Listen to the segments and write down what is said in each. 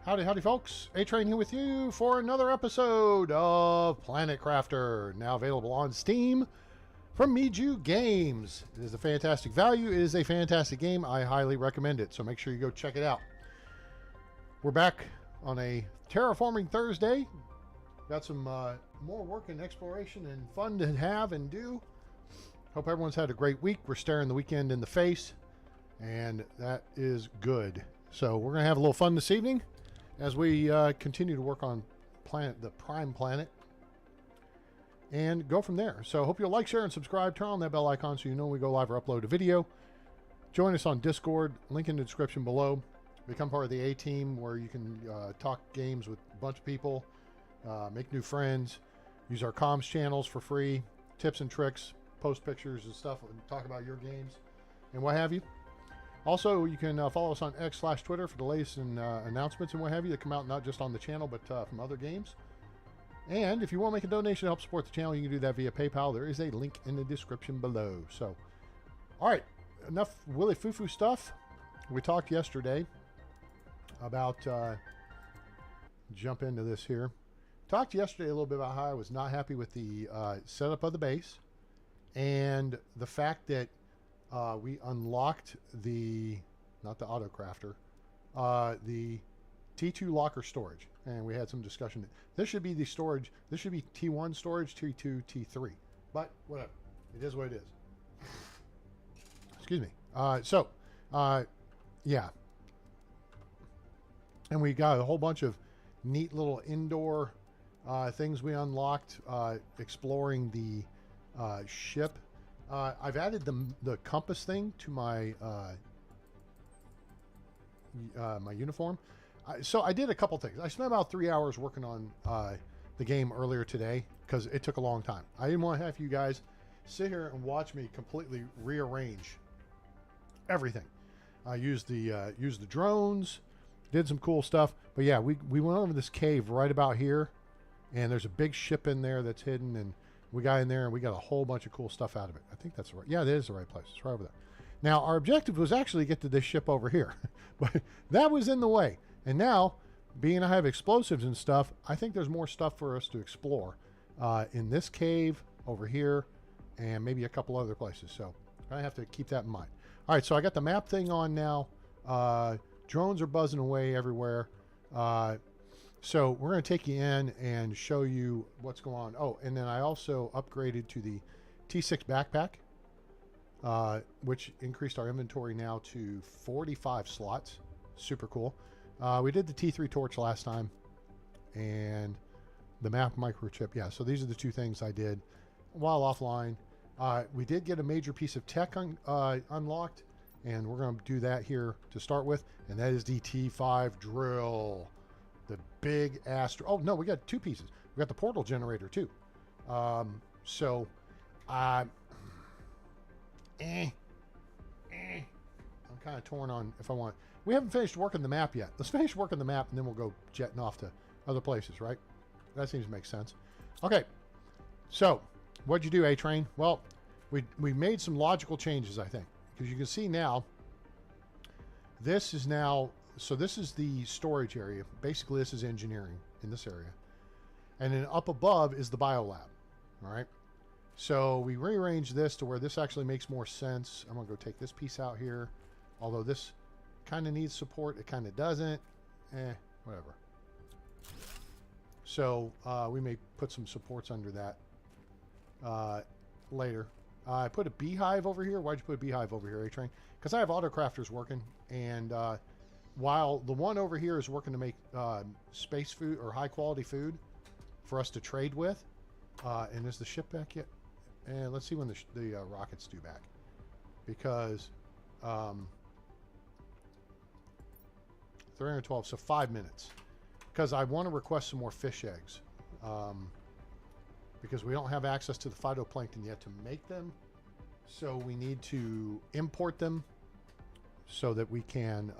Howdy, howdy, folks. A-Train here with you for another episode of Planet Crafter, now available on Steam from Miju Games. It is a fantastic value. It is a fantastic game. I highly recommend it, so make sure you go check it out. We're back on a Terraforming Thursday. Got some more work and exploration and fun to have and do. Hope everyone's had a great week. We're staring the weekend in the face, and that is good. So we're going to have a little fun this evening as we continue to work on the Prime Planet, and go from there. So hope you'll like, share, and subscribe. Turn on that bell icon so you know when we go live or upload a video. Join us on Discord, link in the description below. Become part of the A-Team, where you can talk games with a bunch of people, make new friends, use our comms channels for free, tips and tricks, post pictures and stuff, and talk about your games and what have you. Also, you can follow us on X/Twitter for the latest announcements and what have you that come out not just on the channel, but from other games. And if you want to make a donation to help support the channel, you can do that via PayPal. There is a link in the description below. So, all right, enough Willy Foo stuff. We talked yesterday about, jump into this here. Talked yesterday a little bit about how I was not happy with the setup of the base and the fact that we unlocked not the auto crafter, the T2 locker storage, and we had some discussion. This should be the storage. This should be T1 storage, T2, T3, but whatever. It is what it is. Excuse me. Yeah. And we got a whole bunch of neat little indoor things we unlocked, exploring the ship. I've added the compass thing to my my uniform. So I did a couple things. I spent about 3 hours working on the game earlier today because it took a long time. I didn't want to have you guys sit here and watch me completely rearrange everything. I used the drones, did some cool stuff. But yeah, we went over this cave right about here, and there's a big ship in there that's hidden, and we got in there and we got a whole bunch of cool stuff out of it. I think that's right. Yeah, that is the right place. It's right over there. Now, our objective was actually to get to this ship over here, but that was in the way. And now, being I have explosives and stuff, I think there's more stuff for us to explore in this cave over here and maybe a couple other places. So I have to keep that in mind. All right, so I got the map thing on now. Drones are buzzing away everywhere. So we're going to take you in and show you what's going on. Oh, and then I also upgraded to the T6 backpack, which increased our inventory now to 45 slots. Super cool. We did the T3 torch last time, and the map microchip. Yeah, so these are the two things I did while offline. We did get a major piece of tech unlocked, and we're going to do that here to start with, and that is the T5 drill. The big astro. Oh no, we got two pieces. We got the portal generator too. I'm kind of torn on if I want. We haven't finished working the map yet. Let's finish working the map, and then we'll go jetting off to other places, right? That seems to make sense. Okay, so what'd you do, A-Train? Well, we made some logical changes, I think, because you can see now. This is now. So this is the storage area. Basically, this is engineering in this area. And then up above is the biolab. All right. So we rearranged this to where this actually makes more sense. I'm going to go take this piece out here. Although this kind of needs support. It kind of doesn't. Whatever. So we may put some supports under that later. I put a beehive over here. Why'd you put a beehive over here, A-Train? Because I have autocrafters working, and while the one over here is working to make space food or high quality food for us to trade with, and is the ship back yet? And let's see when the rockets due back, because 312, so 5 minutes, because I want to request some more fish eggs, because we don't have access to the phytoplankton yet to make them, so we need to import them so that we can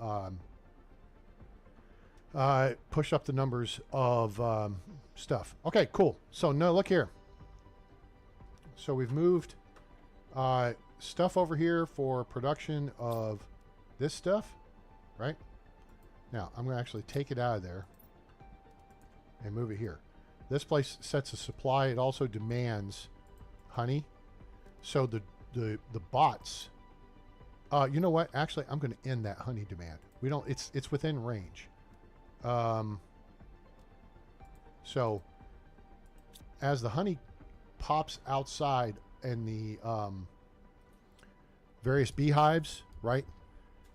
push up the numbers of stuff. Okay, cool. So no, look here. So we've moved stuff over here for production of this stuff, right? Now, I'm going to actually take it out of there and move it here. This place sets a supply. It also demands honey. So the bots, you know what? Actually, I'm going to end that honey demand. We don't, it's within range. So as the honey pops outside in the various beehives, right?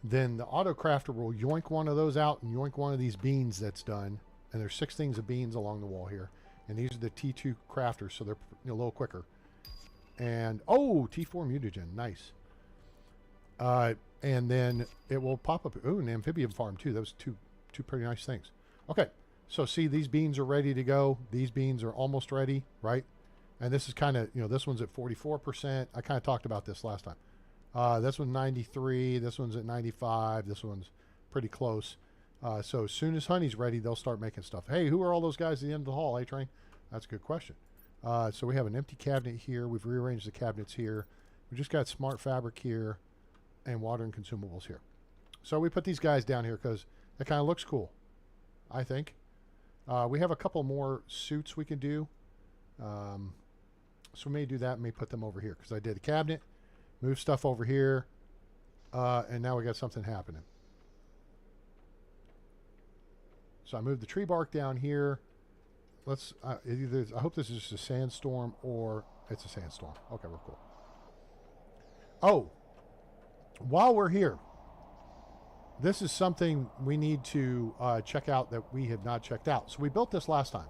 Then the auto crafter will yoink one of those out and yoink one of these beans that's done. And there's 6 things of beans along the wall here. And these are the T2 crafters, so they're a little quicker. And, oh, T4 mutagen, nice. And then it will pop up, ooh, an amphibian farm too. Those two pretty nice things. Okay, so see, these beans are ready to go. These beans are almost ready, right? And this is kind of, you know, this one's at 44%. I kind of talked about this last time. This one's 93, this one's at 95, this one's pretty close. So as soon as honey's ready, they'll start making stuff. Hey, who are all those guys at the end of the hall, A-Train? That's a good question. So we have an empty cabinet here. We've rearranged the cabinets here. We just got smart fabric here and water and consumables here. So we put these guys down here because it kind of looks cool, I think. We have a couple more suits we can do. So we may do that and may put them over here because I did a cabinet, move stuff over here, and now we got something happening. So I moved the tree bark down here. Let's, either, I hope this is just a sandstorm or it's a sandstorm. Okay, we're cool. Oh, while we're here, this is something we need to check out that we have not checked out. So we built this last time,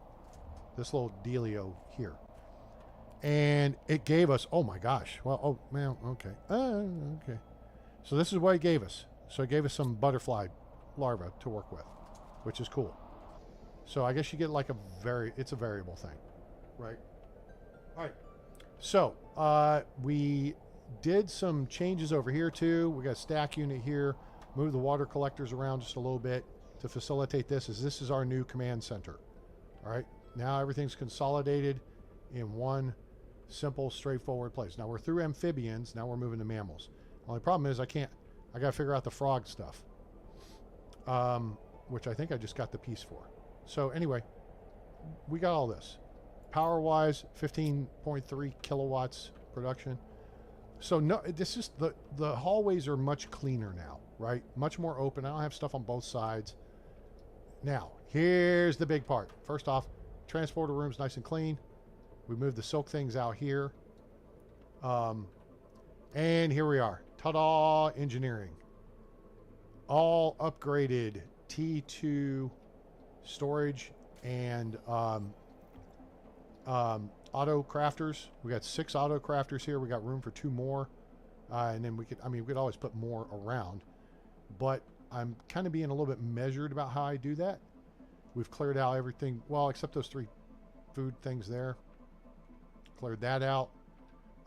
this little dealio here. And it gave us, oh my gosh, well, oh man, okay. Okay. So this is what it gave us. So it gave us some butterfly larvae to work with, which is cool. So I guess you get like it's a variable thing, right? All right. So we did some changes over here too. We got a stack unit here. Move the water collectors around just a little bit to facilitate this, as this is our new command center. All right. Now everything's consolidated in one simple, straightforward place. Now we're through amphibians. Now we're moving to mammals. Only problem is I got to figure out the frog stuff, which I think I just got the piece for. So anyway, we got all this. Power-wise, 15.3 kilowatts production. So no, this is the hallways are much cleaner now, right? Much more open. I don't have stuff on both sides. Now, here's the big part. First off, transporter room's nice and clean. We moved the silk things out here. And here we are. Ta-da! Engineering. All upgraded T2 storage and auto crafters. We got 6 auto crafters here. We got room for 2 more. And then we could always put more around. But I'm kind of being a little bit measured about how I do that. We've cleared out everything, well, except those 3 food things there. Cleared that out.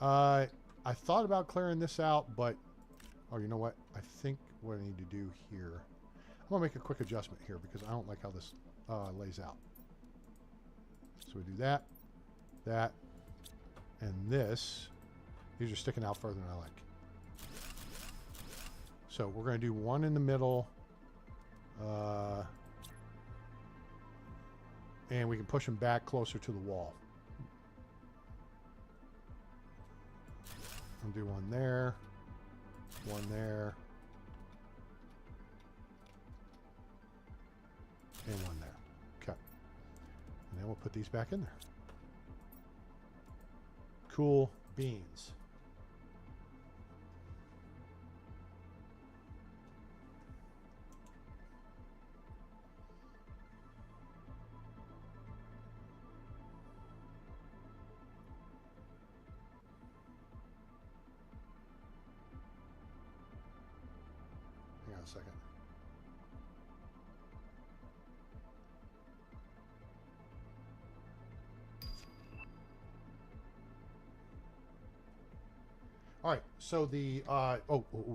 I thought about clearing this out, but, oh, you know what? I think what I need to do here, I'm going to make a quick adjustment here because I don't like how this lays out. So we do that, and this. These are sticking out further than I like. So we're going to do one in the middle, and we can push them back closer to the wall. I'll do one there, and one there. Okay. And then we'll put these back in there. Cool beans. Hang on a second. All right, so the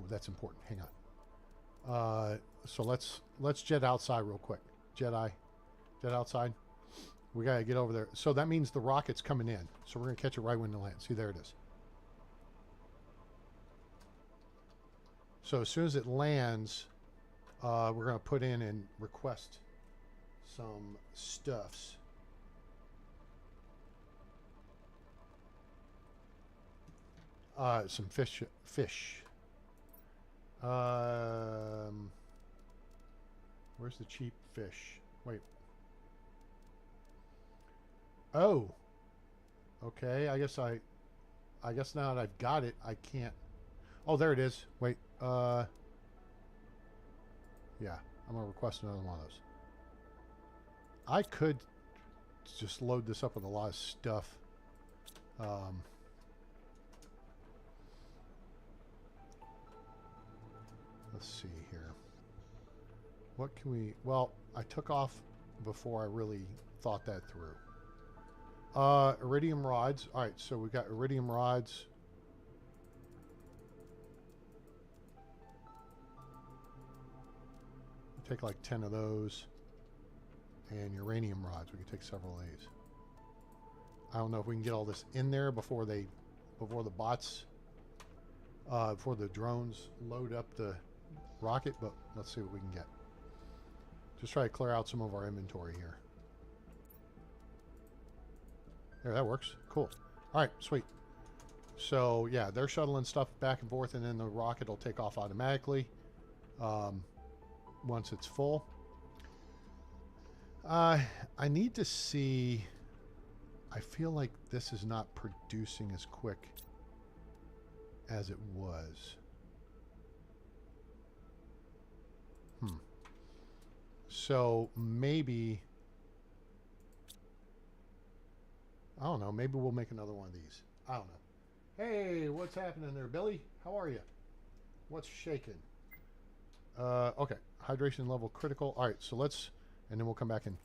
that's important. Hang on. So let's jet outside real quick. Jet outside. We gotta get over there. So that means the rocket's coming in. So we're gonna catch it right when it lands. See, there it is. So as soon as it lands, we're going to put in and request some stuffs. Some fish. Where's the cheap fish? Wait. Oh. Okay, I guess now that I've got it, I can't. Oh, there it is. Wait. Yeah, I'm gonna request another one of those. I could just load this up with a lot of stuff. Let's see here. What can we... Well, I took off before I really thought that through. Iridium rods. All right, so we got iridium rods. Take like 10 of those. And uranium rods. We can take several of these. I don't know if we can get all this in there before the bots, before the drones load up the rocket, but let's see what we can get. Just try to clear out some of our inventory here. There, that works. Cool. All right, sweet. So yeah, they're shuttling stuff back and forth, and then the rocket will take off automatically once it's full. I need to see. I feel like this is not producing as quick as it was. So maybe, I don't know, maybe we'll make another one of these. I don't know. Hey, what's happening there, Billy? How are you? What's shaking? Okay, hydration level critical. All right, so let's, and then we'll come back in.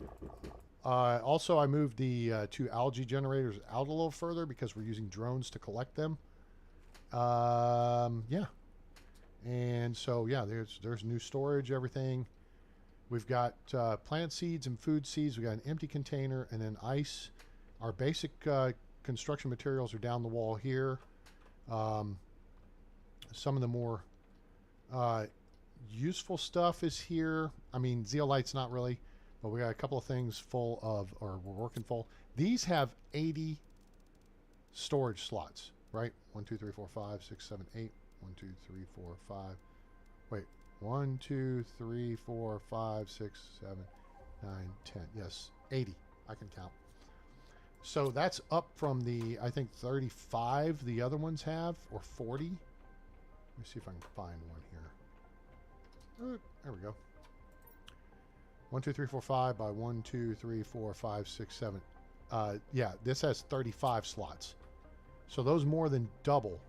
Also, I moved the 2 algae generators out a little further because we're using drones to collect them. Yeah. And so, yeah, there's new storage, everything. We've got plant seeds and food seeds. We've got an empty container and then ice. Our basic construction materials are down the wall here. Some of the more useful stuff is here. I mean, zeolite's not really, but we got a couple of things full of, or we're working full. These have 80 storage slots, right? 1, 2, 3, 4, 5, 6, 7, 8. 1, 2, 3, 4, 5. Wait. 1, 2, 3, 4, 5, 6, 7, 9, 10. Yes, 80. I can count. So that's up from the, I think, 35 the other ones have, or 40. Let me see if I can find one here. There we go. 1, 2, 3, 4, 5 by 1, 2, 3, 4, 5, 6, 7. Yeah, this has 35 slots. So those more than double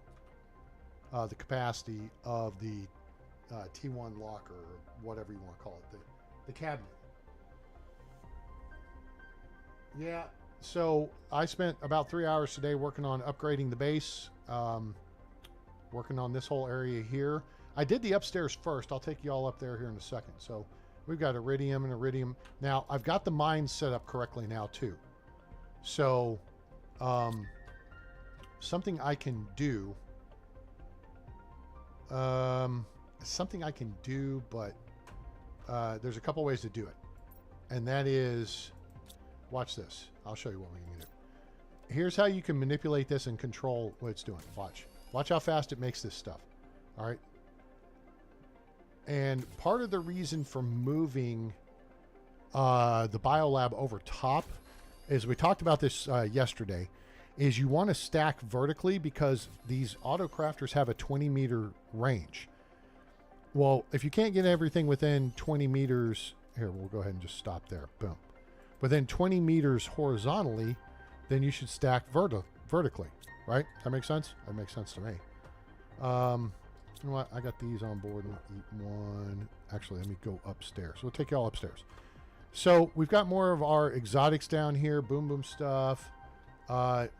the capacity of the T1 locker, or whatever you want to call it, the cabinet. Yeah, so I spent about 3 hours today working on upgrading the base, working on this whole area here. I did the upstairs first. I'll take you all up there here in a second. So we've got iridium and iridium. Now, I've got the mines set up correctly now, too. So something I can do... something I can do, but there's a couple ways to do it, and that is, watch this. I'll show you what we can do. Here's how you can manipulate this and control what it's doing. Watch how fast it makes this stuff. All right. And part of the reason for moving the biolab over top is, we talked about this yesterday, is you want to stack vertically because these autocrafters have a 20-meter range. Well, if you can't get everything within 20 meters, here, we'll go ahead and just stop there. Boom. Within 20 meters horizontally, then you should stack vertically, right? That makes sense? That makes sense to me. You know what? I got these on board. We'll eat one. Actually, let me go upstairs. We'll take you all upstairs. So we've got more of our exotics down here. Boom, boom stuff.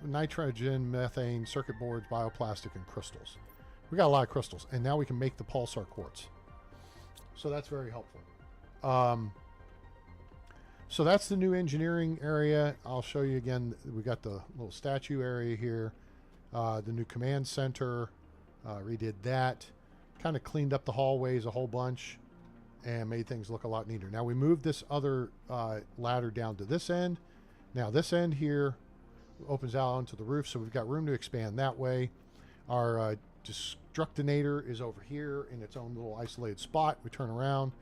Nitrogen, methane, circuit boards, bioplastic, and crystals. We got a lot of crystals, and now we can make the pulsar quartz. So that's very helpful. So that's the new engineering area. I'll show you again. We got the little statue area here. The new command center. Redid that. Kind of cleaned up the hallways a whole bunch. and made things look a lot neater. Now we moved this other ladder down to this end. Now this end here opens out onto the roof, so we've got room to expand that way. Our destructinator is over here in its own little isolated spot. We turn around.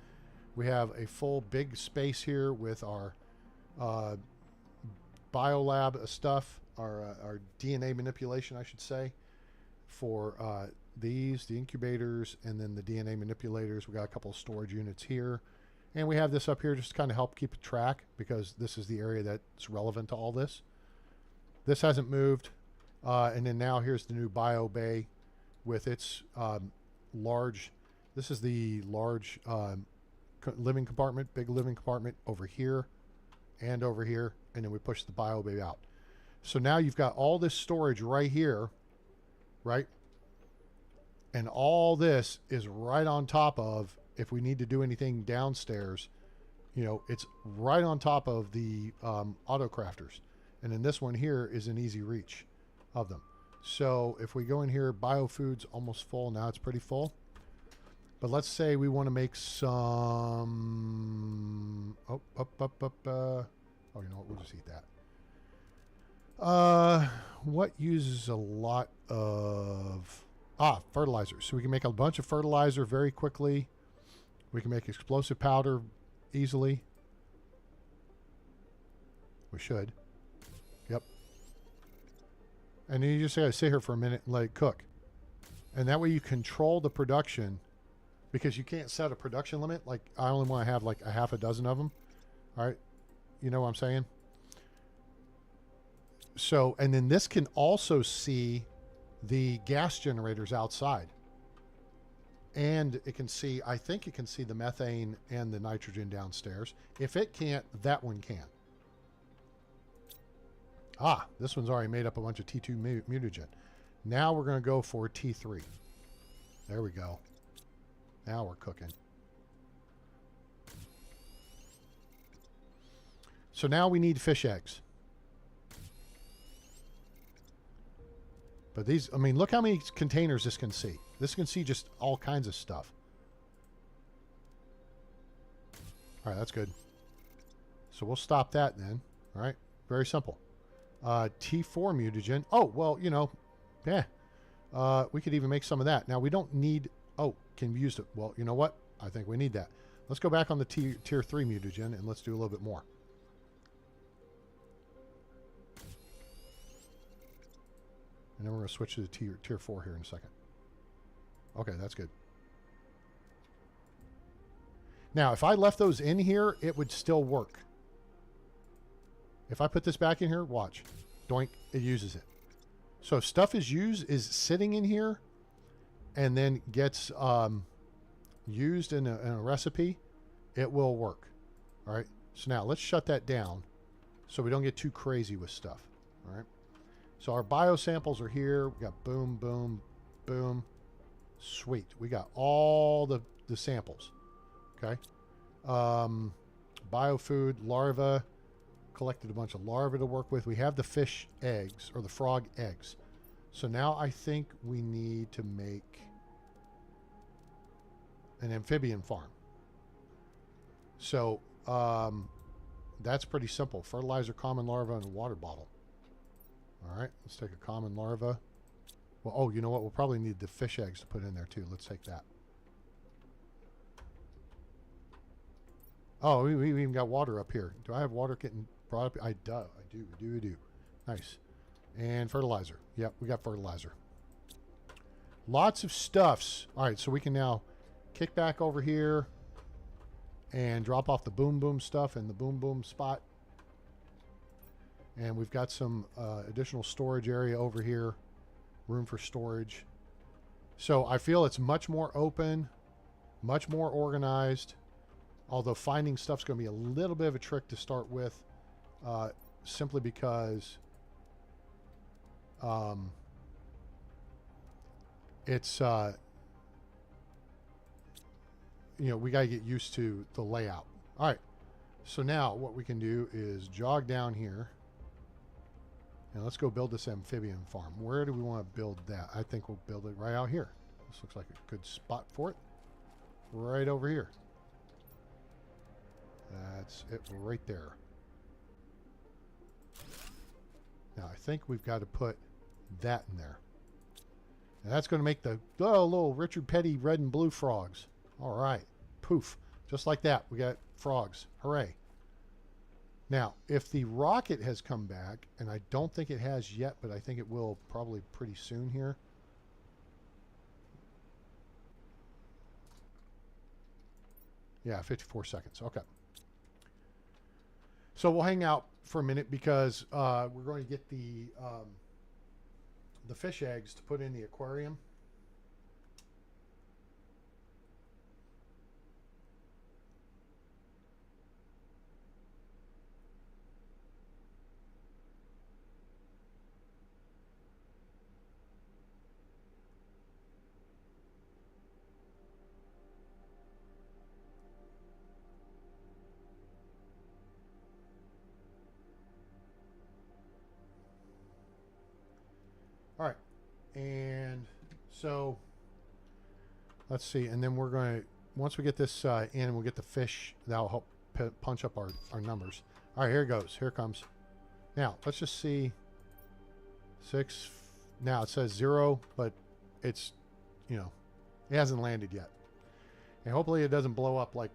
We have a full big space here with our biolab stuff, our DNA manipulation, I should say, for the incubators, and then the DNA manipulators. We got a couple of storage units here, and we have this up here just to kind of help keep track, because this is the area that's relevant to all this. This hasn't moved, and then now here's the new bio bay with its large. This is the large living compartment, big living compartment over here and over here, and then we push the bio bay out. So now you've got all this storage right here, right? And all this is right on top of, if we need to do anything downstairs, you know, it's right on top of the auto crafters. And then this one here is an easy reach of them. So if we go in here, biofood's almost full. Now it's pretty full. But let's say we want to make some... Oh, you know what? We'll just eat that. What uses a lot of... fertilizer. So we can make a bunch of fertilizer very quickly. We can make explosive powder easily. We should. Yep. And then you just gotta sit here for a minute and let it cook. And that way you control the production, because you can't set a production limit. Like, I only want to have like a half a dozen of them. All right. You know what I'm saying? So, and then this can also see the gas generators outside. And it can see, I think it can see the methane and the nitrogen downstairs. If it can't, that one can. This one's already made up a bunch of T2 mutagen. Now we're going to go for T3. There we go. Now we're cooking. So now we need fish eggs. But these, I mean, look how many containers this can see. This can see just all kinds of stuff. All right, that's good. So we'll stop that then. All right, very simple. T4 mutagen. Oh, well, you know, yeah. We could even make some of that. Now, we don't need... Oh, can we use it? Well, you know what? I think we need that. Let's go back on the tier 3 mutagen, and let's do a little bit more. And then we're going to switch to the tier 4 here in a second. Okay, that's good. Now, if I left those in here, it would still work. If I put this back in here, watch. Doink, it uses it. So if stuff is sitting in here and then gets used in a recipe, it will work. All right. So now let's shut that down so we don't get too crazy with stuff. All right. So our biosamples are here. We got boom, boom, boom. Sweet. We got all the samples. Okay. Biofood, larva. Collected a bunch of larvae to work with. We have the fish eggs, or the frog eggs. So now I think we need to make an amphibian farm. So that's pretty simple. Fertilizer, common larva, and a water bottle. All right, let's take a common larva. Well, oh, you know what? We'll probably need the fish eggs to put in there too. Let's take that. Oh, we even got water up here. Do I have water getting brought up? I do. Nice. And fertilizer. Yep, we got fertilizer. Lots of stuffs. All right, so we can now kick back over here and drop off the boom boom stuff in the boom boom spot. And we've got some additional storage area over here. Room for storage. So I feel it's much more open, much more organized. Although finding stuff's going to be a little bit of a trick to start with, simply because it's, you know, we got to get used to the layout. All right. So now what we can do is jog down here. And let's go build this amphibian farm. Where do we want to build that? I think we'll build it right out here. This looks like a good spot for it. Right over here. That's it right there. Now I think we've got to put that in there. And that's going to make the little Richard Petty red and blue frogs. All right. Poof. Just like that. We got frogs. Hooray. Now, if the rocket has come back, and I don't think it has yet, but I think it will probably pretty soon here. Yeah, 54 seconds. Okay. So we'll hang out for a minute because we're going to get the fish eggs to put in the aquarium. All right, and so let's see, and then we're going to, once we get this in, we'll get the fish. That'll help punch up our numbers. All right, here it goes. Here it comes. Now, let's just see. 6. Now, it says 0, but it's, you know, it hasn't landed yet. And hopefully it doesn't blow up like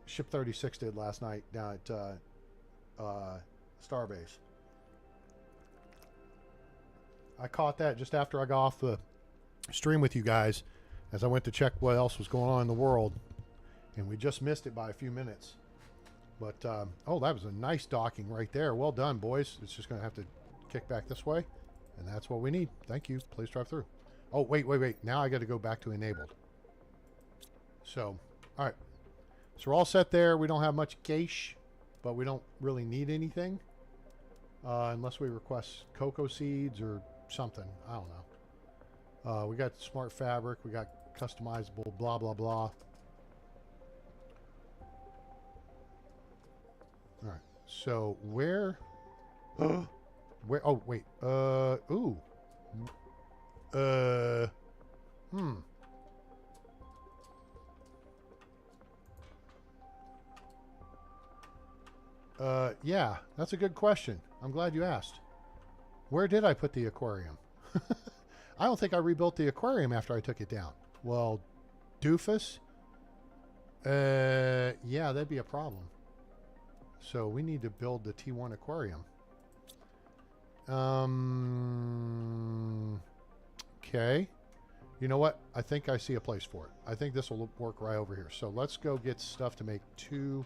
Ship 36 did last night down at Starbase. I caught that just after I got off the stream with you guys as I went to check what else was going on in the world. And we just missed it by a few minutes. But, oh, that was a nice docking right there. Well done, boys. It's just going to have to kick back this way. And that's what we need. Thank you. Please drive through. Oh, wait. Now I got to go back to enabled. So, all right. So we're all set there. We don't have much cache, but we don't really need anything. Unless we request cocoa seeds or something. I don't know. We got smart fabric. We got customizable blah, blah, blah. All right. So where... where... Oh, wait. Ooh. Yeah, that's a good question. I'm glad you asked. Where did I put the aquarium? I don't think I rebuilt the aquarium after I took it down. Well, doofus. Yeah, that'd be a problem. So we need to build the T1 aquarium. Okay. You know what? I think I see a place for it. I think this will work right over here. So let's go get stuff to make 2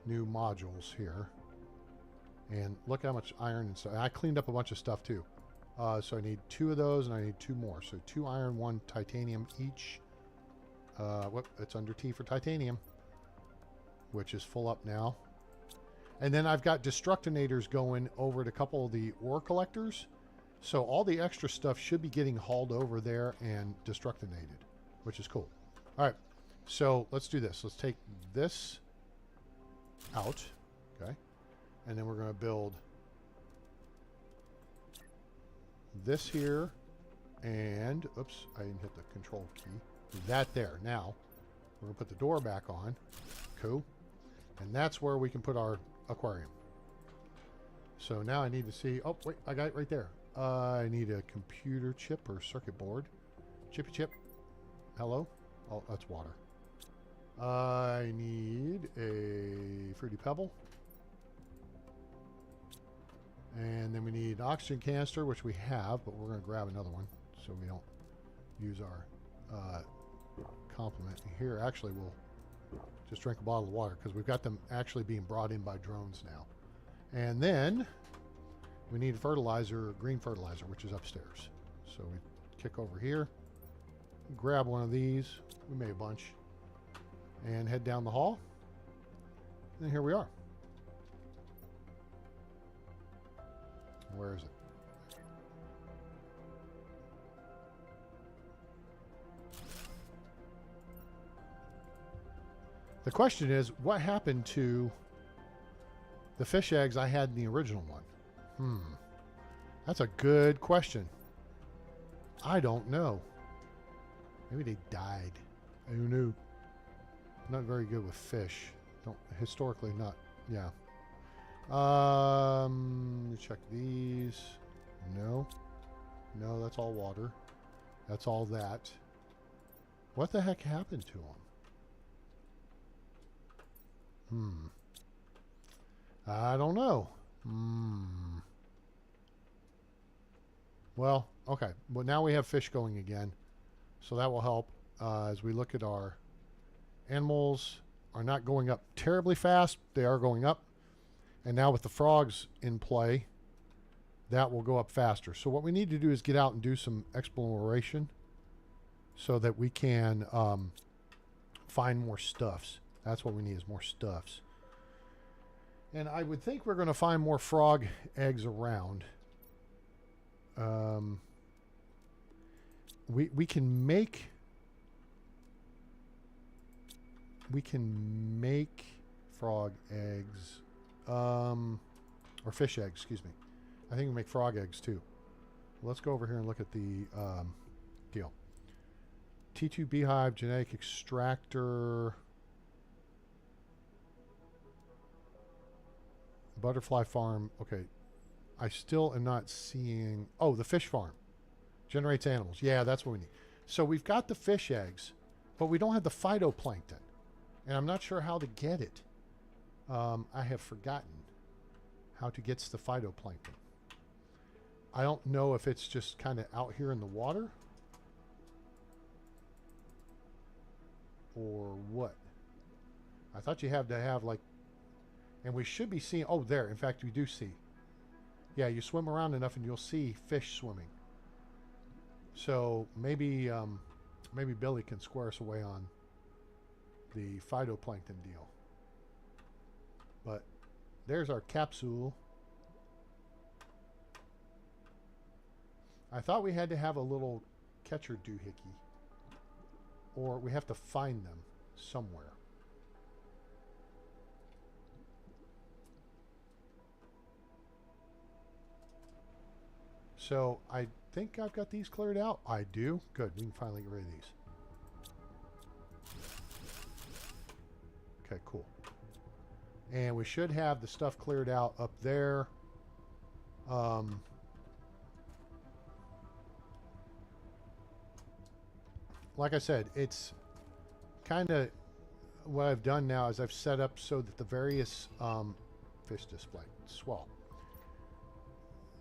new modules here. And look how much iron and stuff. I cleaned up a bunch of stuff too. So I need 2 of those and I need 2 more. So 2 iron, 1 titanium each. Whoop, it's under T for titanium, which is full up now. And then I've got destructinators going over to a couple of the ore collectors. So all the extra stuff should be getting hauled over there and destructinated, which is cool. All right, so let's do this. Let's take this out, okay? And then we're going to build this here, and oops, I didn't hit the control key. That there. Now we're going to put the door back on. Cool. And that's where we can put our aquarium. So now I need to see, oh wait, I got it right there. I need a computer chip or circuit board. Chippy chip. Hello? Oh, that's water. I need a Fruity Pebble. And then we need an oxygen canister, which we have, but we're going to grab another one so we don't use our complement. Here, actually, we'll just drink a bottle of water because we've got them actually being brought in by drones now. And then we need fertilizer, green fertilizer, which is upstairs. So we kick over here, grab one of these. We made a bunch. And head down the hall. And here we are. Where is it? The question is, what happened to the fish eggs I had in the original one? That's a good question. I don't know. Maybe they died. I don't know. I'm not very good with fish. Don't historically not. Yeah. Check these. No. No, that's all water. That's all that. What the heck happened to them? I don't know. Well, okay. Well, now we have fish going again. So that will help as we look at our animals are not going up terribly fast. They are going up. And now with the frogs in play, that will go up faster. So what we need to do is get out and do some exploration so that we can find more stuffs. That's what we need is more stuffs. And I would think we're going to find more frog eggs around. We can make frog eggs or fish eggs, excuse me. I think we make frog eggs too. Let's go over here and look at the deal. T2 beehive genetic extractor, butterfly farm. Okay, I still am not seeing. Oh, the fish farm generates animals. Yeah, that's what we need. So we've got the fish eggs, but we don't have the phytoplankton, and I'm not sure how to get it. I have forgotten how to get the phytoplankton. I don't know if it's just kind of out here in the water or what. I thought you have to have like, and we should be seeing, oh, there. In fact, we do see. Yeah, you swim around enough and you'll see fish swimming. So maybe maybe Billy can square us away on the phytoplankton deal. But there's our capsule. I thought we had to have a little catcher doohickey. Or we have to find them somewhere. So I think I've got these cleared out. I do. Good. We can finally get rid of these. Okay, cool. And we should have the stuff cleared out up there. Like I said, it's kind of what I've done now is I've set up so that the various fish display swell.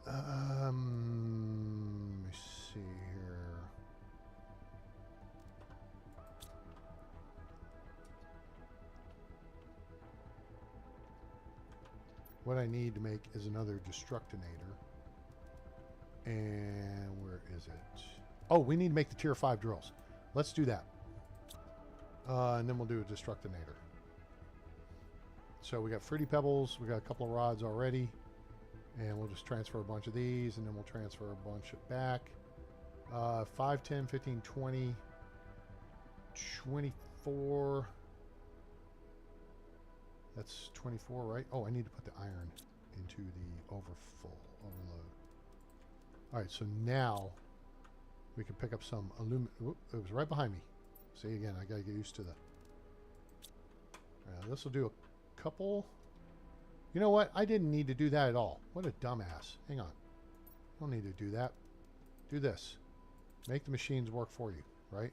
Let me see here. What I need to make is another destructinator. And where is it? Oh, we need to make the tier 5 drills. Let's do that. And then we'll do a destructinator. So we got fruity pebbles. We got a couple of rods already. And we'll just transfer a bunch of these. And then we'll transfer a bunch back. 5, 10, 15, 20, 24. That's 24, right? Oh, I need to put the iron into the overload. All right, so now we can pick up some aluminum. It was right behind me. See, again, I got to get used to the... this will do a couple... You know what? I didn't need to do that at all. What a dumbass. Hang on. Don't need to do that. Do this. Make the machines work for you, right?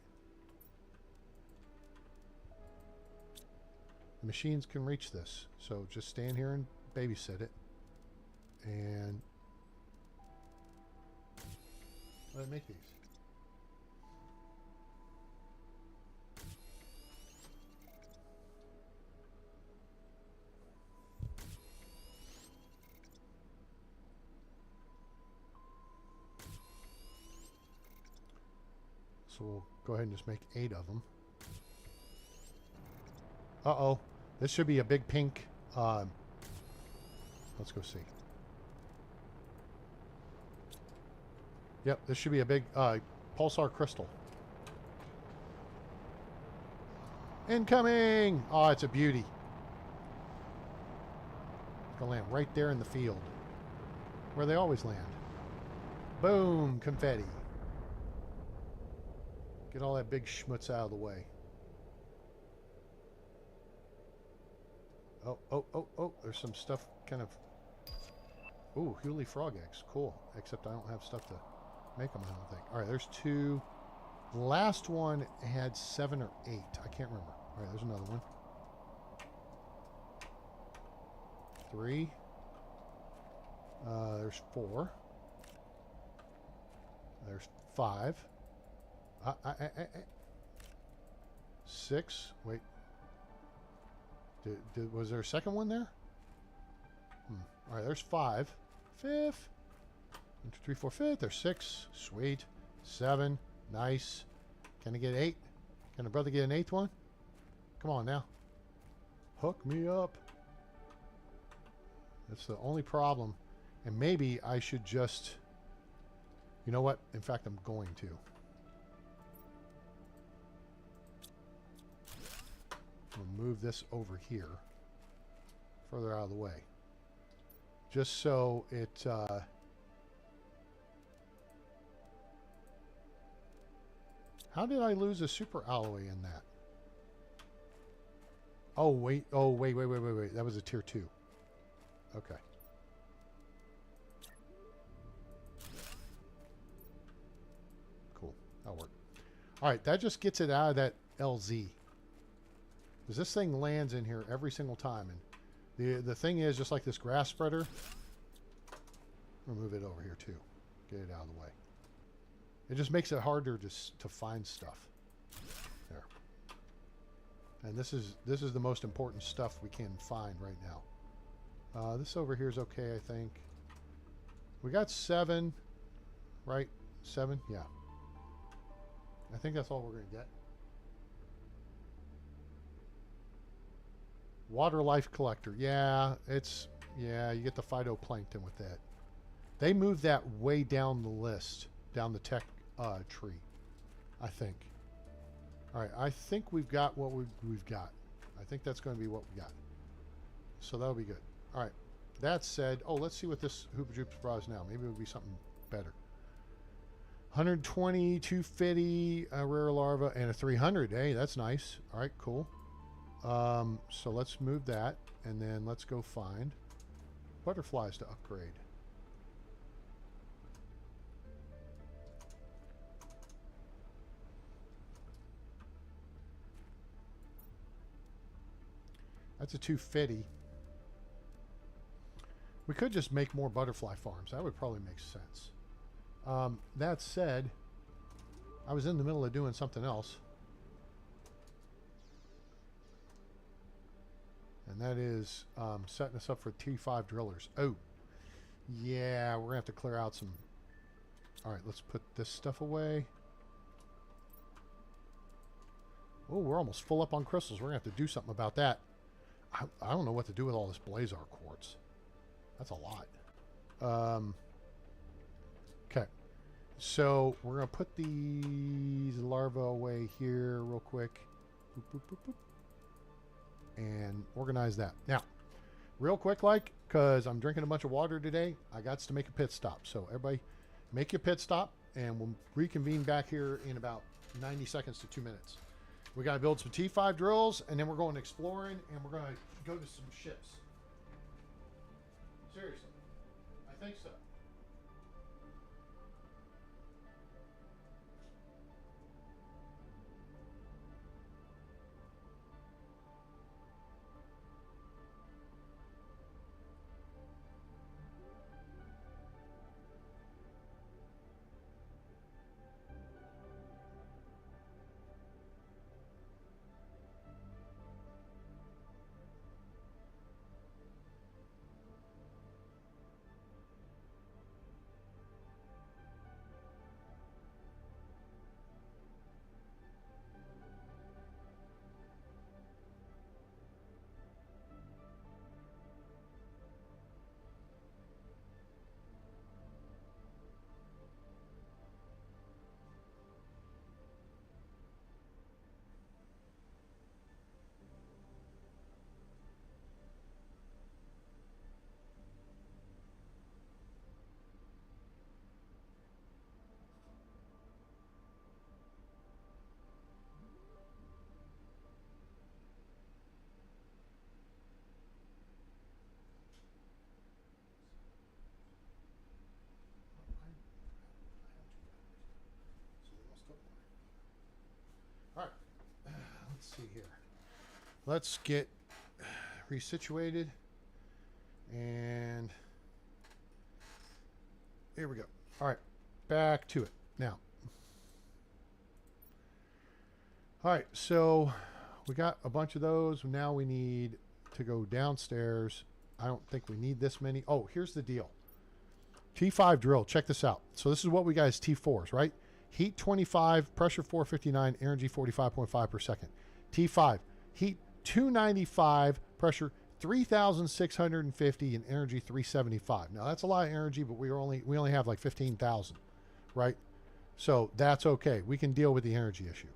The machines can reach this. So just stand here and babysit it. And let it make these. So we'll go ahead and just make 8 of them. Uh-oh. This should be a big pink. Let's go see. Yep, this should be a big pulsar crystal. Incoming! Oh, it's a beauty. It's going to land right there in the field. Where they always land. Boom! Confetti. Get all that big schmutz out of the way. Oh, oh, oh, oh, there's some stuff kind of... Ooh, Hewley frog eggs. Cool. Except I don't have stuff to make them, I don't think. All right, there's 2. Last one had 7 or 8. I can't remember. All right, there's another one. 3. There's 4. There's 5. 6. Wait. Was there a second one there? All right, there's 5. 5th. 1, 2, 3, 4, 5th. There's 6. Sweet. 7. Nice. Can I get 8? Can a brother get an 8th one? Come on now. Hook me up. That's the only problem. And maybe I should just... You know what? In fact, I'm going to. We'll move this over here. Further out of the way. Just so it... How did I lose a super alloy in that? Oh, wait. Oh, wait. That was a tier 2. Okay. Cool. That'll work. All right. That just gets it out of that LZ. Because this thing lands in here every single time. And the thing is, just like this grass spreader, I'll move it over here too. Get it out of the way. It just makes it harder to find stuff. There. And this is the most important stuff we can find right now. This over here is okay, I think. We got 7, right? 7? Yeah. I think that's all we're going to get. Water life collector. Yeah, you get the phytoplankton with that. They moved that way down the list, down the tech tree, I think. All right, I think we've got what we've got. I think that's going to be what we got. So that'll be good. All right. That said, oh, let's see what this Hoopa Joops bra is now. Maybe it'll be something better. 120, 250, a rare larva, and a 300. Hey, that's nice. All right, cool. So let's move that, and then let's go find butterflies to upgrade. That's a 250. We could just make more butterfly farms. That would probably make sense. That said, I was in the middle of doing something else. And that is setting us up for T5 drillers. Oh, yeah, we're going to have to clear out some... All right, let's put this stuff away. Oh, we're almost full up on crystals. We're going to have to do something about that. I don't know what to do with all this Blazar quartz. That's a lot. Okay. So we're going to put these larvae away here real quick. Boop, boop, boop, boop. And organize that. Now, real quick, because I'm drinking a bunch of water today, I got to make a pit stop. So everybody, make your pit stop, and we'll reconvene back here in about 90 seconds to 2 minutes. We got to build some T5 drills, and then we're going exploring, and we're going to go to some ships. Seriously. I think so. let's get resituated. And here we go. All right, back to it now. All right, so we got a bunch of those. Now we need to go downstairs. I don't think we need this many. Oh, here's the deal. T5 drill. Check this out. So this is what we got as T4s, right? Heat 25, pressure 459, energy 45.5 per second. T5, heat 295, pressure 3,650, and energy 375. Now that's a lot of energy, but we only have like 15,000, right? So that's okay. We can deal with the energy issue.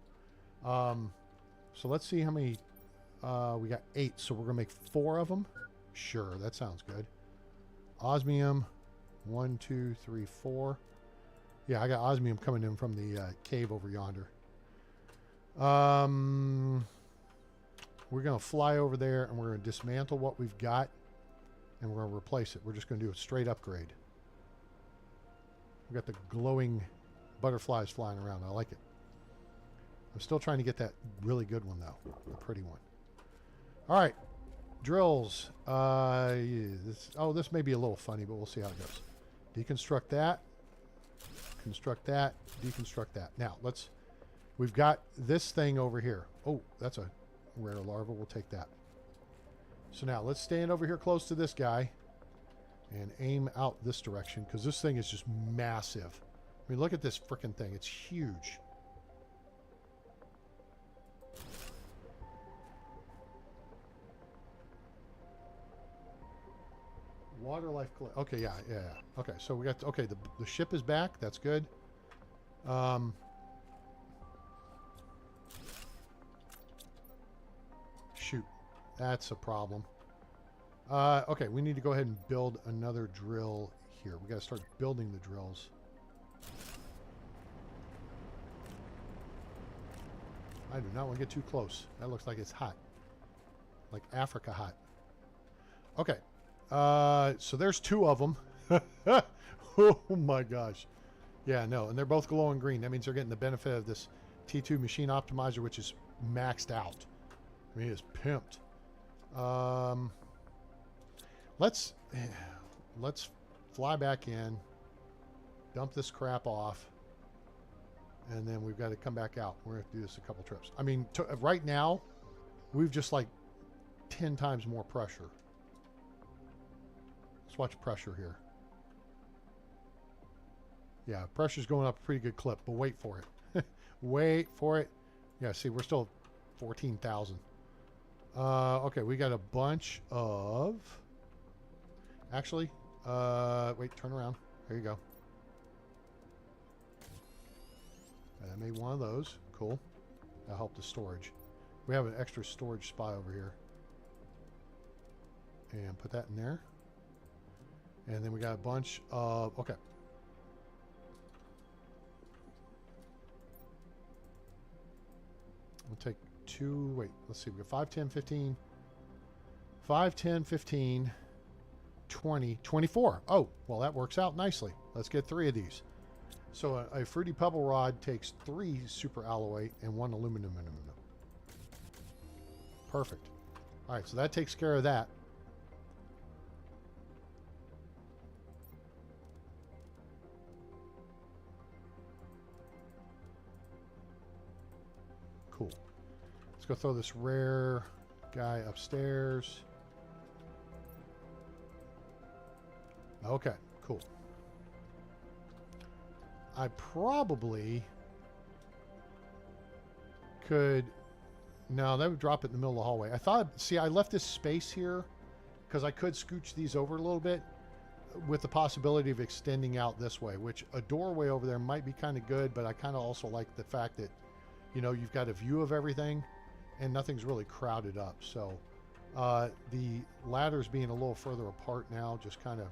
So let's see how many. We got 8, so we're gonna make 4 of them. Sure, that sounds good. Osmium, 1, 2, 3, 4. Yeah, I got osmium coming in from the cave over yonder. We're going to fly over there and we're going to dismantle what we've got and we're going to replace it. We're just going to do a straight upgrade. We've got the glowing butterflies flying around. I like it. I'm still trying to get that really good one, though. The pretty one. All right. Drills. This may be a little funny, but we'll see how it goes. Deconstruct that. Construct that. Deconstruct that. Now, we've got this thing over here. Oh, that's a rare larva. We'll take that. So now let's stand over here close to this guy and aim out this direction because this thing is just massive. I mean, look at this freaking thing. It's huge. Water life. Okay, yeah. Okay, so we got. Okay, the ship is back. That's good. Shoot, that's a problem. Okay, we need to go ahead and build another drill here. We got to start building the drills. I do not want to get too close. That looks like it's hot, like Africa hot. Okay. So there's 2 of them. Oh my gosh. Yeah, no, and they're both glowing green. That means they're getting the benefit of this T2 machine optimizer, which is maxed out. I mean, it's pimped. Let's fly back in, dump this crap off, and then we've got to come back out. We're going to have to do this a couple trips. I mean, right now, we've just like 10 times more pressure. Let's watch pressure here. Yeah, pressure's going up a pretty good clip, but wait for it. Wait for it. Yeah, see, we're still 14,000. Okay, we got a bunch of... Actually, wait, turn around. There you go. I made one of those. Cool. That'll help the storage. We have an extra storage spot over here. And put that in there. And then we got a bunch of... Okay. We'll take 2... Wait, let's see. We got 5, 10, 15... 5, 10, 15... 20, 24. Oh, well, that works out nicely. Let's get 3 of these. So a fruity pebble rod takes 3 super alloy and 1 aluminum. Perfect. All right, so that takes care of that. Cool. Let's go throw this rare guy upstairs. Okay, cool. I probably could... No, that would drop it in the middle of the hallway. I thought... See, I left this space here because I could scooch these over a little bit with the possibility of extending out this way, which a doorway over there might be kind of good, but I kind of also like the fact that, you know, you've got a view of everything and nothing's really crowded up. So the ladders being a little further apart now just kind of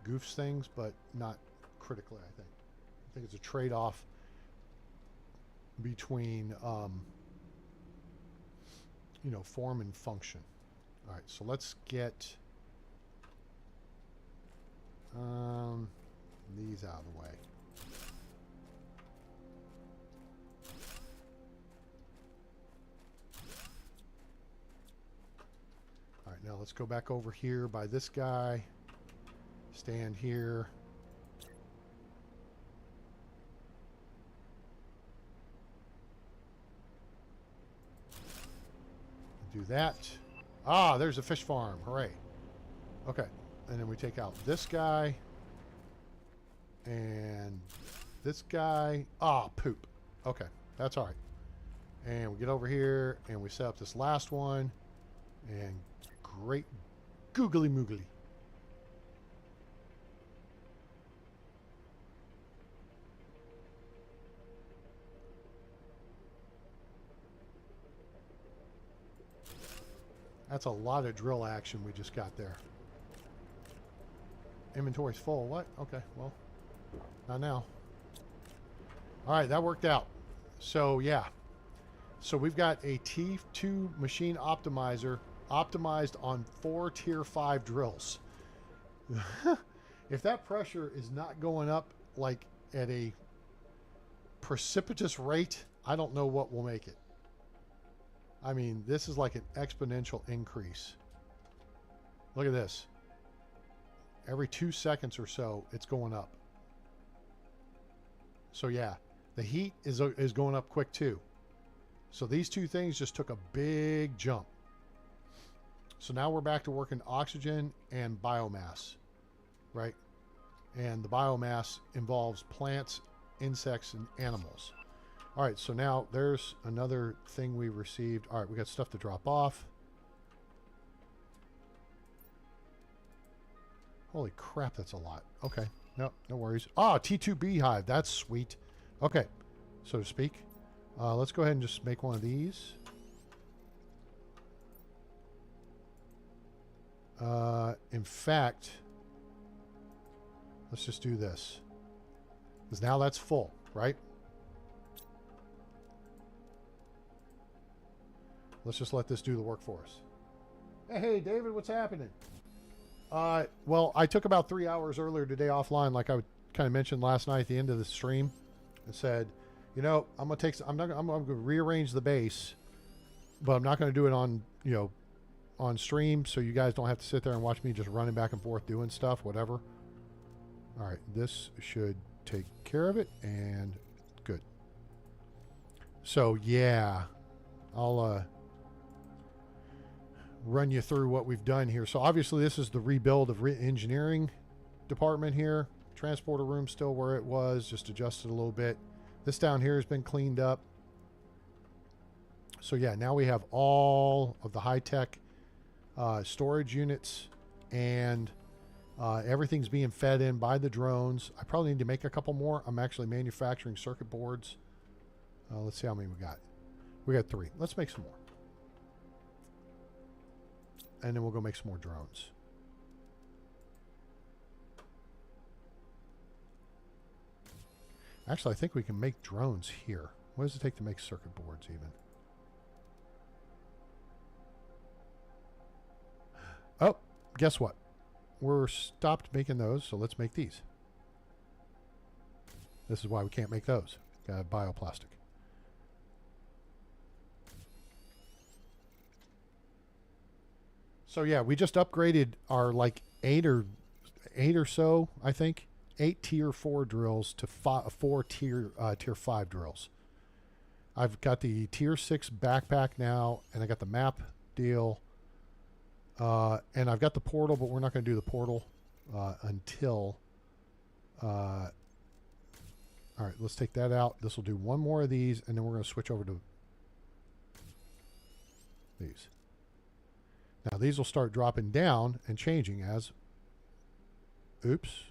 goofs things, but not critically, I think. I think it's a trade-off between, you know, form and function. All right, so let's get these out of the way. let's go back over here by this guy. Stand here. Do that. Ah, there's a fish farm. Hooray. Okay. And then we take out this guy. And this guy. Ah, poop. Okay. That's all right. And we get over here and we set up this last one. And great googly moogly. That's a lot of drill action we just got there. Inventory's full. What? Okay, well, not now. All right, that worked out. So, yeah. So we've got a T2 machine optimizer optimized on 4 tier 5 drills. If that pressure is not going up like at a precipitous rate, I don't know what will make it. I mean, this is like an exponential increase. Look at this. Every 2 seconds or so, it's going up. So yeah, the heat is going up quick too. So these two things just took a big jump. So now we're back to working oxygen and biomass, right? And the biomass involves plants, insects, and animals. All right, so now there's another thing we received. All right, we got stuff to drop off. Holy crap, that's a lot. Okay, no worries. Ah, T2 beehive, that's sweet. Okay, so to speak. Let's go ahead and just make one of these. In fact, let's just do this. Because now that's full, right? Let's just let this do the work for us. Hey, David, what's happening? Well, I took about 3 hours earlier today offline, like I kind of mentioned last night at the end of the stream, and said, you know, I'm gonna rearrange the base, but I'm not gonna do it on, you know, on stream, so you guys don't have to sit there and watch me just running back and forth doing stuff, whatever. All right, this should take care of it, and good. So yeah, I'll run you through what we've done here. So obviously this is the rebuild of engineering department here. Transporter room still where it was, just adjusted a little bit. This down here has been cleaned up. So yeah, now we have all of the high-tech storage units, and everything's being fed in by the drones. I probably need to make a couple more. I'm actually manufacturing circuit boards. Let's see how many we got. We got 3. Let's make some more. And then we'll go make some more drones. Actually, I think we can make drones here. What does it take to make circuit boards even? Oh, guess what? We're stopped making those, so let's make these. This is why we can't make those. Got bioplastic. So yeah, we just upgraded our like 8 or so, I think, 8 tier 4 drills to 4 tier 5 drills. I've got the tier 6 backpack now, and I got the map deal, and I've got the portal, but we're not going to do the portal until. All right, let's take that out. This will do one more of these, and then we're going to switch over to these. Now these will start dropping down and changing as... Oops.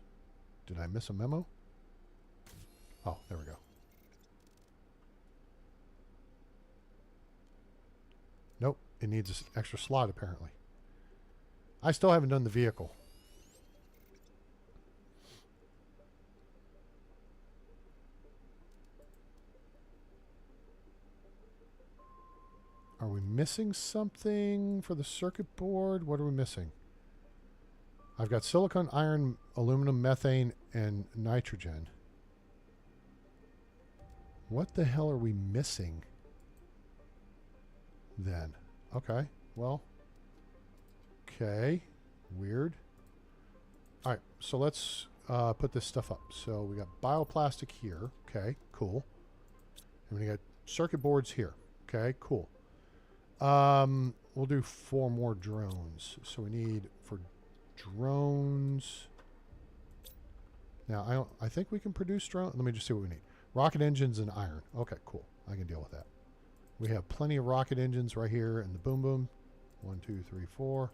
Did I miss a memo? Oh, there we go. Nope. It needs an extra slot apparently. I still haven't done the vehicle. Are we missing something for the circuit board? What are we missing? I've got silicon, iron, aluminum, methane, and nitrogen. What the hell are we missing then? Okay, well, Okay. Weird. All right, so let's put this stuff up. So we got bioplastic here. Okay, cool. And we got circuit boards here. Okay, cool. We'll do 4 more drones. So we need for drones. Now I think we can produce drones. Let me just see what we need. Rocket engines and iron. Okay, cool. I can deal with that. We have plenty of rocket engines right here in the boom boom. 1, 2, 3, 4.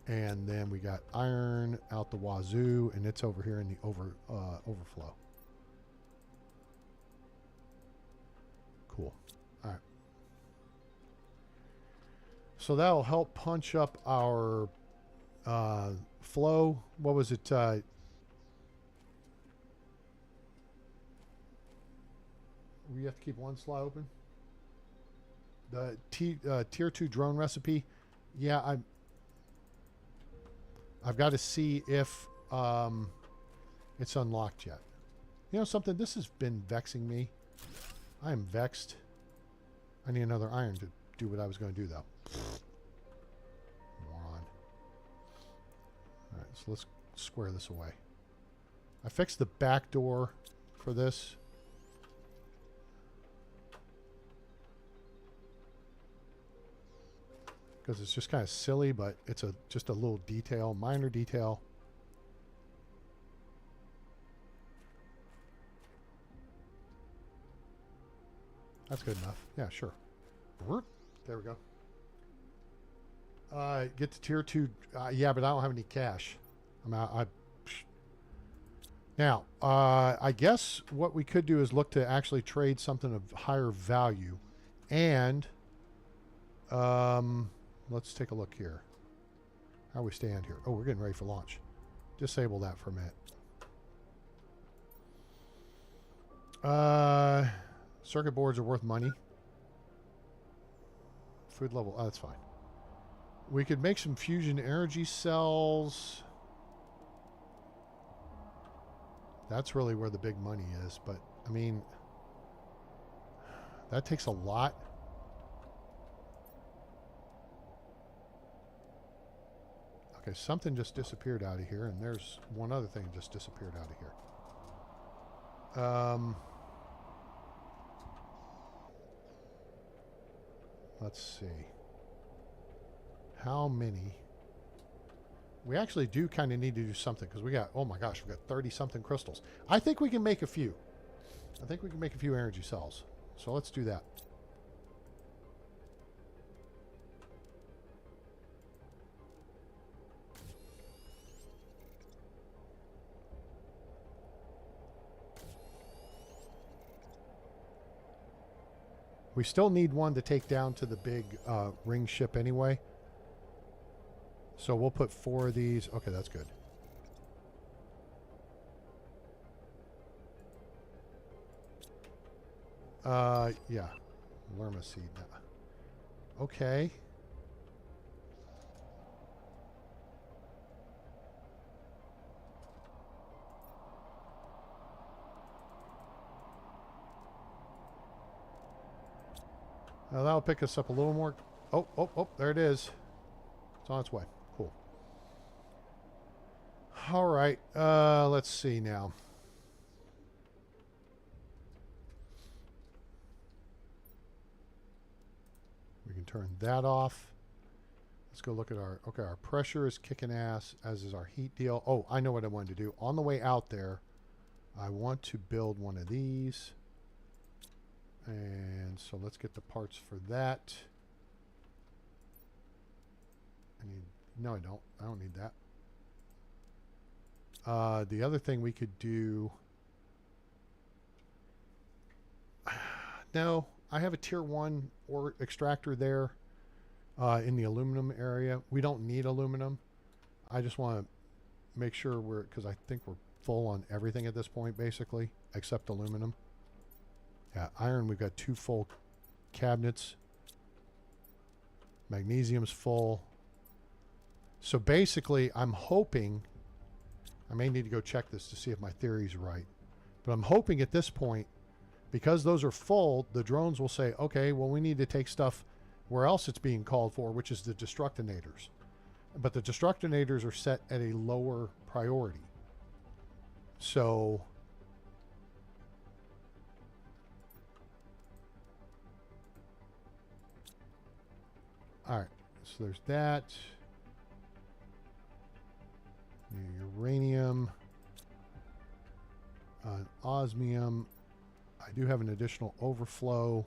And then we got iron out the wazoo, and it's over here in the overflow. Cool. All right. So that'll help punch up our flow. What was it? We have to keep one slot open. The tier 2 drone recipe. Yeah, I've got to see if it's unlocked yet. You know something? This has been vexing me. I am vexed. I need another iron to do what I was going to do, though. Moron. All right, so let's square this away. I fixed the back door for this. Because it's just kind of silly, but it's just a little detail, minor detail. That's good enough. Yeah, sure. There we go. Get to tier 2. Yeah, but I don't have any cash. I'm out. Now, I guess what we could do is look to actually trade something of higher value. And let's take a look here. How we stand here. Oh, we're getting ready for launch. Disable that for a minute. Circuit boards are worth money. Food level. Oh, that's fine. We could make some fusion energy cells. That's really where the big money is. But, I mean, that takes a lot. Okay, something just disappeared out of here, and there's one other thing just disappeared out of here. Let's see. How many? We actually do kind of need to do something because we got, oh my gosh, we got 30-something crystals. I think we can make a few. I think we can make a few energy cells. So let's do that. We still need one to take down to the big ring ship anyway. So we'll put 4 of these. Okay, that's good. Yeah. Lerma seed. Okay. Now that'll pick us up a little more. Oh, there it is. It's on its way. Cool. All right. Let's see now. We can turn that off. Let's go look at our, okay, our pressure is kicking ass, as is our heat deal. Oh, I know what I wanted to do. On the way out there, I want to build one of these. And so let's get the parts for that. No, I don't. I don't need that. The other thing we could do... No, I have a tier 1 ore extractor there in the aluminum area. We don't need aluminum. I just want to make sure we're... Because I think we're full on everything at this point, basically, except aluminum. Yeah, iron, we've got 2 full cabinets. Magnesium's full. So basically, I'm hoping... I may need to go check this to see if my theory's right. But I'm hoping at this point, because those are full, the drones will say, okay, well, we need to take stuff where else it's being called for, which is the destructinators. But the destructinators are set at a lower priority. So all right, so there's that. Uranium, osmium. I do have an additional overflow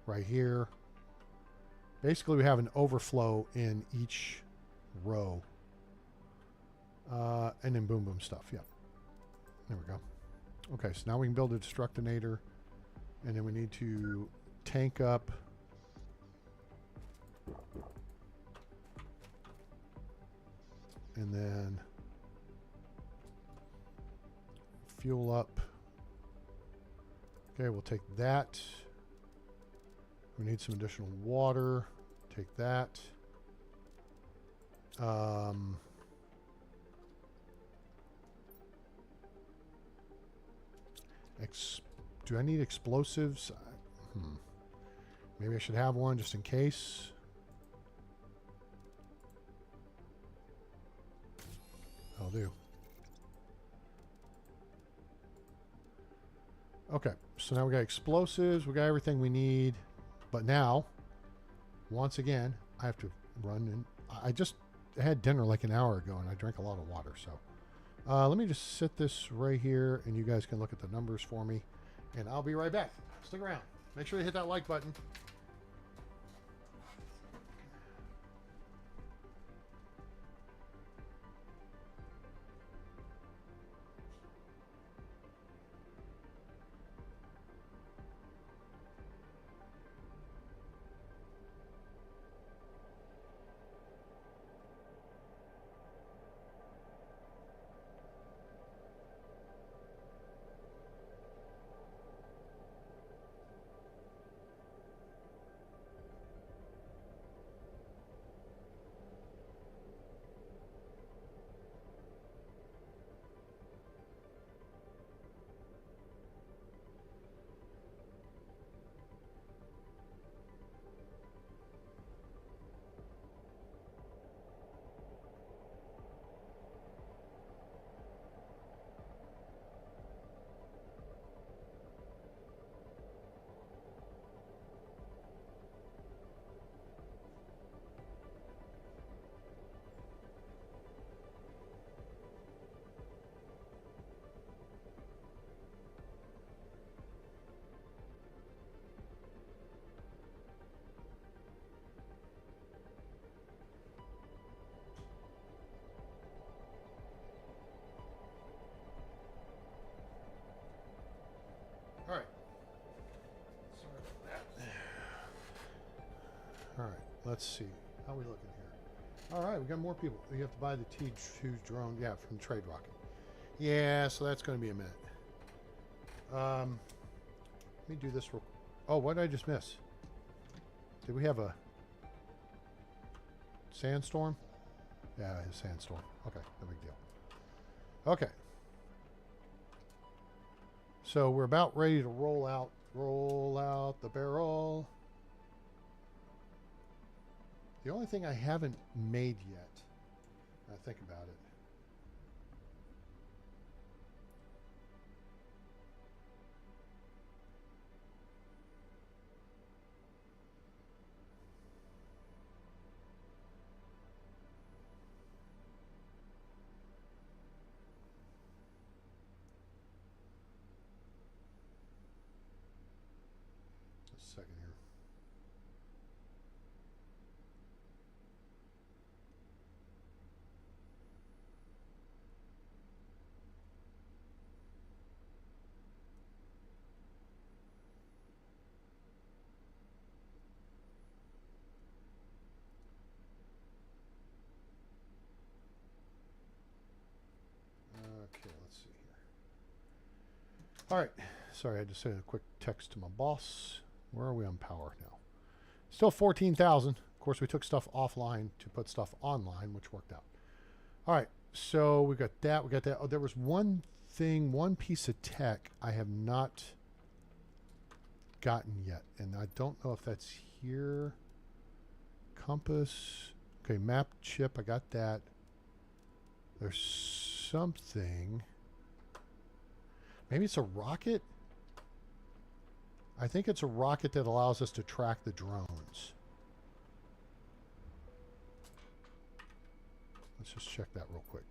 right here. Basically, we have an overflow in each row. And then boom, boom stuff. Yeah. There we go. Okay, so now we can build a destructinator. And then we need to tank up. And then fuel up. Okay, we'll take that. We need some additional water. Take that. Do I need explosives? Maybe I should have one just in case. I'll do. Okay, so now we got explosives, we got everything we need, but now, once again, I have to run and I just had dinner like an hour ago and I drank a lot of water, so let me just sit this right here and you guys can look at the numbers for me and I'll be right back. Stick around. Make sure you hit that like button. All right. Sorry about that. All right. Let's see. How are we looking here? All right. We got more people. You have to buy the T2 drone. Yeah, from Trade Rocket. Yeah, so that's going to be a minute. Let me do this real. Oh, what did I just miss? Did we have a sandstorm? Yeah, a sandstorm. Okay, no big deal. Okay. So we're about ready to roll out the barrel. The only thing I haven't made yet, I think about it. Second here. Okay, let's see here. All right. Sorry, I just sent a quick text to my boss. Where are we on power now? Still 14,000. Of course, we took stuff offline to put stuff online, which worked out. All right, so we got that. We got that. Oh, there was one thing, one piece of tech I have not gotten yet, and I don't know if that's here. compass. Okay, map chip. I got that. There's something. Maybe it's a rocket? I think it's a rocket that allows us to track the drones. Let's just check that real quick.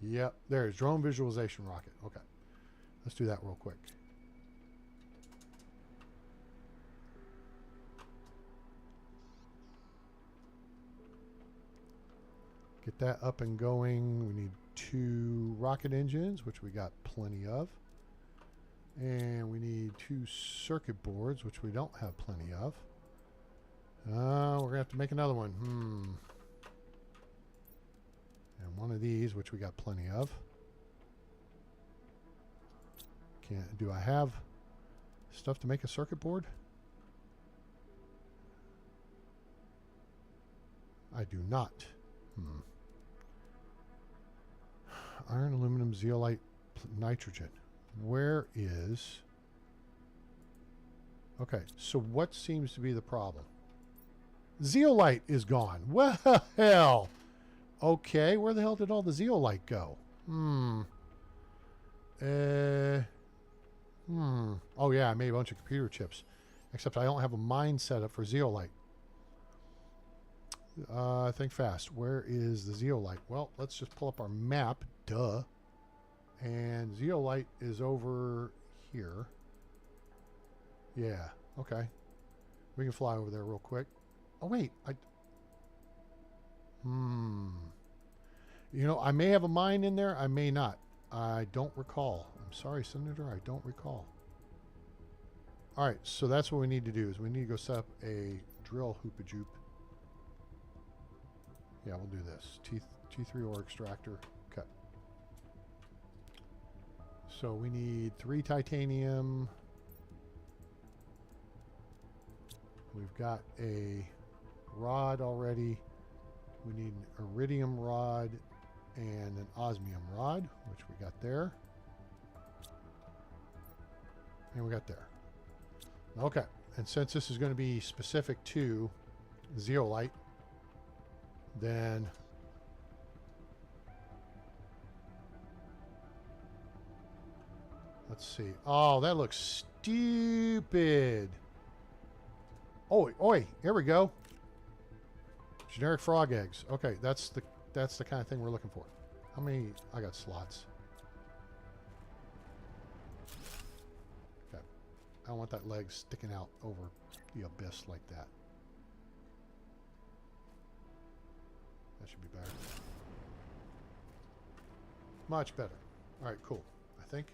Yep, there's drone visualization rocket. Okay, let's do that real quick. Get that up and going. We need 2 rocket engines, which we got plenty of. And we need 2 circuit boards, which we don't have plenty of. We're going to have to make another one. And one of these, which we got plenty of. Do I have stuff to make a circuit board? I do not. Iron, aluminum, zeolite, nitrogen. Where is... Okay, so what seems to be the problem? Zeolite is gone. Well, okay, where the hell did all the zeolite go? Oh yeah, I made a bunch of computer chips. Except I don't have a mine set up for zeolite. Think fast. Where is the zeolite? Well, let's just pull up our map. Duh. And zeolite is over here. Yeah, okay. We can fly over there real quick. Oh, wait. You know, I may have a mine in there. I may not. I don't recall. I'm sorry, Senator. I don't recall. All right, so that's what we need to do is we need to go set up a drill hoopajoop. Yeah, we'll do this. T3 ore extractor. Okay. So we need 3 titanium. We've got a rod already. We need an iridium rod and an osmium rod, which we got there. And we got there. Okay. And since this is going to be specific to zeolite, then let's see. Oh, that looks stupid. Oh, oi, here we go. Generic frog eggs. Okay, that's the kind of thing we're looking for. How many? I got slots. Okay. I don't want that leg sticking out over the abyss like that. That should be better. Much better. All right, cool. I think.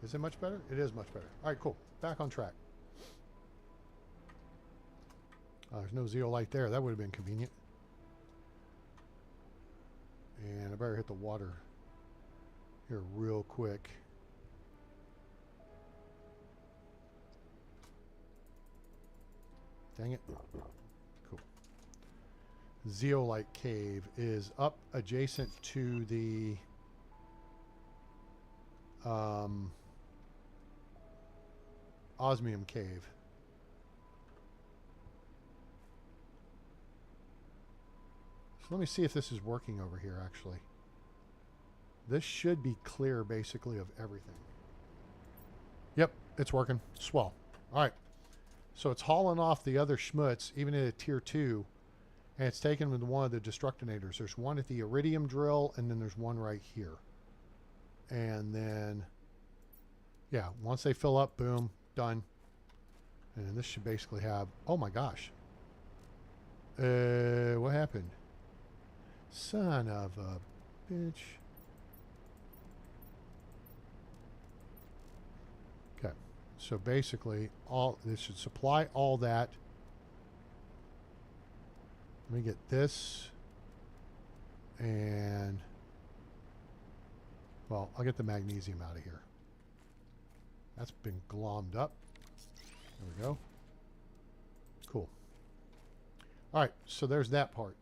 Is it much better? It is much better. All right, cool. Back on track. There's no zeolite there. That would have been convenient. And I better hit the water here real quick. Dang it. Cool. Zeolite cave is up adjacent to the osmium cave. So let me see if this is working over here, actually. This should be clear, basically, of everything. Yep, it's working. Swell. All right. So it's hauling off the other schmutz, even at a tier 2, and it's taking them to one of the destructinators. There's one at the iridium drill, and then there's one right here. And then, yeah, once they fill up, boom, done. And this should basically have, oh my gosh. What happened? Son of a bitch. Okay. So basically, this should supply all that. Let me get this. And, well, I'll get the magnesium out of here. That's been glommed up. There we go. Cool. All right, so there's that part.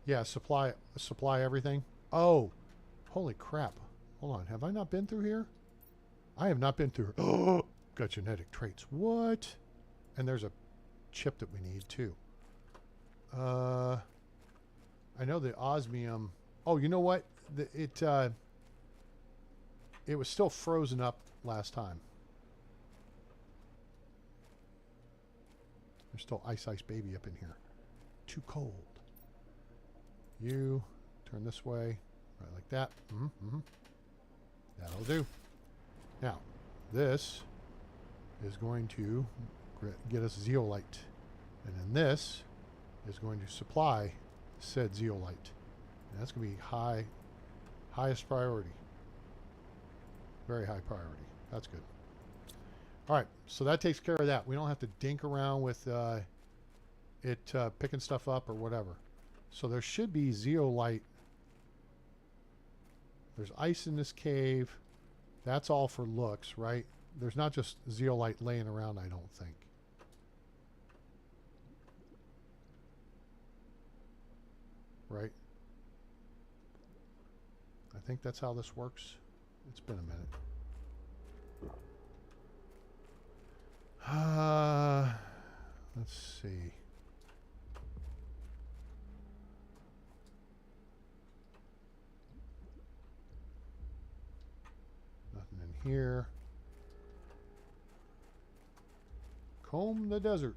Yeah, supply everything. Oh, holy crap. Hold on, have I not been through here? I have not been through. Oh, got genetic traits. What? And there's a chip that we need too. I know the osmium. Oh, you know what? It was still frozen up last time. There's still Ice Baby up in here. Too cold. You turn this way, right like that. That'll do. Now, this is going to get us zeolite. And then this is going to supply said zeolite. And that's going to be highest priority. Very high priority. That's good. All right, so that takes care of that. We don't have to dink around with it picking stuff up or whatever. So there should be zeolite. There's ice in this cave. That's all for looks, right? There's not just zeolite laying around, I don't think. Right? I think that's how this works. It's been a minute. Let's see. Nothing in here. Comb the desert.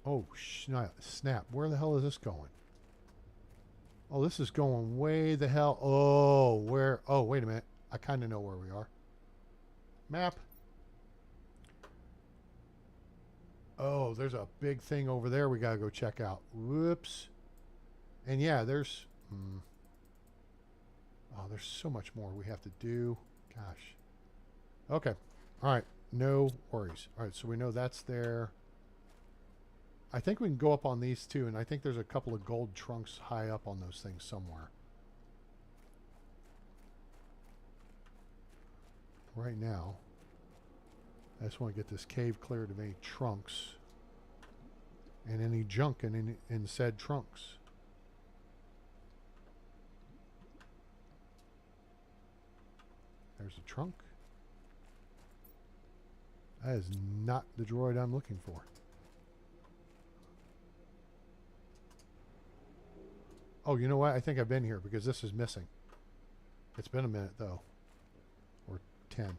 Oh, snap. Where the hell is this going? Oh, this is going way the hell. Oh, where? Oh, wait a minute. I kind of know where we are. Map. Oh, there's a big thing over there we got to go check out. Whoops. And yeah, there's... Oh, there's so much more we have to do. Gosh. Okay. All right. No worries. All right, so we know that's there. I think we can go up on these two, and I think there's a couple of gold trunks high up on those things somewhere. Right now, I just want to get this cave cleared of any trunks and any junk in said trunks. There's a trunk. That is not the droid I'm looking for. Oh, you know what? I think I've been here because this is missing. It's been a minute, though. Or 10.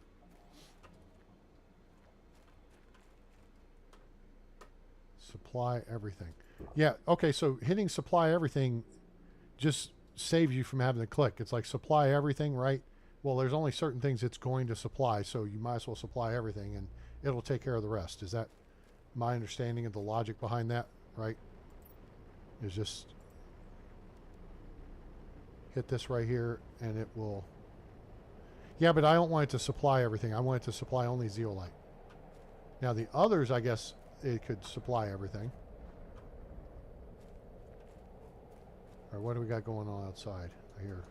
Supply everything. Yeah, okay, so hitting supply everything just saves you from having to click. It's like supply everything, right? Well, there's only certain things it's going to supply, so you might as well supply everything, and it'll take care of the rest. Is that my understanding of the logic behind that, right? Is just... hit this right here and it will... Yeah, but I don't want it to supply everything. I want it to supply only zeolite. Now the others, I guess it could supply everything. All right, what do we got going on outside? I hear...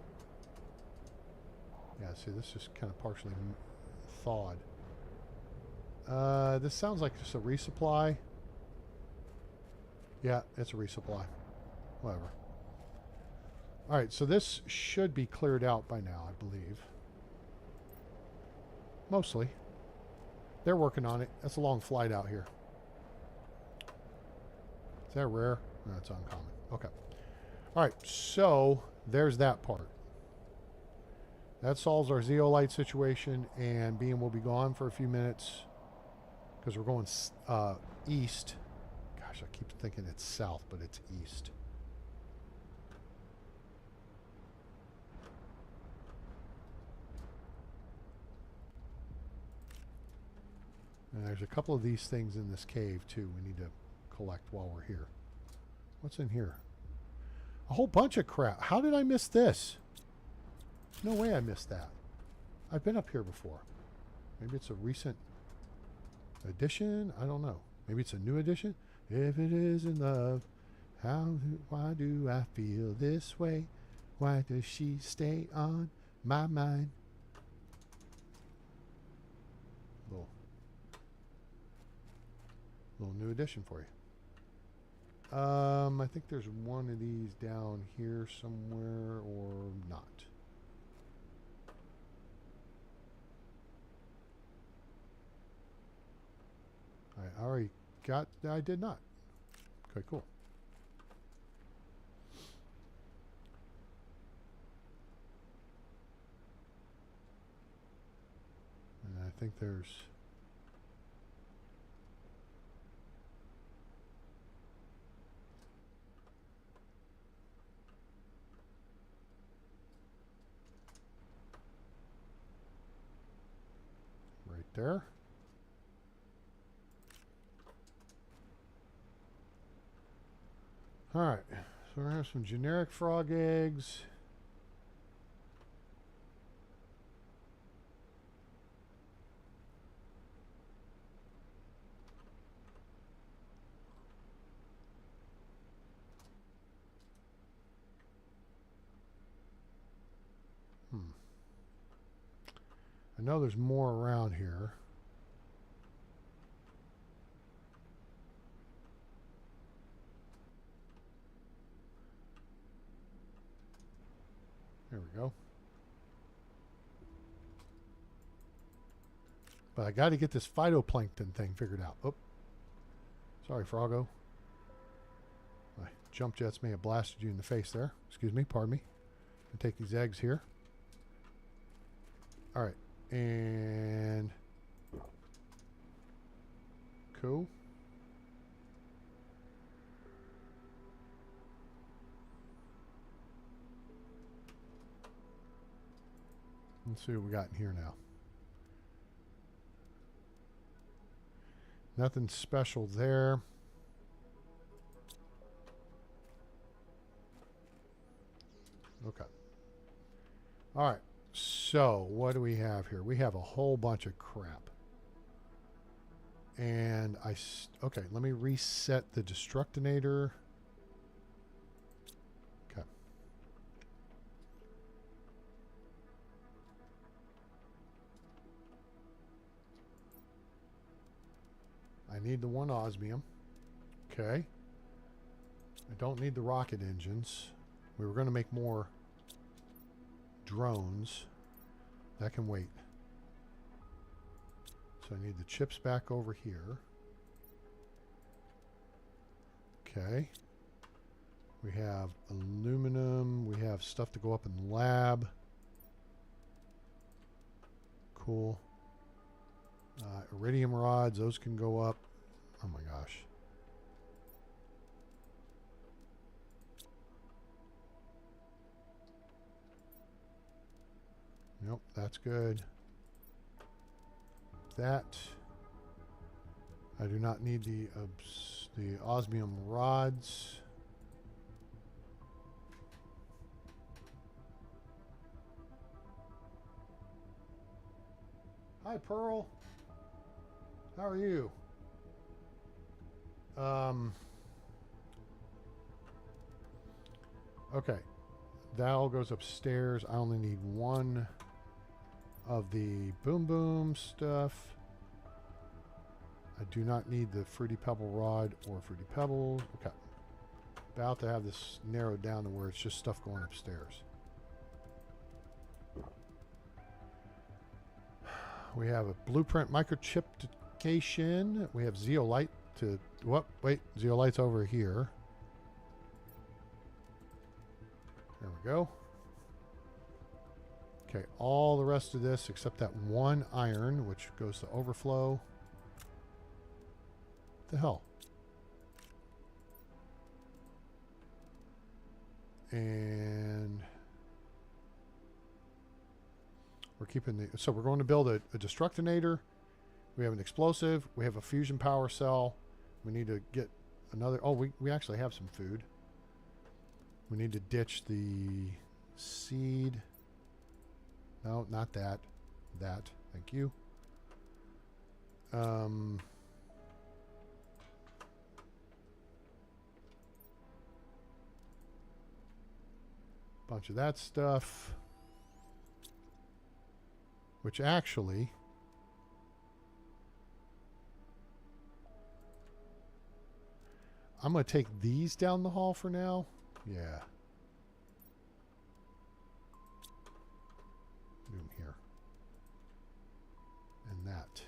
Yeah, see, this is kind of partially thawed. This sounds like just a resupply. Yeah, it's a resupply. Whatever. All right, so this should be cleared out by now, I believe. Mostly. They're working on it. That's a long flight out here. Is that rare? No, it's uncommon. Okay. All right, so there's that part. That solves our zeolite situation, and Beam will be gone for a few minutes because we're going east. Gosh, I keep thinking it's south, but it's east. And there's a couple of these things in this cave, too, we need to collect while we're here. What's in here? A whole bunch of crap. How did I miss this? No way I missed that. I've been up here before. Maybe it's a recent addition? I don't know. Maybe it's a new addition? If it is in love, why do I feel this way? Why does she stay on my mind? Little new addition for you. I think there's one of these down here somewhere, or not. I already got... I did not. Okay, cool. And I think there's... right there. Alright, so we're going to have some generic frog eggs. I know there's more around here. There we go. But I got to get this phytoplankton thing figured out. Oh, sorry, Froggo. My jump jets may have blasted you in the face there. Excuse me, pardon me. I'll take these eggs here. All right, and cool. Let's see what we got in here now. Nothing special there. Okay. All right. So what do we have here? We have a whole bunch of crap. And okay, let me reset the Destructinator. Okay. I need the one osmium. Okay. I don't need the rocket engines. We were going to make more drones. That can wait. So I need the chips back over here. Okay. We have aluminum. We have stuff to go up in the lab. Cool. Iridium rods. Those can go up. Oh my gosh. Nope, that's good. That. I do not need the osmium rods. Hi, Pearl. How are you? Okay. That all goes upstairs. I only need one of the boom boom stuff. I do not need the fruity pebble rod or fruity pebbles. Okay. About to have this narrowed down to where it's just stuff going upstairs. We have a blueprint microchipification. We have zeolite to... What? Wait, zeolite's over here. There we go. Okay, all the rest of this except that one iron, which goes to overflow. What the hell? And we're keeping the... So we're going to build a Destructinator. We have an explosive. We have a fusion power cell. We need to get another... Oh, we actually have some food. We need to ditch the seed. No, not that. That. Thank you. Bunch of that stuff. Which actually... I'm going to take these down the hall for now. Yeah. Do them here. And that.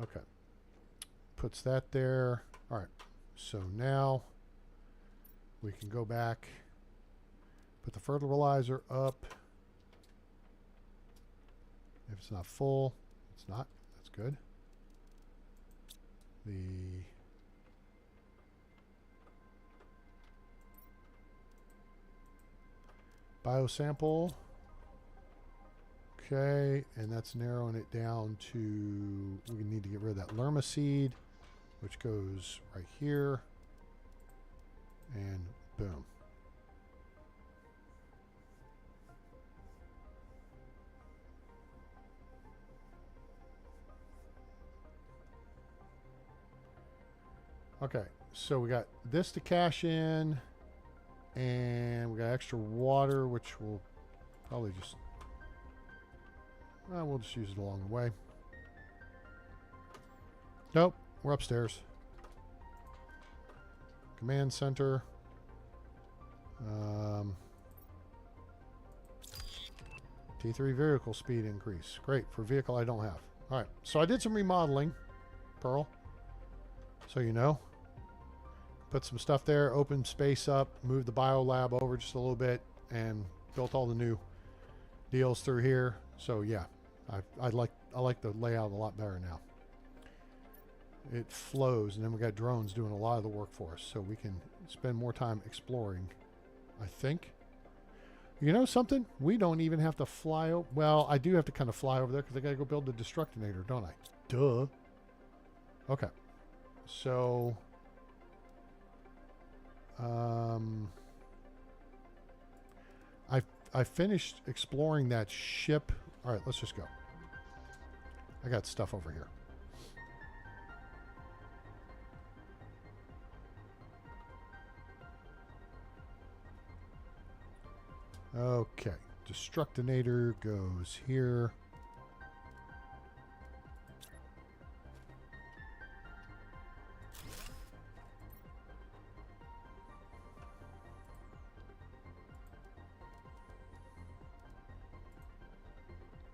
Okay. Puts that there. All right. So now we can go back, put the fertilizer up. If it's not full, it's not. That's good. The biosample. Okay, and that's narrowing it down to, we need to get rid of that lerma seed, which goes right here, and boom. Okay, so we got this to cash in, and we got extra water, which we'll probably just, we'll just use it along the way. Nope, we're upstairs. Command center. T3 vehicle speed increase. Great, for vehicle I don't have. All right, so I did some remodeling, Pearl, so you know. Put some stuff there, opened space up, moved the biolab over just a little bit, and built all the new deals through here. So yeah, I like the layout a lot better now. It flows, and then we got drones doing a lot of the work for us, so we can spend more time exploring, I think. You know something? We don't even have to fly over. Well, I do have to kind of fly over there because I got to go build the Destructinator, don't I? Duh. Okay. So, I finished exploring that ship. All right, let's just go. I got stuff over here. Okay, Destructinator goes here.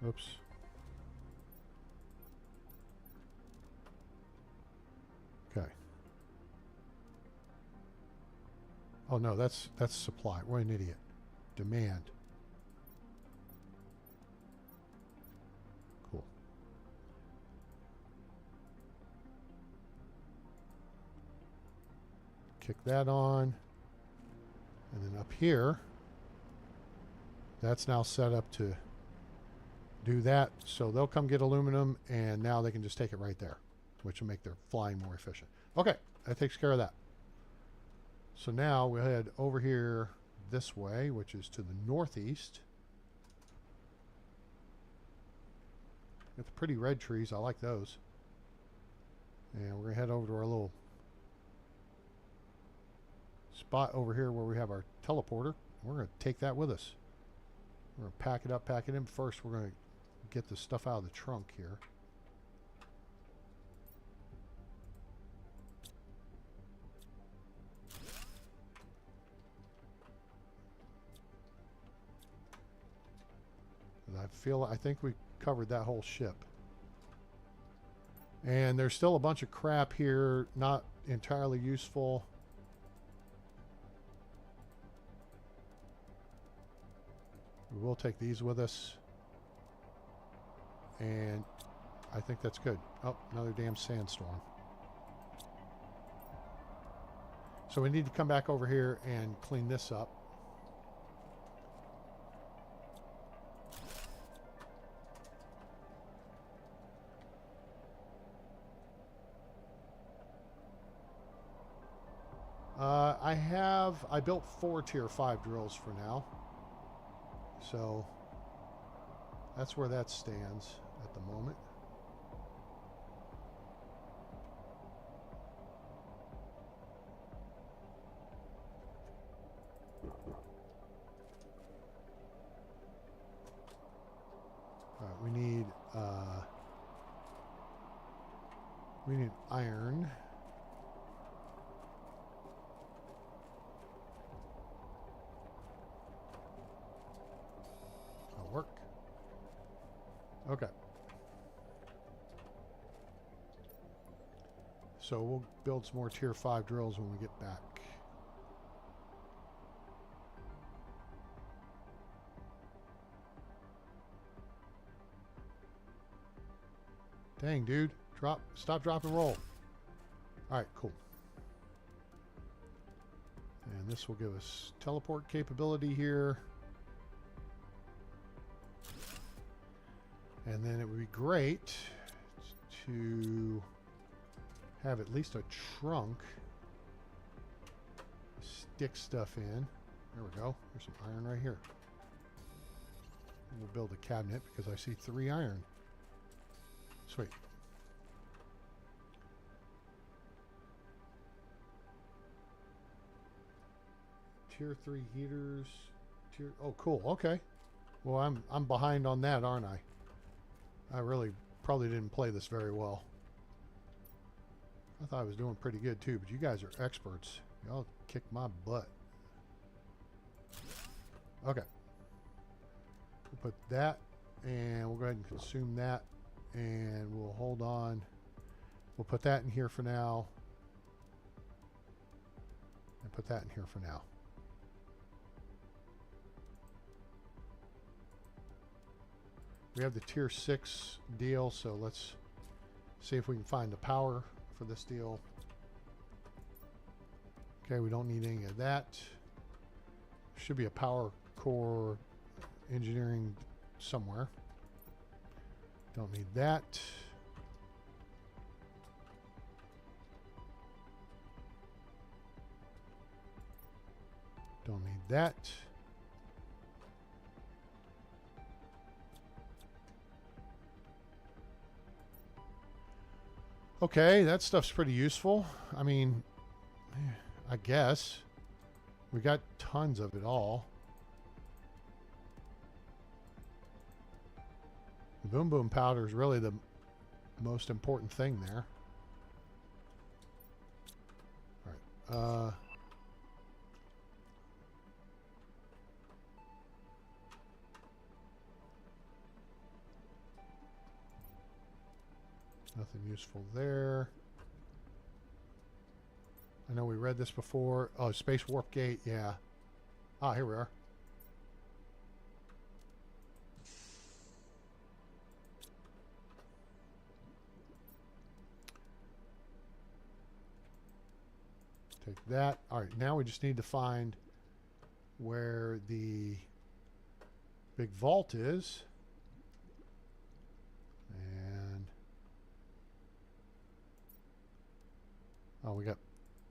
Oops. Okay. Oh no, that's supply. We're an idiot. Demand. Cool. Kick that on. And then up here, that's now set up to do that. So they'll come get aluminum, and now they can just take it right there, which will make their flying more efficient. Okay, that takes care of that. So now we'll head over here this way, which is to the northeast. Got the pretty red trees. I like those. And we're going to head over to our little spot over here where we have our teleporter. We're going to take that with us. We're going to pack it up, pack it in. First, we're going to get the stuff out of the trunk here. I think we covered that whole ship. And there's still a bunch of crap here, not entirely useful. We will take these with us. And I think that's good. Oh, another damn sandstorm. So we need to come back over here and clean this up. I built 4 tier 5 drills for now. So that's where that stands at the moment. iron. That'll work. Okay. So we'll build some more tier 5 drills when we get back. Dang, dude. Stop, drop, and roll. Alright, cool. And this will give us teleport capability here. And then it would be great to have at least a trunk. Stick stuff in. There we go. There's some iron right here. We'll build a cabinet because I see 3 iron. Sweet. Tier 3 heaters. Oh, cool. Okay. Well, I'm behind on that, aren't I? I really probably didn't play this very well. I thought I was doing pretty good too, but you guys are experts. Y'all kick my butt. Okay. We'll put that, and we'll go ahead and consume that, and we'll hold on. We'll put that in here for now, and put that in here for now. We have the tier 6 deal, so let's see if we can find the power for this deal. Okay, we don't need any of that. Should be a power core engineering somewhere. Don't need that. Don't need that. Okay, that stuff's pretty useful. I mean, I guess. We got tons of it all. The boom boom powder is really the most important thing there. All right. Nothing useful there. I know we read this before. Oh, space warp gate, yeah. Ah, here we are. Take that. All right, now we just need to find where the big vault is. And oh, we got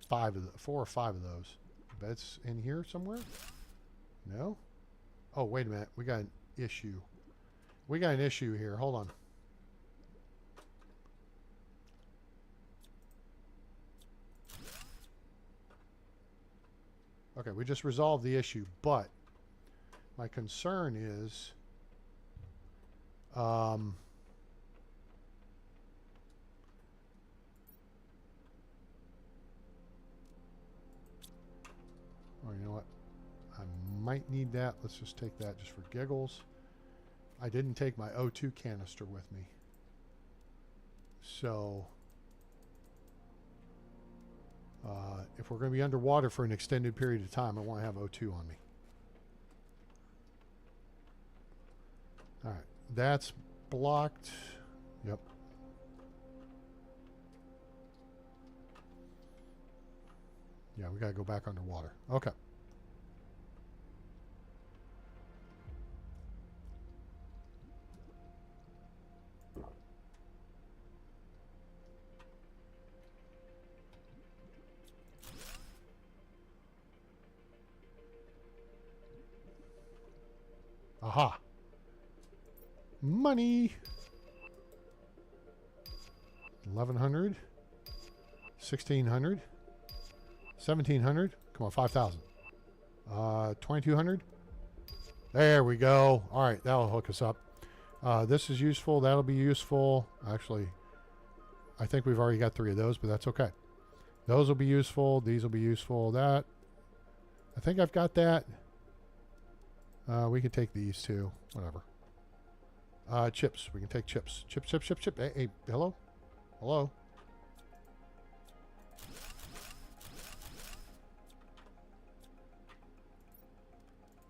4 or 5 of those. I bet it's in here somewhere. No? Oh, wait a minute. We got an issue. We got an issue here. Hold on. Okay, we just resolved the issue, but my concern is oh, you know what? I might need that. Let's just take that just for giggles. I didn't take my O2 canister with me. So if we're going to be underwater for an extended period of time, I want to have O2 on me. All right, that's blocked. Yep. Yeah, we got to go back underwater. Okay. Aha. Money. 1,100. 1,600. 1,700. Come on, 5,000. 2,200. There we go. All right, that'll hook us up. This is useful. That'll be useful. Actually, I think we've already got 3 of those, but that's okay. Those will be useful. These will be useful. That, I think I've got that. We can take these too. Whatever. Chips. We can take chips. Chip. Hey, hey, hello? Hello?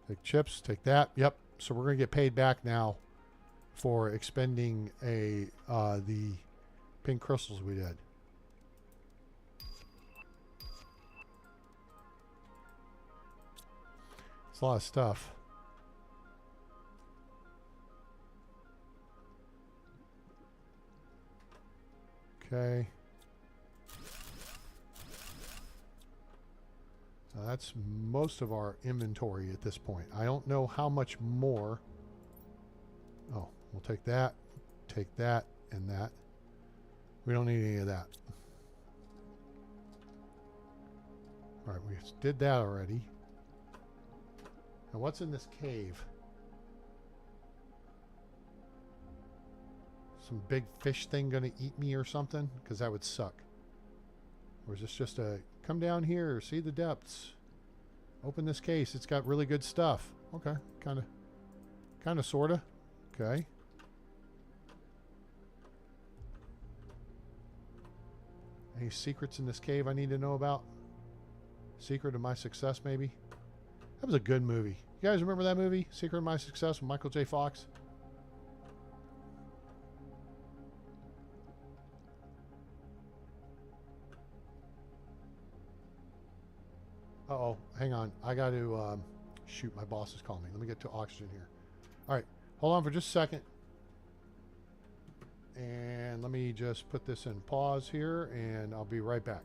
Take chips. Take that. Yep. So we're going to get paid back now for expending the pink crystals we did. It's a lot of stuff. Okay. So that's most of our inventory at this point. I don't know how much more. Oh, we'll take that, and that. We don't need any of that. All right, we did that already. Now what's in this cave? Some big fish thing gonna eat me or something? Because that would suck. Or is this just a come down here, see the depths, open this case, it's got really good stuff. Okay, kind of sorta. Okay. Any secrets in this cave I need to know about? Secret of My Success, maybe? That was a good movie. You guys remember that movie, Secret of My Success, with Michael J. Fox? Uh-oh, hang on. I got to, shoot, my boss is calling me. Let me get to oxygen here. All right, hold on for just a second. And let me just put this in pause here, and I'll be right back.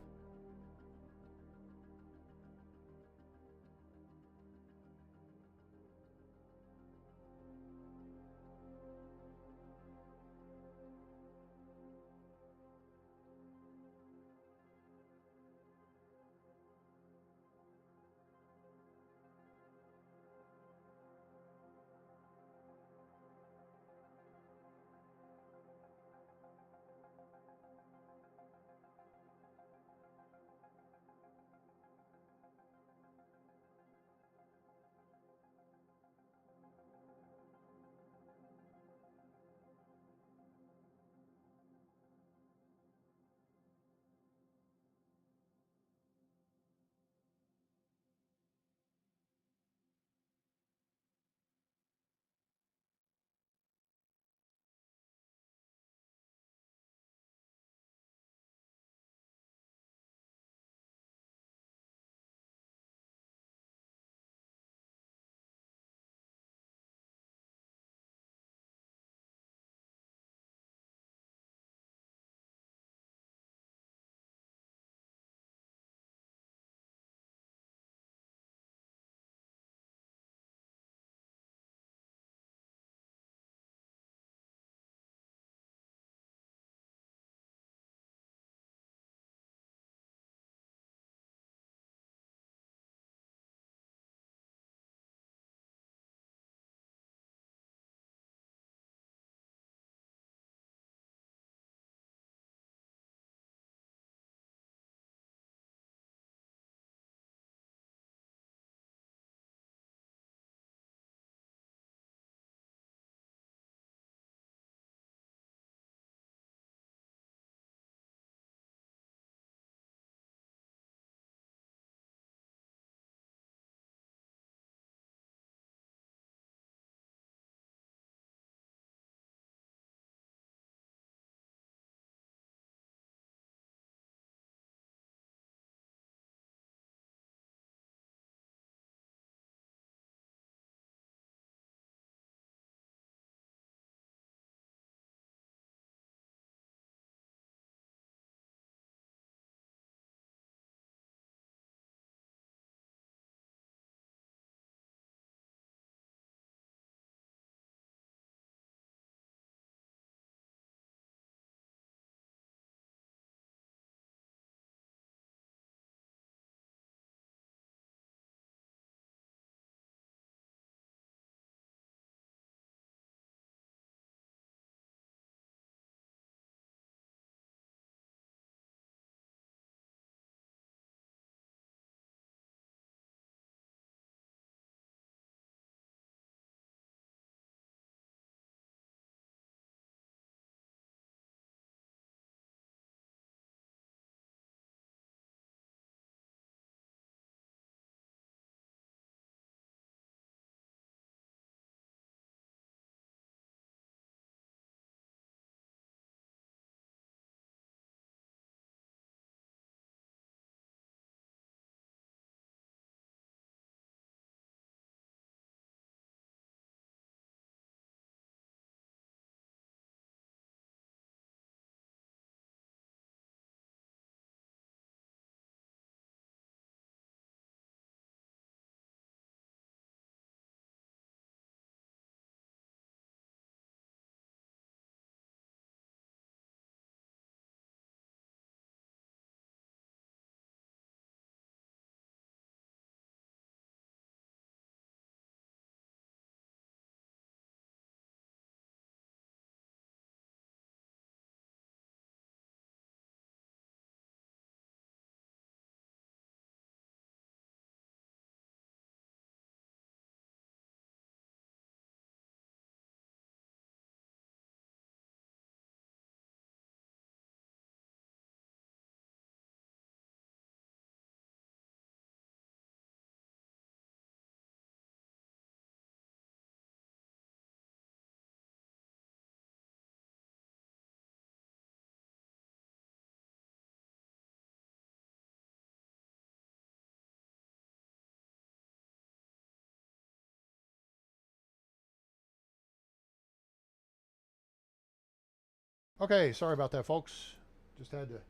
Okay, sorry about that, folks. Just had to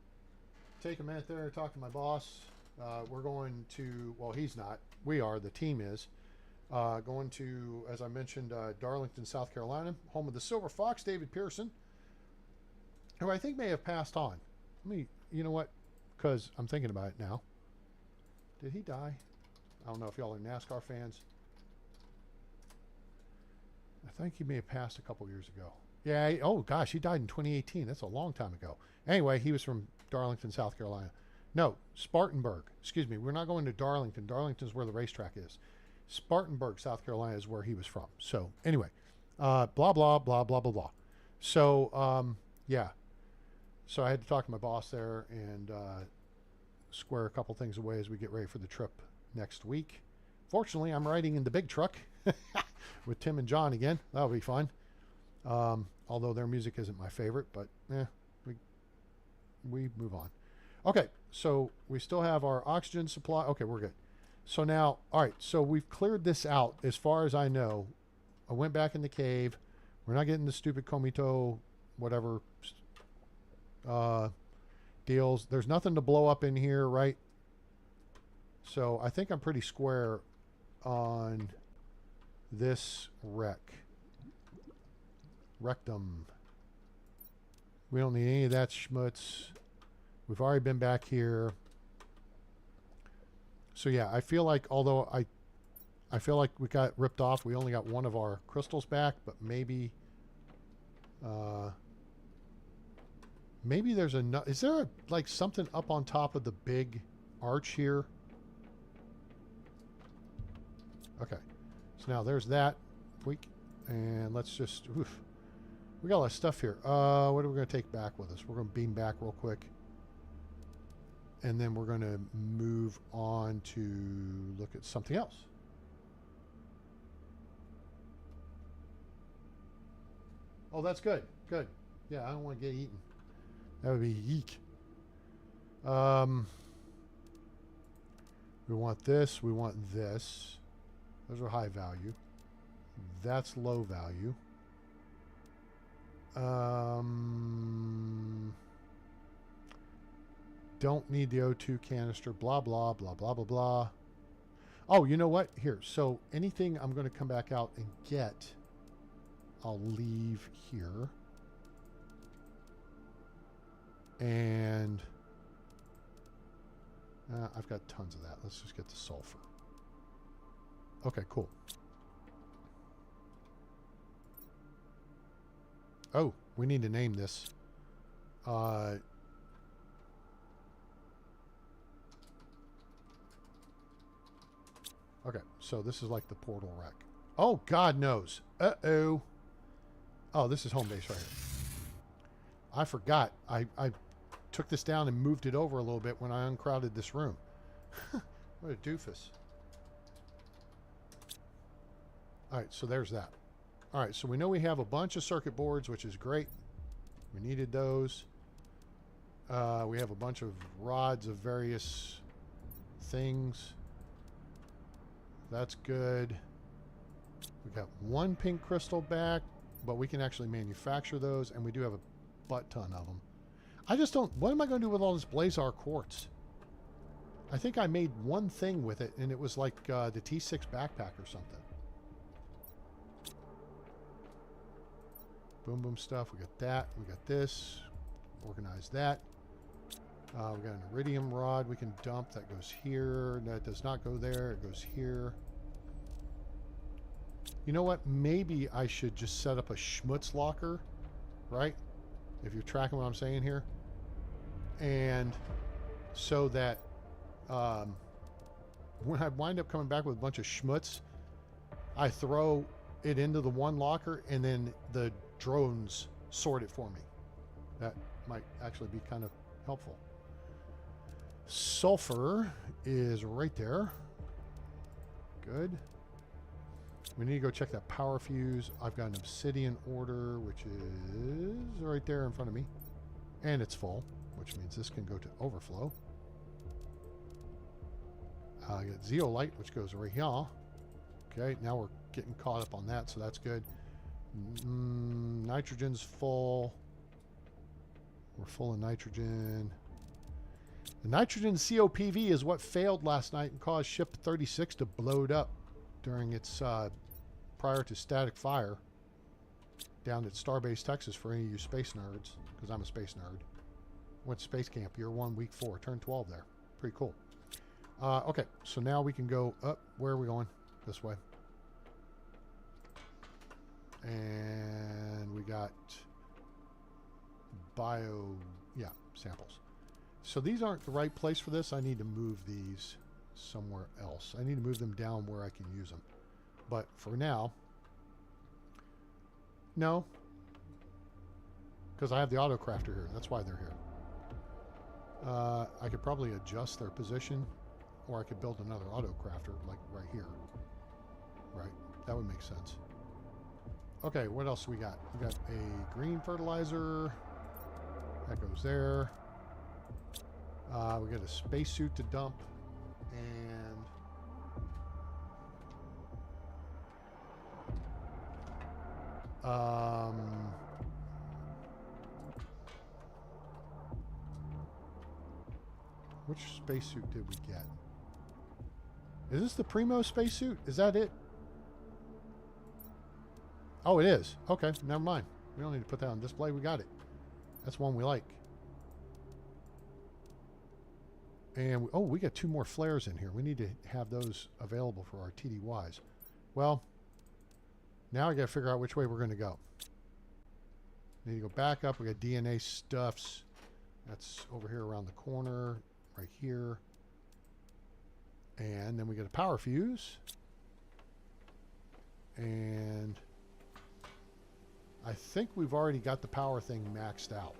take a minute there and talk to my boss. We're going to, well, he's not. We are, the team is. Going to, as I mentioned, Darlington, South Carolina, home of the Silver Fox, David Pearson, who I think may have passed on. Let me, you know what? Because I'm thinking about it now. Did he die? I don't know if y'all are NASCAR fans. I think he may have passed a couple years ago. Yeah, oh gosh, he died in 2018. That's a long time ago. Anyway, he was from Darlington, South Carolina. No, Spartanburg. Excuse me, we're not going to Darlington. Darlington's where the racetrack is. Spartanburg, South Carolina is where he was from. So anyway, blah, blah, blah, blah, blah, blah. So, yeah. So I had to talk to my boss there and square a couple things away as we get ready for the trip next week. Fortunately, I'm riding in the big truck with Tim and John again. That'll be fun. Although their music isn't my favorite, but we move on. Okay, so we still have our oxygen supply. Okay, we're good. So now, all right, so we've cleared this out as far as I know. I went back in the cave. We're not getting the stupid Komito, whatever, deals. There's nothing to blow up in here, right? So I think I'm pretty square on this rectum. We don't need any of that schmutz. We've already been back here. So yeah, I feel like, although I feel like we got ripped off, we only got one of our crystals back, but maybe maybe there's a, is there like something up on top of the big arch here? Okay, so now there's that. And let's just, oof. We got a lot of stuff here. What are we going to take back with us? We're going to beam back real quick. And then we're going to move on to look at something else. Oh, that's good. Good. Yeah, I don't want to get eaten. That would be eek. We want this. We want this. Those are high value. That's low value. Don't need the O2 canister. Blah, blah, blah, blah, blah, blah. Oh, you know what? Here. So anything I'm going to come back out and get, I'll leave here. And I've got tons of that. Let's just get the sulfur. Okay, cool. Oh, we need to name this. Okay, so this is like the portal wreck. Oh, God knows. Uh-oh. Oh, this is home base right here. I forgot. I took this down and moved it over a little bit when I uncrowded this room. What a doofus. All right, so there's that. All right, so we know we have a bunch of circuit boards, which is great. We needed those. We have a bunch of rods of various things. That's good. We got one pink crystal back, but we can actually manufacture those, and we do have a butt ton of them. I just don't... What am I going to do with all this Blazar quartz? I think I made one thing with it, and it was like the T6 backpack or something. Boom, boom stuff. We got that. We got this. Organize that. We got an iridium rod we can dump. That goes here. That does not go there. It goes here. You know what? Maybe I should just set up a schmutz locker, right? If you're tracking what I'm saying here. And so that when I wind up coming back with a bunch of schmutz, I throw it into the one locker and then the drones sort it for me. That might actually be kind of helpful. Sulfur is right there. Good. We need to go check that power fuse. I've got an obsidian order, which is right there in front of me. And it's full, which means this can go to overflow. I got zeolite, which goes right here. Okay, now we're getting caught up on that, so that's good. Nitrogen's full. We're full of nitrogen. The nitrogen COPV is what failed last night and caused ship 36 to blow up during its prior to static fire down at Starbase, Texas, for any of you space nerds, because I'm a space nerd. Went to space camp year 1, week 4, turned 12 there. Pretty cool. Okay, so now we can go up. Where are we going? This way. And we got samples. So these aren't the right place for this. I need to move these somewhere else. I need to move them down where I can use them. But for now, no, because I have the auto crafter here. That's why they're here. I could probably adjust their position, or I could build another auto crafter like right here. Right, that would make sense. Okay, what else we got? We got a green fertilizer. That goes there. We got a spacesuit to dump, and which spacesuit did we get? Is this the Primo spacesuit? Is that it? Oh, it is. Okay, never mind. We don't need to put that on display. We got it. That's one we like. And we got 2 more flares in here. We need to have those available for our TDYs. Well, now I got to figure out which way we're going to go. Need to go back up. We got DNA stuffs. That's over here around the corner, right here. And then we got a power fuse. And I think we've already got the power thing maxed out.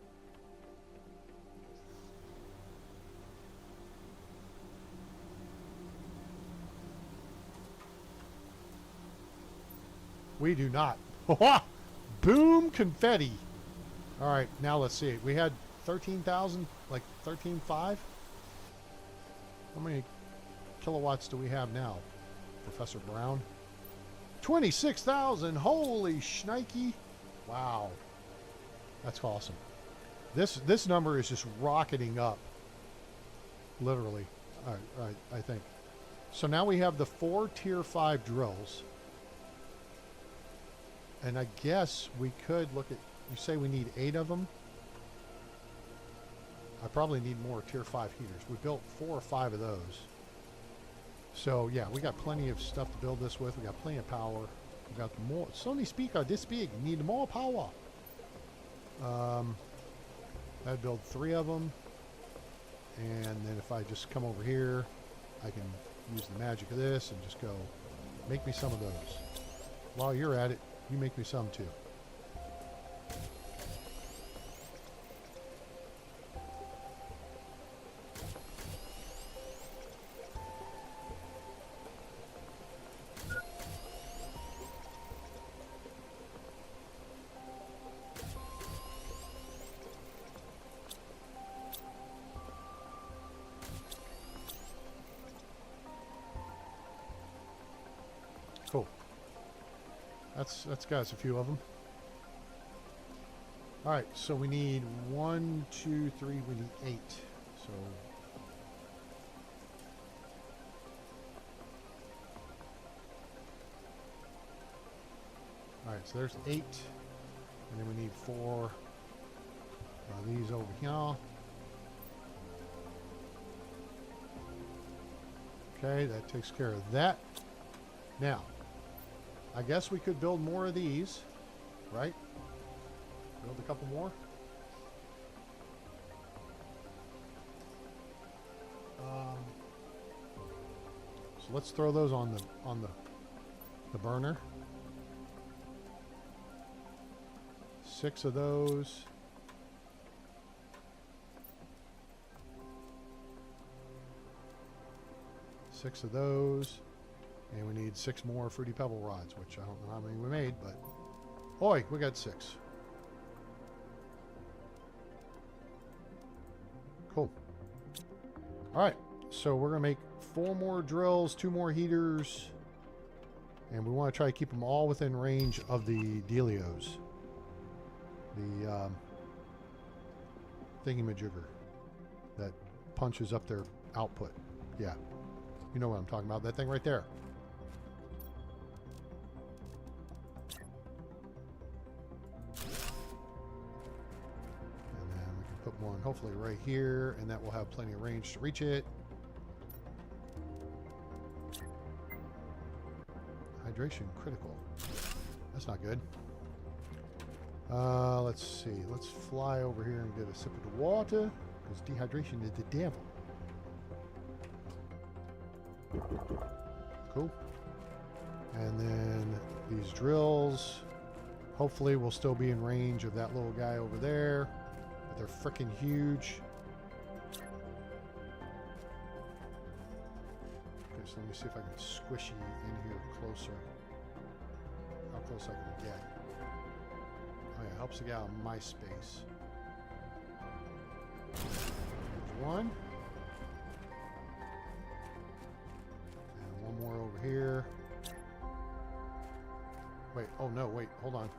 We do not. Boom confetti. All right, now let's see. We had 13,000, like 13.5. How many kilowatts do we have now, Professor Brown? 26,000. Holy shnikey. Wow. That's awesome. This number is just rocketing up. Literally. All right, I think. So now we have the 4 tier 5 drills. And I guess we could look at, you say we need 8 of them. I probably need more tier 5 heaters. We built 4 or 5 of those. So yeah, we got plenty of stuff to build this with. We got plenty of power. We got more. Sony speaker this big. Need more power. I'd build 3 of them. And then if I just come over here, I can use the magic of this and just go, make me some of those. While you're at it, you make me some too. Cool. That's got us a few of them. All right, so we need 1, 2, 3. We need 8. So all right, so there's 8, and then we need 4 of these over here. Okay, that takes care of that. Now, I guess we could build more of these, right? Build a couple more. So let's throw those on the burner. 6 of those. Six of those. And we need 6 more Fruity Pebble rods, which I don't know how many we made, but oi, we got 6. Cool. All right, so we're gonna make 4 more drills, 2 more heaters, and we want to try to keep them all within range of the Delios. thingy-majigger that punches up their output. Yeah. You know what I'm talking about. That thing right there. And then we can put one hopefully right here, and that will have plenty of range to reach it. Hydration critical. That's not good. Let's see. Let's fly over here and get a sip of the water, because dehydration is the devil. Cool. And then these drills, hopefully will still be in range of that little guy over there. But they're freaking huge. Okay, so let me see if I can squish you in here closer. How close I can get. Oh yeah, helps to get out of my space. There's one. And one more over here. Wait, oh no, wait, hold on.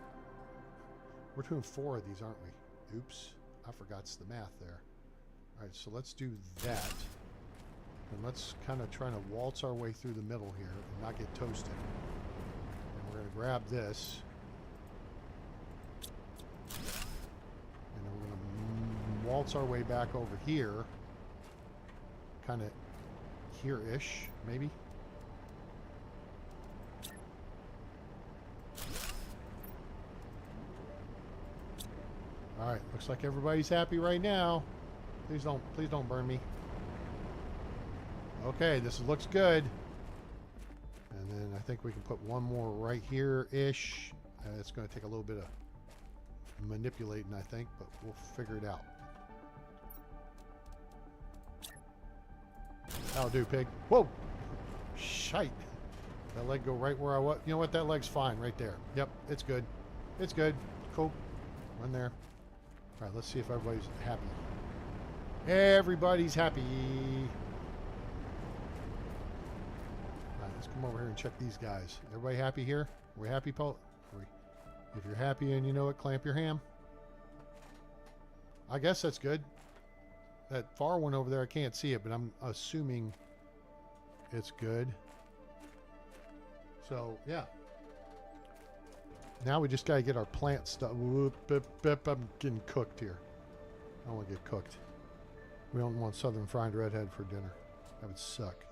We're doing 4 of these, aren't we? Oops, I forgot the math there. Alright, so let's do that. And let's kind of try to waltz our way through the middle here and not get toasted. And we're going to grab this. And then we're going to waltz our way back over here. Kind of here-ish, maybe. Alright, looks like everybody's happy right now. Please don't burn me. Okay, this looks good. And then I think we can put one more right here-ish. It's going to take a little bit of manipulating, I think, but we'll figure it out. That'll do, pig. Whoa! Shite. That leg go right where I was. You know what? That leg's fine right there. Yep, it's good. It's good. Cool. Run there. All right, let's see if everybody's happy. Everybody's happy. All right, let's come over here and check these guys. Everybody happy here? Are we happy, Paul? If you're happy and you know it, clamp your ham. I guess that's good. That far one over there, I can't see it, but I'm assuming it's good. So, yeah. Now we just got to get our plant stuff. Whoop, bip, bip, I'm getting cooked here. I don't want to get cooked. We don't want southern fried redhead for dinner. That would suck.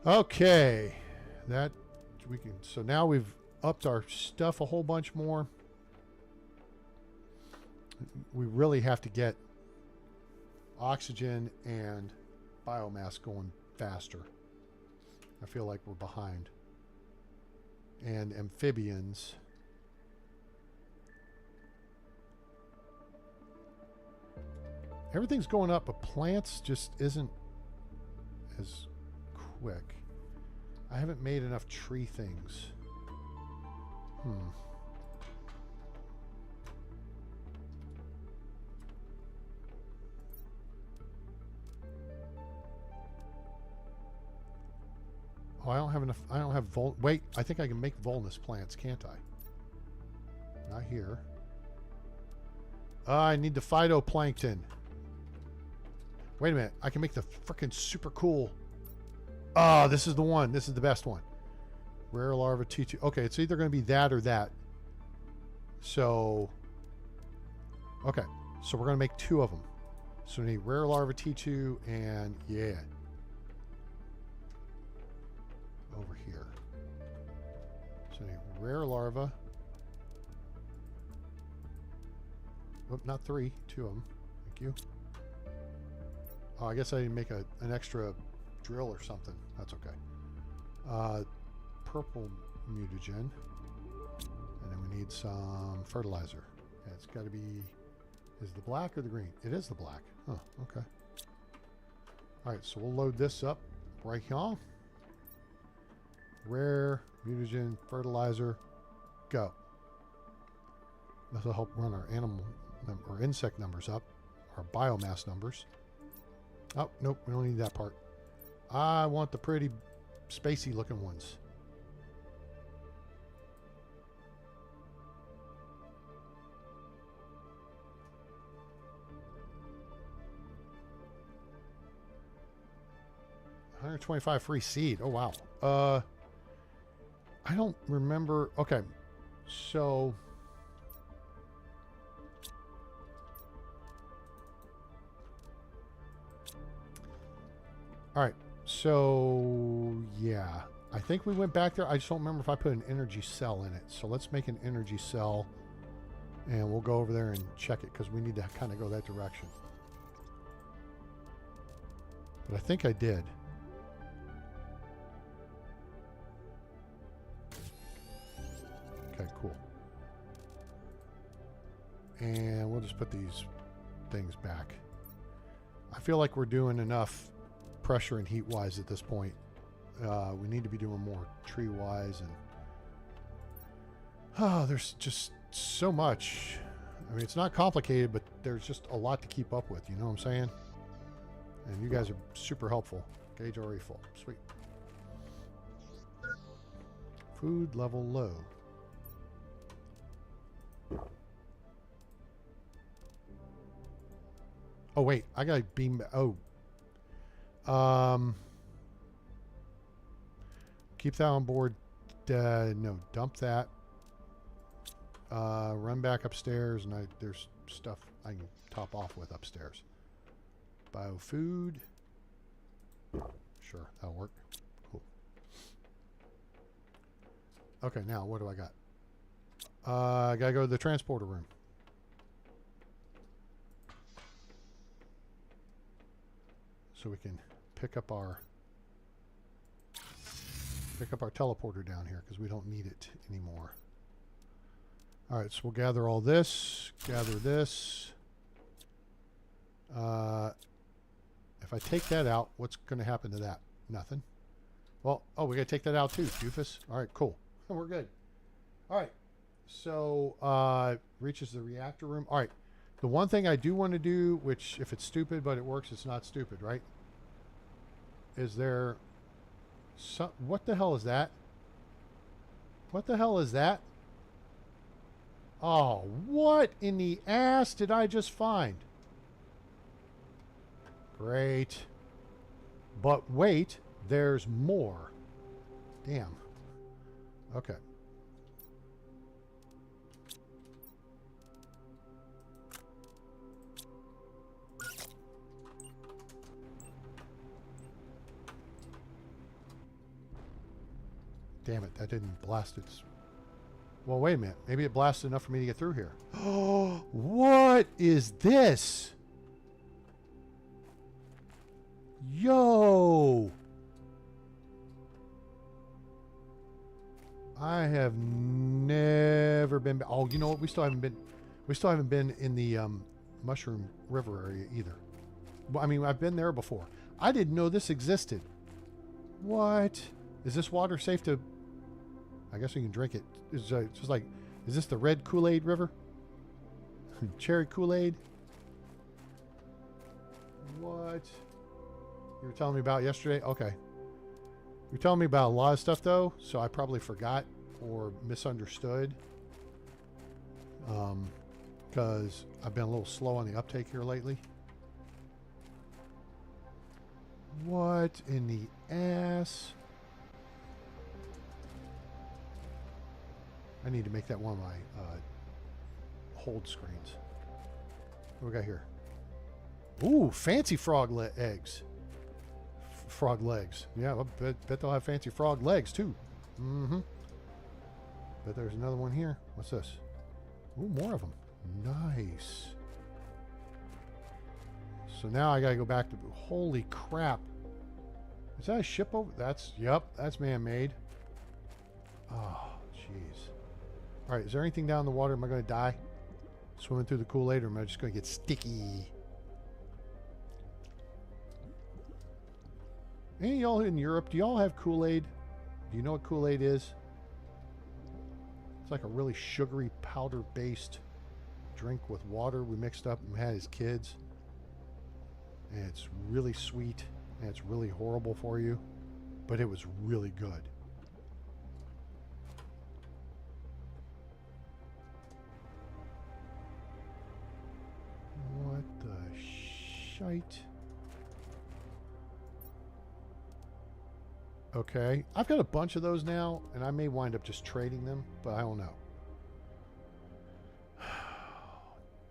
Okay. That we can. So now we've upped our stuff a whole bunch more. We really have to get oxygen and biomass going faster. I feel like we're behind. And amphibians. Everything's going up, but plants just isn't as quick. I haven't made enough tree things. Oh, I don't have enough. I don't have wait, I think I can make Volnus plants, can't I? Not here. I need the phytoplankton. Wait a minute. I can make the frickin' super cool. Ah, this is the one. This is the best one. Rare larva T2. Okay, it's either going to be that or that. So, okay. So we're going to make 2 of them. So we need rare larva T2 and yeah. Over here. So we need rare larva. Oh, not 3, 2 of them. Thank you. Oh, I guess I didn't make an extra drill or something. That's okay. Purple mutagen. And then we need some fertilizer. Yeah, it's got to be... Is the black or the green? It is the black. Oh, okay. Alright, so we'll load this up right here. Rare, mutagen, fertilizer, go. This will help run our animal or insect numbers up, our biomass numbers. Oh, nope, we don't need that part. I want the pretty spacey looking ones. 125 free seed. Oh, wow. I don't remember. Okay. So... All right. So, yeah. I think we went back there. I just don't remember if I put an energy cell in it. So let's make an energy cell. And we'll go over there and check it because we need to kind of go that direction. But I think I did. Okay, cool. And we'll just put these things back. I feel like we're doing enough pressure and heat wise at this point. We need to be doing more tree wise, and there's just so much. I mean, it's not complicated, but there's just a lot to keep up with. You know what I'm saying? And you guys are super helpful. Gauge already full. Sweet. Food level low. Oh wait, I gotta beam. Oh. Keep that on board. No, dump that. Run back upstairs, and there's stuff I can top off with upstairs. Biofood. Sure, that'll work. Cool. Okay, now what do I got? I gotta go to the transporter room. So we can pick up our teleporter down here because we don't need it anymore. All right, so we'll gather all this, gather this. If I take that out, what's going to happen to that? Nothing. Well, oh, we got to take that out too, doofus. All right, cool. We're good. All right, so reaches the reactor room. All right, the one thing I do want to do, which if it's stupid but it works, it's not stupid, right? Is there some, what the hell is that? What the hell is that? Oh, what in the ass did I just find? Great. But wait, there's more. Damn. Okay. Damn it, that didn't blast its... Well, wait a minute. Maybe it blasted enough for me to get through here. Oh, what is this? Yo! I have never been... Oh, you know what? We still haven't been in the Mushroom River area either. Well, I mean, I've been there before. I didn't know this existed. What? Is this water safe to... I guess we can drink it. It's just like, is this the red Kool-Aid River? Cherry Kool-Aid? What? You were telling me about yesterday? Okay. You're telling me about a lot of stuff though, so I probably forgot or misunderstood. Because I've been a little slow on the uptake here lately. What in the ass? I need to make that one of my hold screens. What do we got here? Ooh, fancy frog eggs. Frog legs. Yeah, I bet they'll have fancy frog legs too. Mm-hmm. Bet there's another one here. What's this? Ooh, more of them. Nice. So now I gotta go back to... Holy crap. Is that a ship over? Yep, that's man-made. Oh, jeez. All right, is there anything down in the water? Am I going to die swimming through the Kool-Aid, or am I just going to get sticky? Any of y'all in Europe, do y'all have Kool-Aid? Do you know what Kool-Aid is? It's like a really sugary powder-based drink with water we mixed up and had as kids. And it's really sweet, and it's really horrible for you, but it was really good. What the shite? Okay. I've got a bunch of those now, and I may wind up just trading them, but I don't know.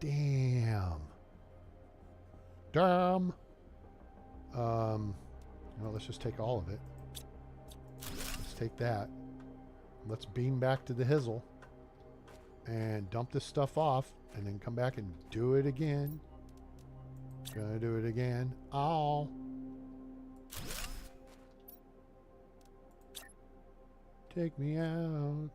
Damn. Damn. Well, let's just take all of it. Let's take that. Let's beam back to the hizzle and dump this stuff off and then come back and do it again. Gonna do it again. Oh. Take me out.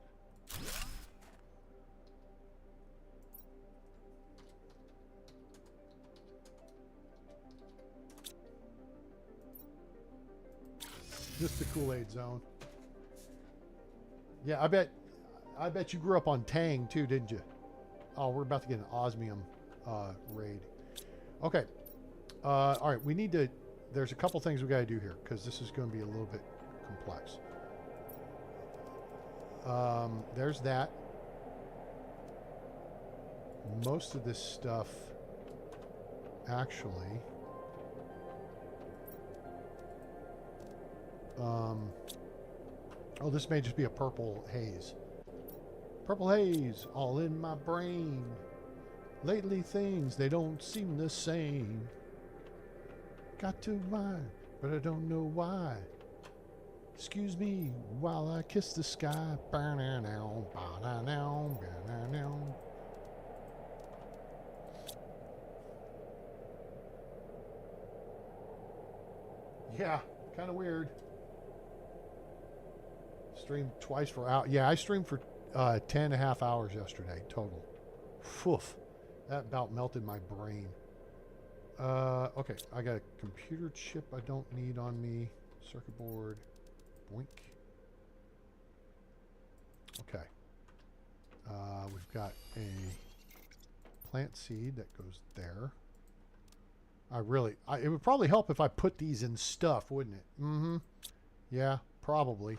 Just the Kool-Aid zone. Yeah, I bet you grew up on Tang too, didn't you? Oh, we're about to get an osmium raid. Okay. All right, we need to... There's a couple things we got to do here because this is going to be a little bit complex. There's that. Most of this stuff actually... oh, this may just be a purple haze. Purple haze all in my brain. Lately things, they don't seem the same. Got to mind, but I don't know why. Excuse me while I kiss the sky. Yeah, kind of weird. Streamed twice for out. Yeah, I streamed for 10.5 hours yesterday total. Poof. That about melted my brain. Okay, I got a computer chip I don't need on me. Circuit board. Boink. Okay. We've got a plant seed that goes there. It would probably help if I put these in stuff, wouldn't it? Mm-hmm. Yeah, probably.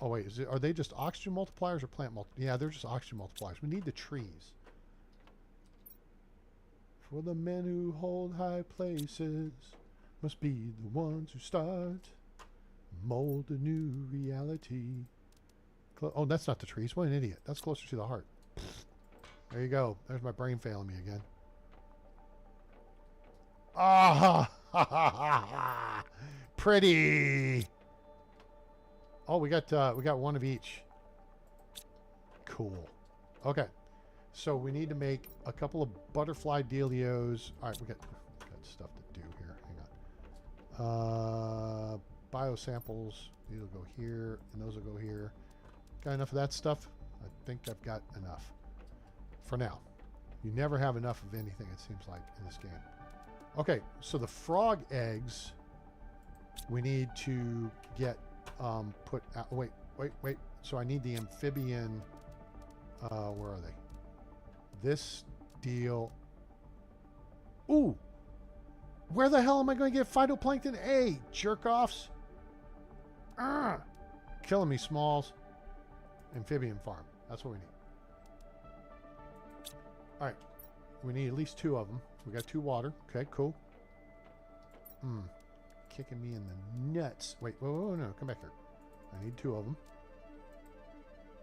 Oh, wait, are they just oxygen multipliers or plant multipliers? Yeah, they're just oxygen multipliers. We need the trees. For the men who hold high places must be the ones who start, mold a new reality. Oh, that's not the trees. What an idiot. That's closer to the heart. There you go. There's my brain failing me again. Ah, pretty. Oh, we got one of each. Cool. Okay. So we need to make a couple of butterfly dealios. All right, we got stuff to do here. Hang on. Biosamples. These will go here, and those will go here. Got enough of that stuff? I think I've got enough. For now. You never have enough of anything, it seems like, in this game. Okay, so the frog eggs we need to get put out. Wait. So I need the amphibian. Where are they? This deal. Ooh! Where the hell am I going to get phytoplankton A? Jerk-offs? Killing me, Smalls. Amphibian farm. That's what we need. Alright. We need at least 2 of them. We got 2 water. Okay, cool. Kicking me in the nuts. Wait, whoa, no. Come back here. I need 2 of them.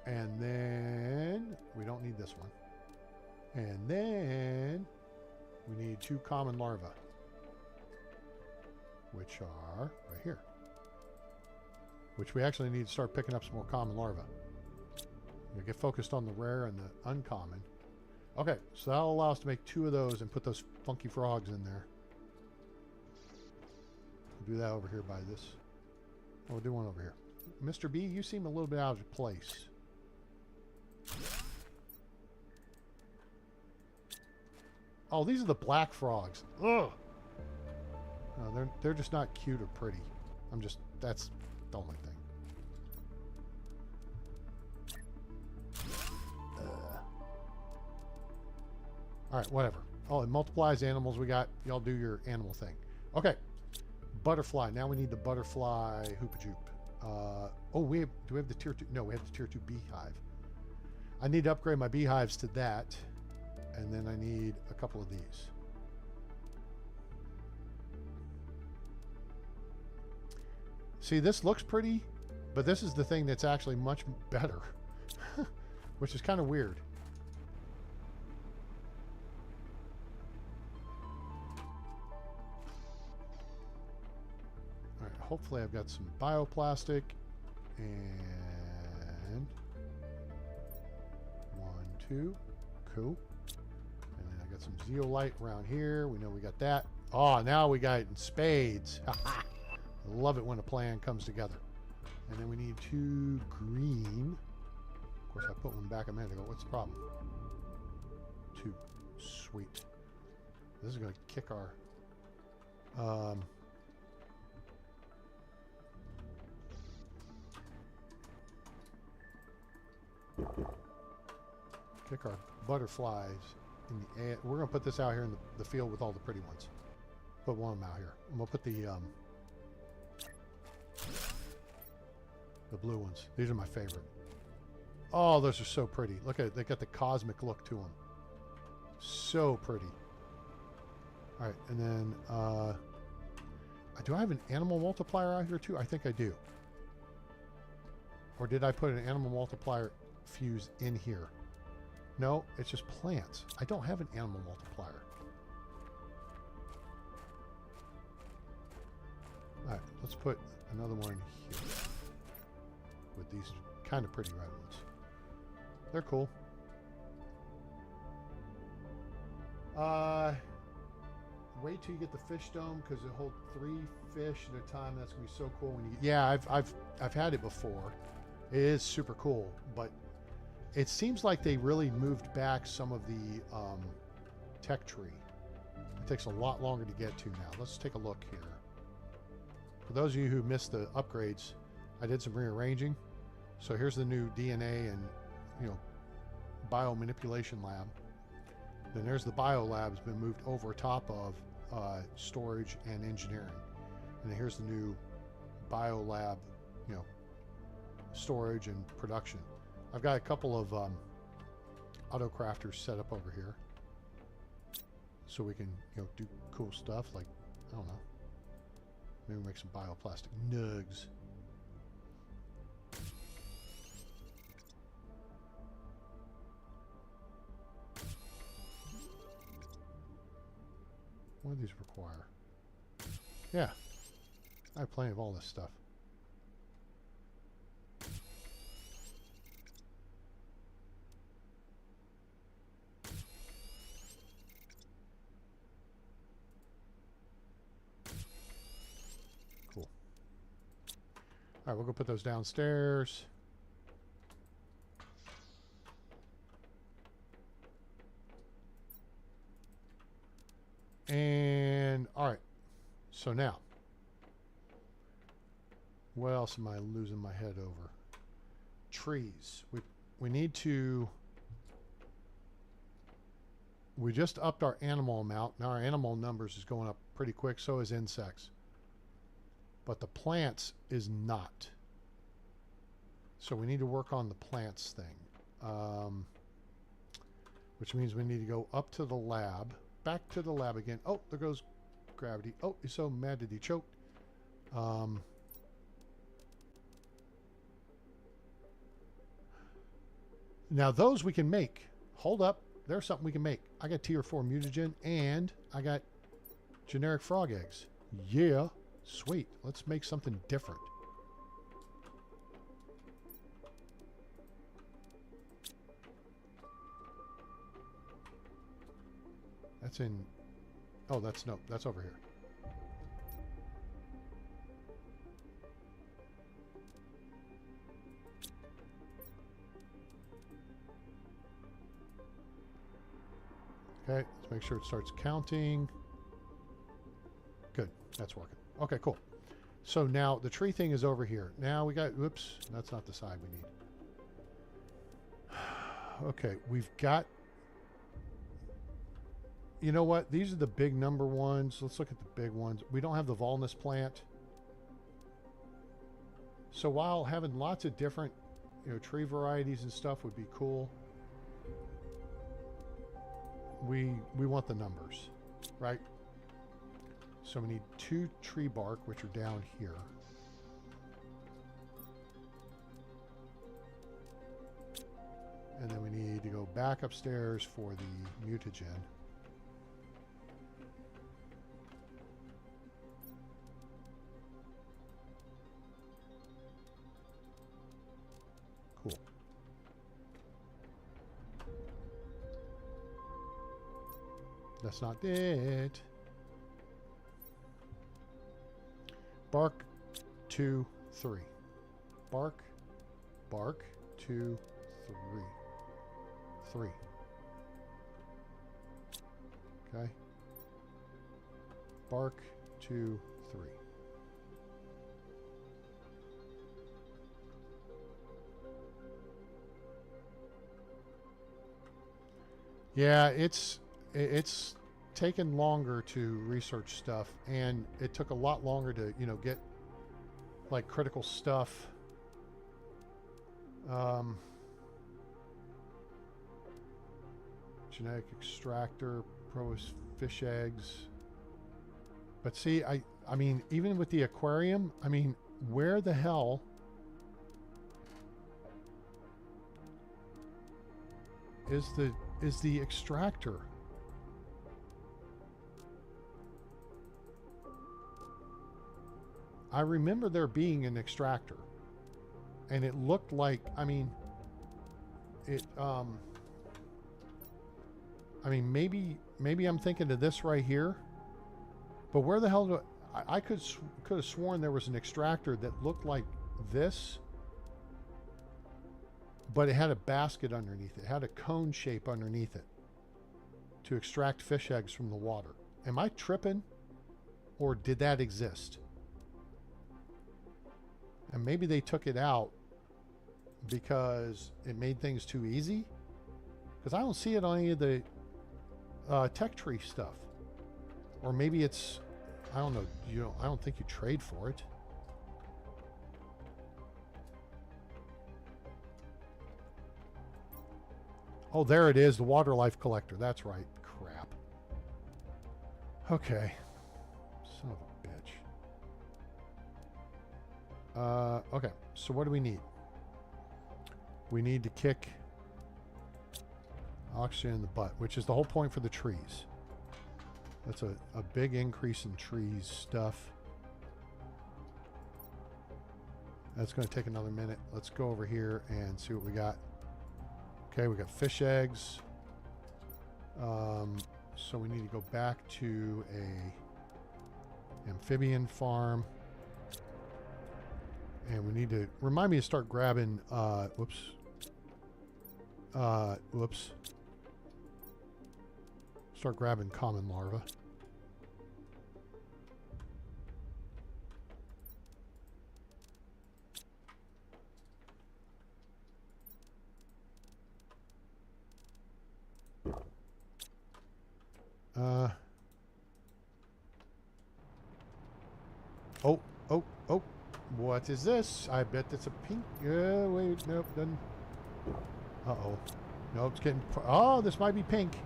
And then we don't need this one. And then we need 2 common larvae, which are right here. Which we actually need to start picking up some more common larvae. You get focused on the rare and the uncommon. Okay, so that'll allow us to make 2 of those and put those funky frogs in there. We'll do that over here by this. Oh, we'll do one over here. Mr. B, you seem a little bit out of place. Oh, these are the black frogs. Ugh. No, they're just not cute or pretty. That's the only thing. All right, whatever. Oh, it multiplies animals. Y'all do your animal thing. Okay. Butterfly. Now we need the butterfly hoopajoop. Oh, do we have the tier 2? No, we have the tier 2 beehive. I need to upgrade my beehives to that. And then I need a couple of these. See, this looks pretty, but this is the thing that's actually much better, which is kind of weird. All right, hopefully I've got some bioplastic and 1, 2, cool. And then I got some zeolite around here. We know we got that. Oh, now we got it in spades. I love it when a plan comes together. And then we need 2 green. Of course, I put one back a minute ago. What's the problem? 2. Sweet. This is going to kick our... kick our butterflies in the air. We're going to put this out here in the field with all the pretty ones. Put one of them out here. And we'll put the blue ones. These are my favorite. Oh, those are so pretty. Look at it. They got the cosmic look to them. So pretty. All right, and then do I have an animal multiplier out here too? I think I do. Or did I put an animal multiplier fuse in here? No, it's just plants. I don't have an animal multiplier. All right, let's put another one here with these kind of pretty red ones. They're cool. Wait till you get the fish dome because it holds 3 fish at a time. That's gonna be so cool when you get, yeah, I've had it before. It is super cool, but it seems like they really moved back some of the tech tree. It takes a lot longer to get to now. Let's take a look here. For those of you who missed the upgrades, I did some rearranging. So here's the new DNA and, you know, biomanipulation lab. Then there's the bio lab has been moved over top of storage and engineering. And then here's the new bio lab, you know, storage and production. I've got a couple of auto crafters set up over here so we can, you know, do cool stuff like, I don't know, maybe make some bioplastic nugs. What do these require? Yeah, I have plenty of all this stuff. Cool. All right, we'll go put those downstairs. And all right, so now, what else am I losing my head over? Trees. We need to. We just upped our animal amount. Now our animal numbers is going up pretty quick. So is insects. But the plants is not. So we need to work on the plants thing, which means we need to go up to the lab. Back to the lab again. Oh, there goes gravity. Oh, he's so mad that he choked. Now those we can make. Hold up. There's something we can make. I got tier 4 mutagen and I got generic frog eggs. Yeah. Sweet. Let's make something different. That's in... Oh, that's... No, that's over here. Okay, let's make sure it starts counting. Good, that's working. Okay, cool. So now the tree thing is over here. Now we got... Whoops, that's not the side we need. Okay, we've got... You know what? These are the big number ones. Let's look at the big ones. We don't have the Volnus plant. So while having lots of different, you know, tree varieties and stuff would be cool, we want the numbers, right? So we need 2 tree bark, which are down here. need to go back upstairs for the mutagen. Cool. That's not it. Bark 2, 3. Bark, bark 2, 3. 3. Okay. Bark 2, 3. Yeah, it's taken longer to research stuff, and it took a lot longer to, you know, get like critical stuff. Genetic extractor, Proas fish eggs. But see, I mean, even with the aquarium, I mean, where the hell is the extractor? I remember there being an extractor, and it looked like, I mean, it, I mean, maybe I'm thinking of this right here, but where the hell do I could have sworn there was an extractor that looked like this, but it had a basket underneath it. It had a cone shape underneath it to extract fish eggs from the water. Am I tripping, or did that exist? And maybe they took it out because it made things too easy, because I don't see it on any of the tech tree stuff. Or maybe it's, I don't know, I don't think you trade for it. Oh, there it is, the water life collector. That's right. Crap. Okay. Son of a bitch. Okay, so what do we need? We need to kick oxygen in the butt, which is the whole point for the trees. That's a big increase in trees stuff. That's going to take another minute. Let's go over here and see what we got. Okay, we got fish eggs. So we need to go back to a amphibian farm. And we need to remind me to start grabbing, whoops. Start grabbing common larvae. Oh. What is this? I bet it's a pink. Wait, nope, doesn't. Uh-oh. Nope, it's getting. Oh, this might be pink.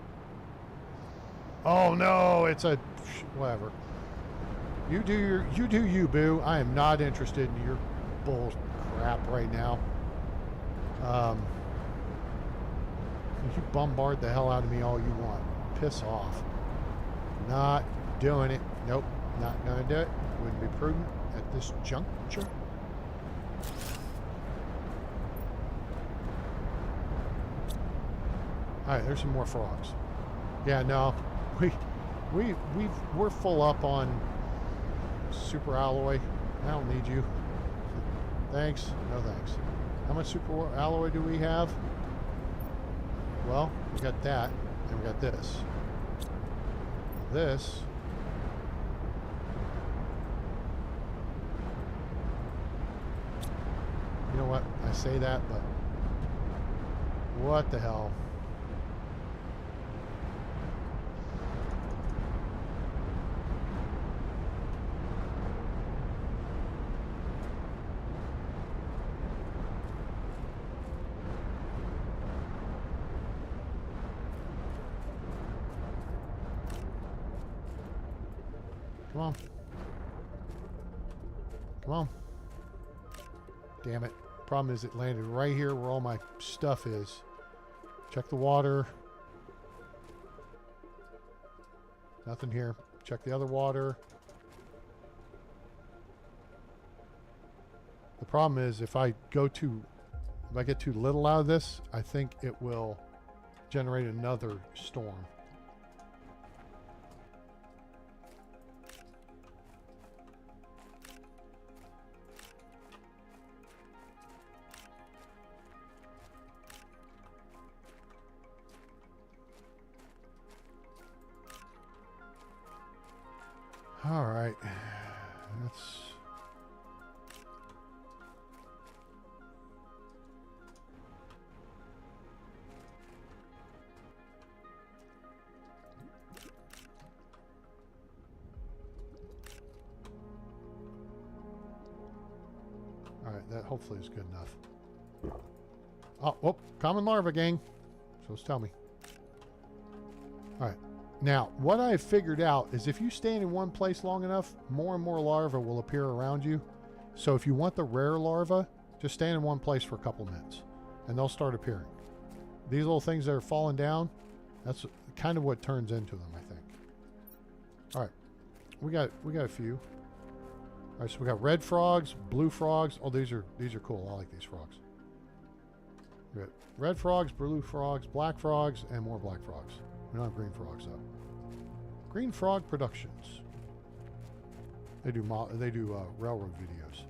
Oh no, it's a whatever. You do you, boo. I am not interested in your bull crap right now. You bombard the hell out of me all you want. Piss off. Not doing it. Nope, not gonna do it. Wouldn't be prudent at this juncture. All right, there's some more frogs. Yeah, no, we're full up on super alloy. I don't need you. Thanks. No thanks. How much super alloy do we have? Well, we got that, and we got this. This. You know what? I say that, but what the hell? Come on. Come on. Damn it. Problem is it landed right here where all my stuff is. Check the water. Nothing here. Check the other water. The problem is if I get too little out of this, I think it will generate another storm. All right, that's all right. That hopefully is good enough. Oh, common larva, gang. So tell me. All right. Now, what I've figured out is if you stand in one place long enough, more and more larvae will appear around you. So if you want the rare larva, just stand in one place for a couple minutes, and they'll start appearing. These little things that are falling down, that's kind of what turns into them, I think. All right, we got a few. All right, so we got red frogs, blue frogs. Oh, these are cool. I like these frogs. We got red frogs, blue frogs, black frogs, and more black frogs. We don't have green frogs though. Green Frog Productions. They do railroad videos.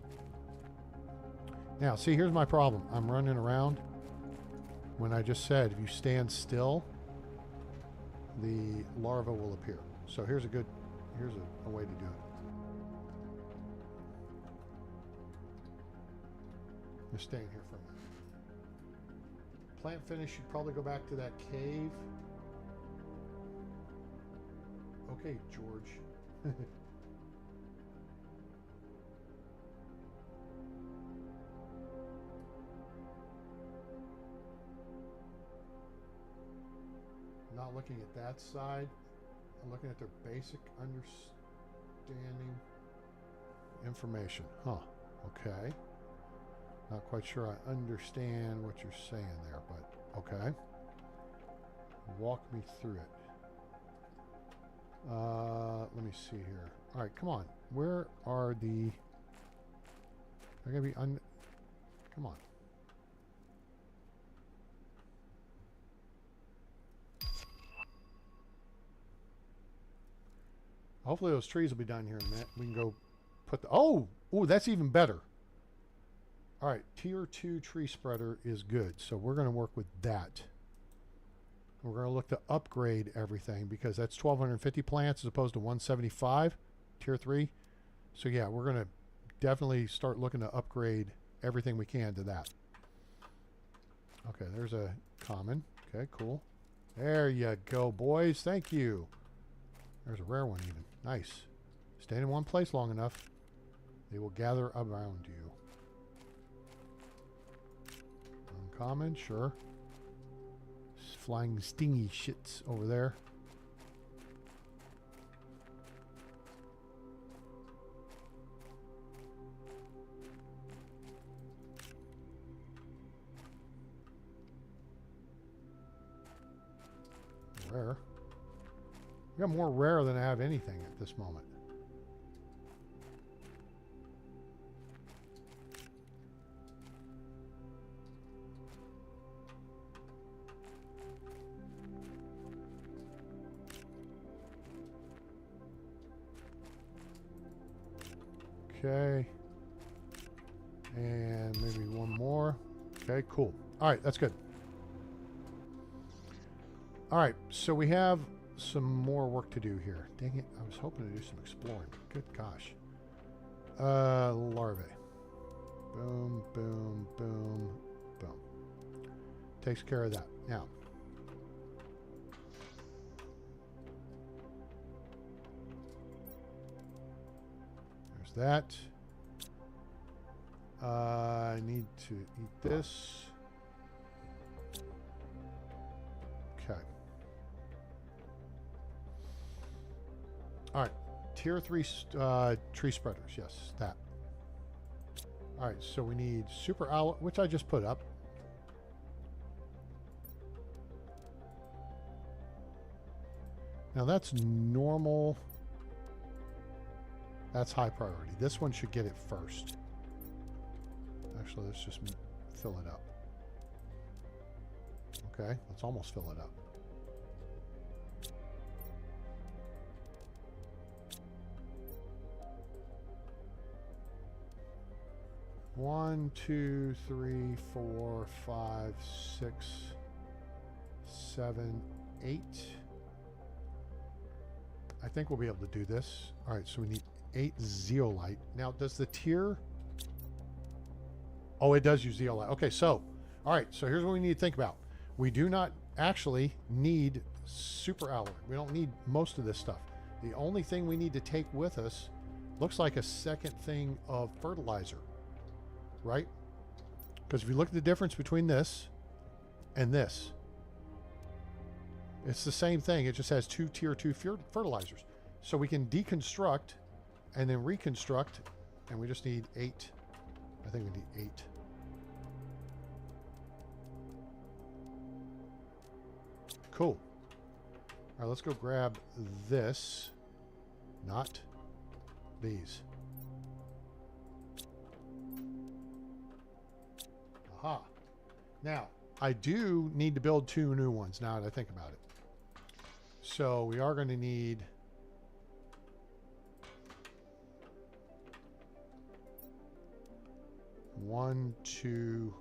Now, see, here's my problem. I'm running around. When I just said if you stand still, the larva will appear. So here's a way to do it. Just staying here for a minute. Plant finish. You'd probably go back to that cave. Okay, George. Not looking at that side. I'm looking at their basic understanding information. Huh. Okay. Not quite sure I understand what you're saying there, but okay. Walk me through it. Let me see here. All right, come on. Where are the... They're going to be... Come on. Hopefully those trees will be down here in a minute. We can go put the... Oh, that's even better. All right, tier 2 tree spreader is good. So we're going to work with that. We're going to look to upgrade everything because that's 1,250 plants as opposed to 175, tier 3. So yeah, we're going to definitely start looking to upgrade everything we can to that. Okay, there's a common. Okay, cool. There you go, boys. Thank you. There's a rare one even. Nice. Stay in one place long enough, they will gather around you. Uncommon, sure. Flying stingy shits over there. Rare. We got more rare than I have anything at this moment. Okay. And maybe one more. Okay, cool. All right, that's good. All right, so we have some more work to do here. Dang it, I was hoping to do some exploring. Good gosh. Larvae. Boom, boom, boom, boom. Takes care of that. Now. There's that. I need to eat this. Okay. All right. Tier 3 tree spreaders. Yes, that. All right, so we need super owl, which I just put up. Now that's normal. That's high priority. This one should get it first. Actually, let's just fill it up. Okay, let's almost fill it up. One, two, three, four, five, 6, 7, 8. I think we'll be able to do this. All right, so we need 8 zeolite. Now, does the tier... Oh, it does use zeolite. Okay, so, all right, so here's what we need to think about. We do not actually need super alloy. We don't need most of this stuff. The only thing we need to take with us looks like a second thing of fertilizer, right? Because if you look at the difference between this and this, it's the same thing. It just has 2 tier 2 fertilizers. So we can deconstruct and then reconstruct, and we just need 8. I think we need 8. Cool. All right, let's go grab this, not these. Aha. Now, I do need to build 2 new ones now that I think about it. So we are going to need... One, two,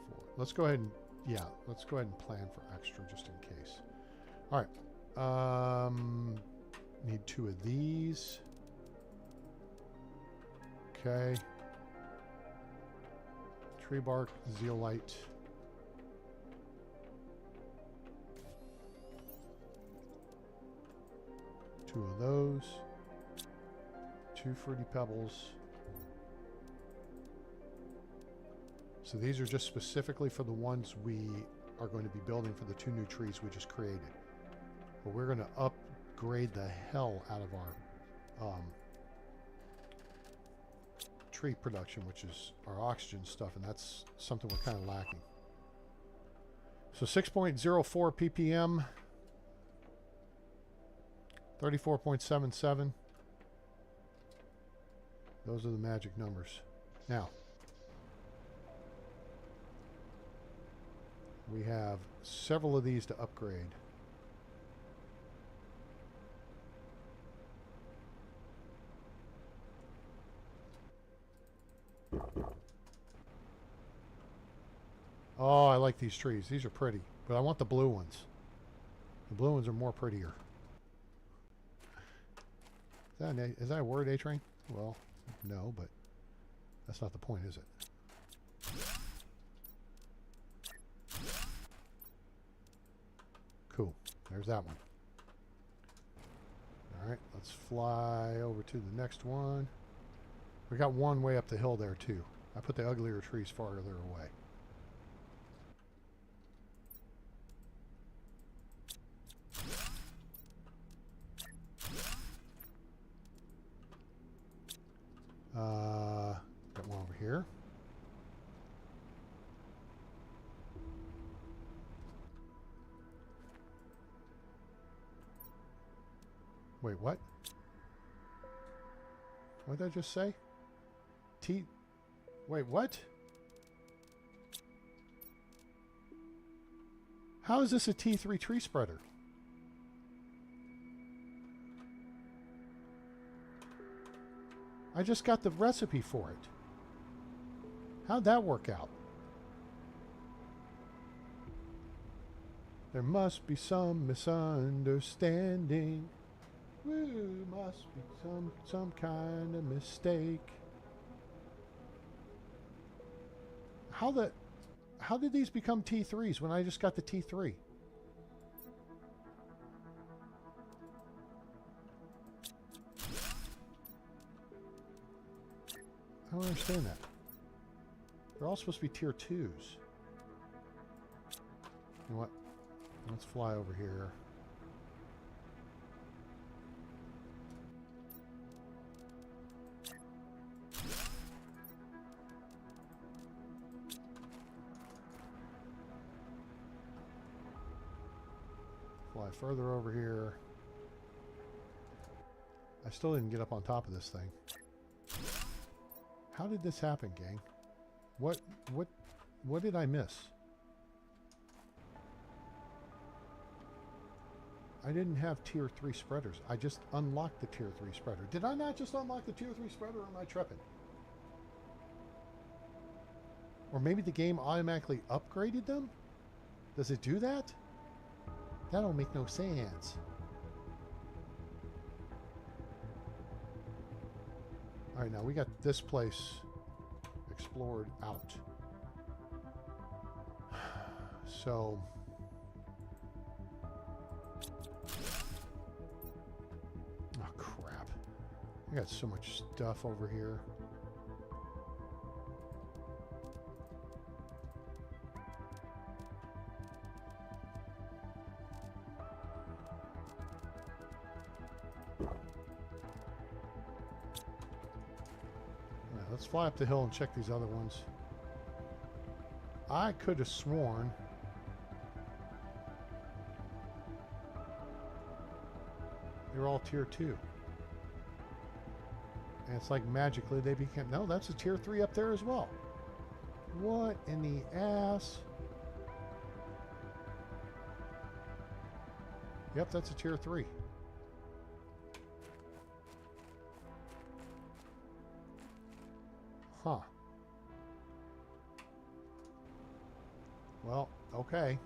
4. Let's go ahead and, yeah, let's go ahead and plan for extra just in case. All right. Need 2 of these. Okay. Tree bark, zeolite. Two of those. 2 fruity pebbles. So these are just specifically for the ones we are going to be building for the 2 new trees we just created. But we're going to upgrade the hell out of our tree production, which is our oxygen stuff, and that's something we're kind of lacking. So 6.04 ppm, 34.77. Those are the magic numbers. Now, we have several of these to upgrade. Oh, I like these trees. These are pretty, but I want the blue ones. The blue ones are more prettier. Is that a word, A-Train? Well, no, but that's not the point, is it? Cool. There's that one. All right, let's fly over to the next one. We got one way up the hill there, too. I put the uglier trees farther away. Got one over here. Wait, what? What did I just say? Wait, what? How is this a T3 tree spreader? I just got the recipe for it. How'd that work out? There must be some misunderstanding. Woo, must be some kind of mistake. How did these become T3s when I just got the T3? I don't understand that. They're all supposed to be tier 2s. You know what? Let's fly over here. Fly further over here. I still didn't get up on top of this thing. How did this happen, gang? What did I miss? I didn't have tier 3 spreaders. I just unlocked the tier 3 spreader. Did I not just unlock the tier 3 spreader, or am I tripping? Or maybe the game automatically upgraded them? Does it do that? That don't make no sense. Alright, now we got this place explored out. So... oh, crap. I got so much stuff over here. Let's fly up the hill and check these other ones. I could have sworn they were all tier 2. And it's like magically they became... no, that's a tier 3 up there as well. What in the ass? Yep, that's a tier 3. Huh. Well, okay.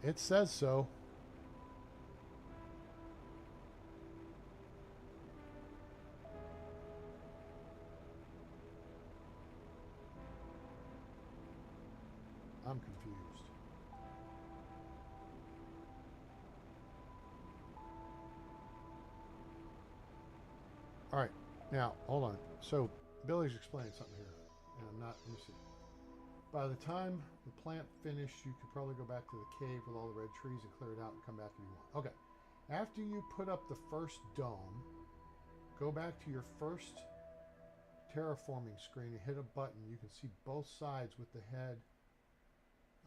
It says so. I'm confused. All right, now hold on. So Billy's explaining something here, and I'm not. Let me see. By the time the plant finished, you could probably go back to the cave with all the red trees and clear it out and come back if you want. Okay. After you put up the first dome, go back to your first terraforming screen and hit a button. You can see both sides with the head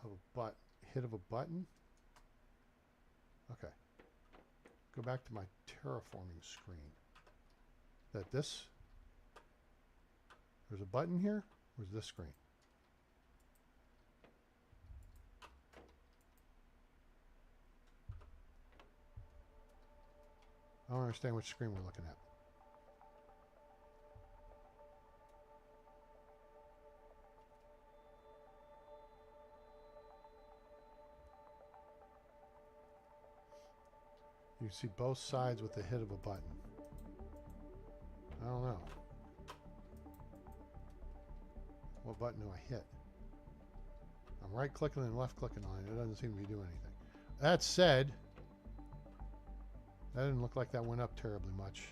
of a hit of a button. Okay. Go back to my terraforming screen. There's a button here? Where's this screen? I don't understand which screen we're looking at. You see both sides with the hit of a button. I don't know. What button do I hit? I'm right clicking and left clicking on it. It doesn't seem to be doing anything. That said, that didn't look like that went up terribly much.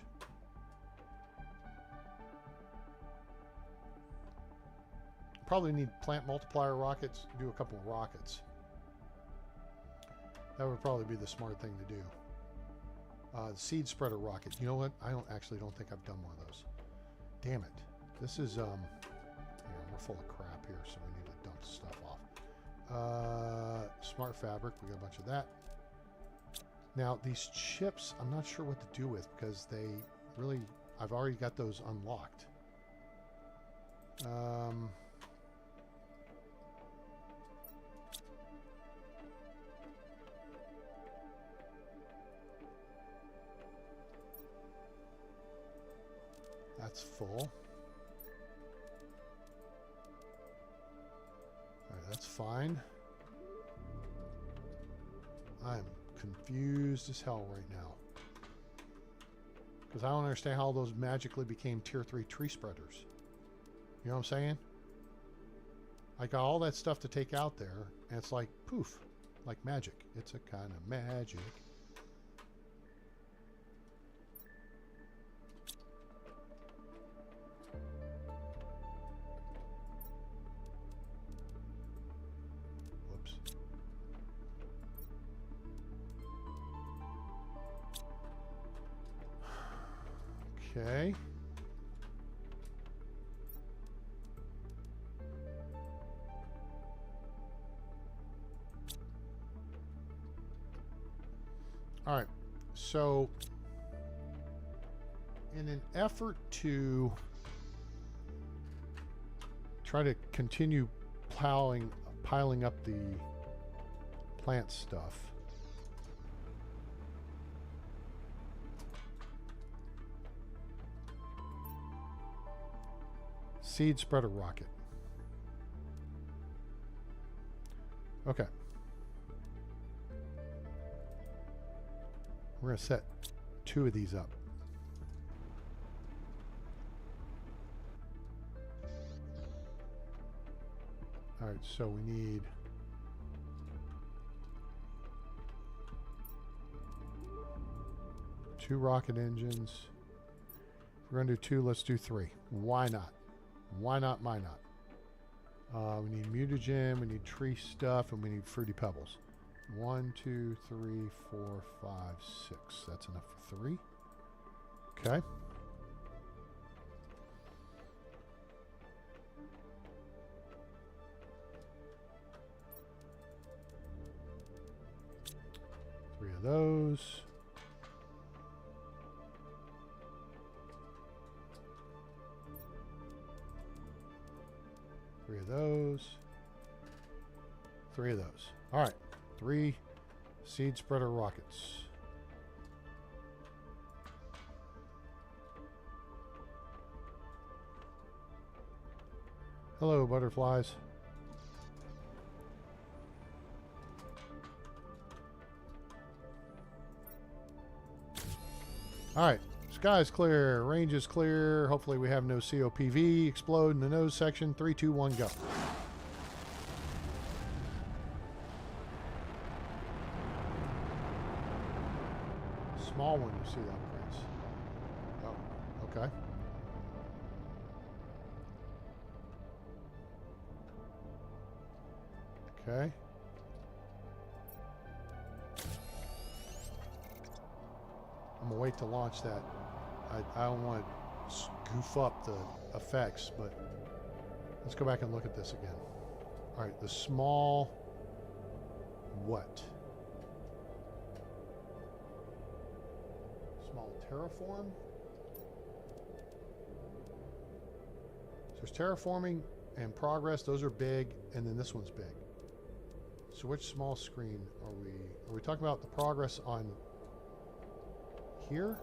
Probably need plant multiplier rockets. Do a couple of rockets. That would probably be the smart thing to do. Seed spreader rocket. You know what? I don't think I've done one of those. Damn it. This is, yeah, we're full of crap here, so we need to dump stuff off. Smart fabric. We got a bunch of that. Now, these chips, I'm not sure what to do with because they really, I've already got those unlocked. That's full. All right, that's fine. I'm confused as hell right now. Because I don't understand how those magically became tier 3 tree spreaders. You know what I'm saying? I got all that stuff to take out there, and it's like, poof, like magic. It's a kind of magic. Okay. All right. So, in an effort to try to continue piling up the plant stuff, seed spreader rocket. Okay. We're going to set 2 of these up. All right, so we need two rocket engines. If we're going to do 2, let's do 3. Why not? Why not? Why not? We need mutagen, we need tree stuff, and we need fruity pebbles. 1, 2, 3, 4, 5, 6. That's enough for 3. Okay. Three of those. Three of those. 3 of those. All right. 3 seed spreader rockets. Hello, butterflies. All right. Sky's clear. Range is clear. Hopefully we have no COPV. Explode in the nose section. 3, 2, 1, go. Small one, you see that, Prince. Oh, okay. Okay. I'm gonna wait to launch that. I don't want to goof up the effects, but let's go back and look at this again. All right, the small what? Small terraform. So there's terraforming and progress. Those are big, and then this one's big. So which small screen are we? Are we talking about the progress on here?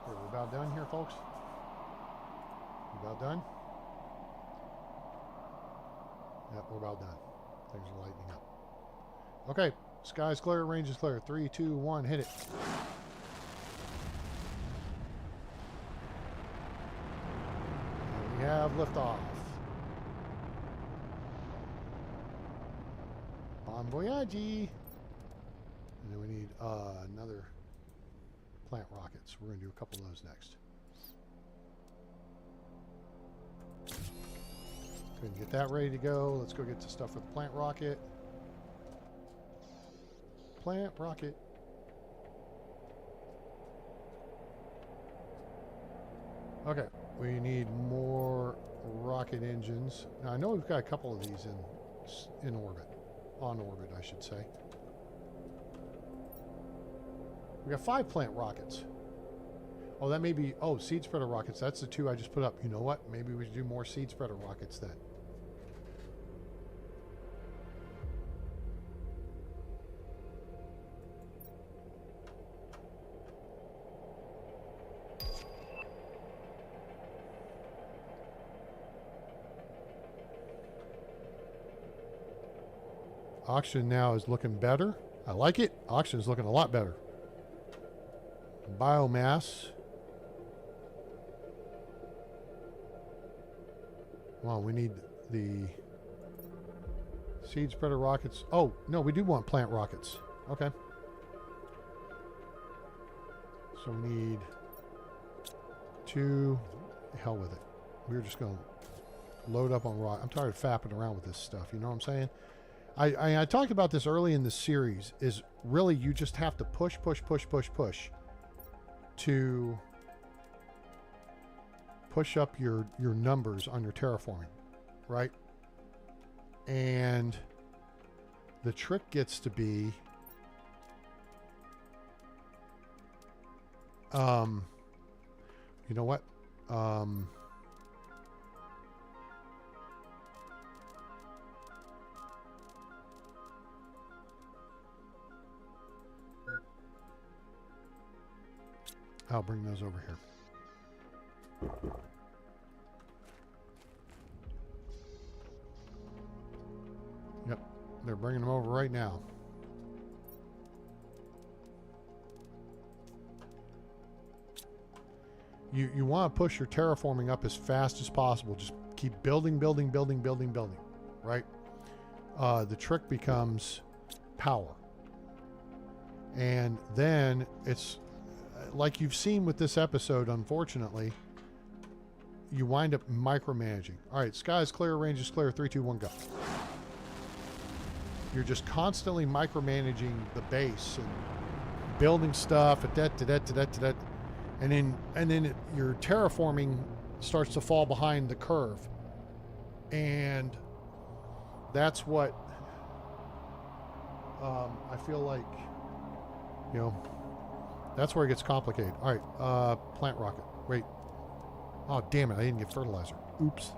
We're about done here, folks. We're about done. Yep, we're about done. Things are lightening up. Okay, sky's clear, range is clear. 3, 2, 1, hit it. And we have liftoff. Bon voyage. And then we need another plant rockets. We're going to do a couple of those next. Go ahead and get that ready to go. Let's go get the stuff for the plant rocket. Plant rocket. Okay, we need more rocket engines. Now I know we've got a couple of these in orbit. On orbit, I should say. We got 5 plant rockets. Oh, that may be... Oh, seed spreader rockets. That's the 2 I just put up. You know what? Maybe we should do more seed spreader rockets then. Oxygen now is looking better. I like it. Oxygen is looking a lot better. Biomass. Well, we need the seed spreader rockets. Oh, no, we do want plant rockets. Okay. So we need 2. Hell with it. We're just going to load up on rock. I'm tired of fapping around with this stuff. You know what I'm saying? I talked about this early in the series. Is really you just have to push to push up your numbers on your terraforming, right? And the trick gets to be you know what? I'll bring those over here. Yep, they're bringing them over right now. You want to push your terraforming up as fast as possible. Just keep building, right? The trick becomes power. And then it's like you've seen with this episode, unfortunately, you wind up micromanaging. All right, sky's clear, range is clear, 3, 2, 1, go. You're just constantly micromanaging the base and building stuff at that. And then your terraforming starts to fall behind the curve. And that's what I feel like, you know, that's where it gets complicated. All right, plant rocket. Wait. Oh, damn it. I didn't get fertilizer. Oops.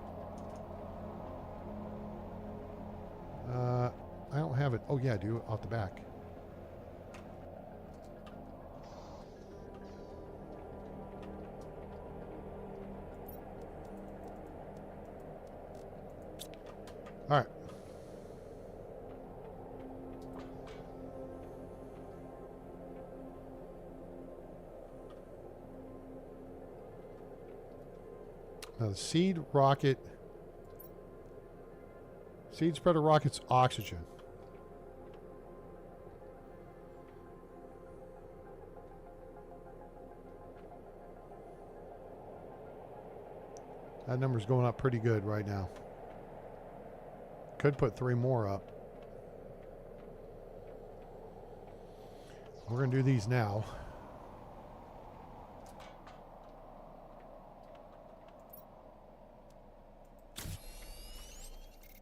I don't have it. Oh, yeah, I do. Off the back. All right. Now the seed rocket, seed spreader rocket's oxygen. That number's going up pretty good right now. Could put 3 more up. We're going to do these now.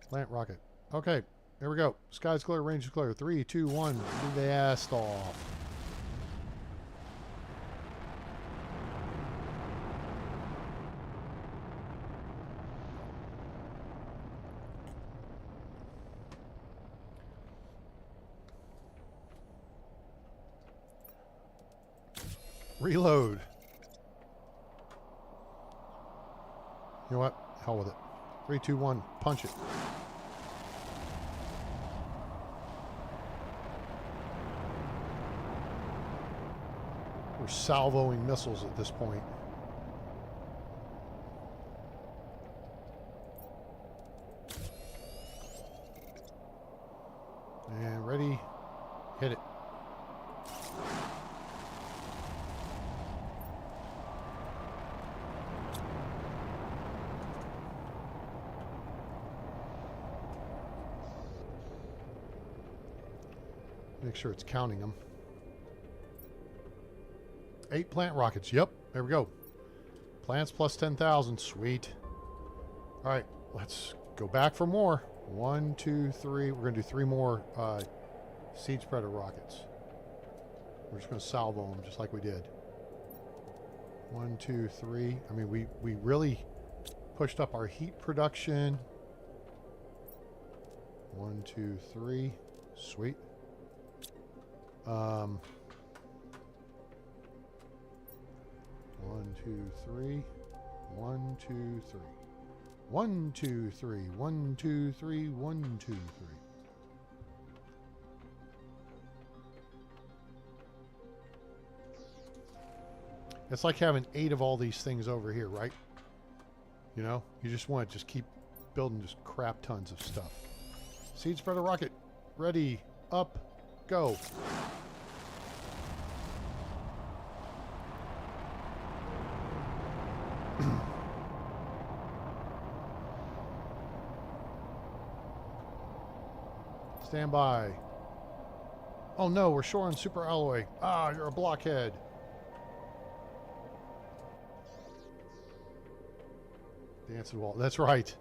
Plant rocket. Okay, here we go. Sky's clear, range is clear. 3, 2, 1. Blast off. Reload. You know what? Hell with it. 3, 2, 1. Punch it. We're salvoing missiles at this point. And ready. Hit it. Make sure it's counting them. 8 plant rockets. Yep, there we go. Plants plus 10,000. Sweet. All right, let's go back for more. 1, 2, 3. We're going to do 3 more seed spreader rockets. We're just going to salvo them just like we did. 1, 2, 3. I mean, we really pushed up our heat production. 1, 2, 3. Sweet. 1, 2, 3. 1, 2, 3. 1, 2, 3. 1, 2, 3. 1, 2, 3. It's like having 8 of all these things over here, right? You know, you just want to just keep building just crap tons of stuff. Seed spreader rocket. Ready. Up. Go. Stand by. Oh no, we're short on super alloy. Ah, you're a blockhead. Dancing wall. That's right.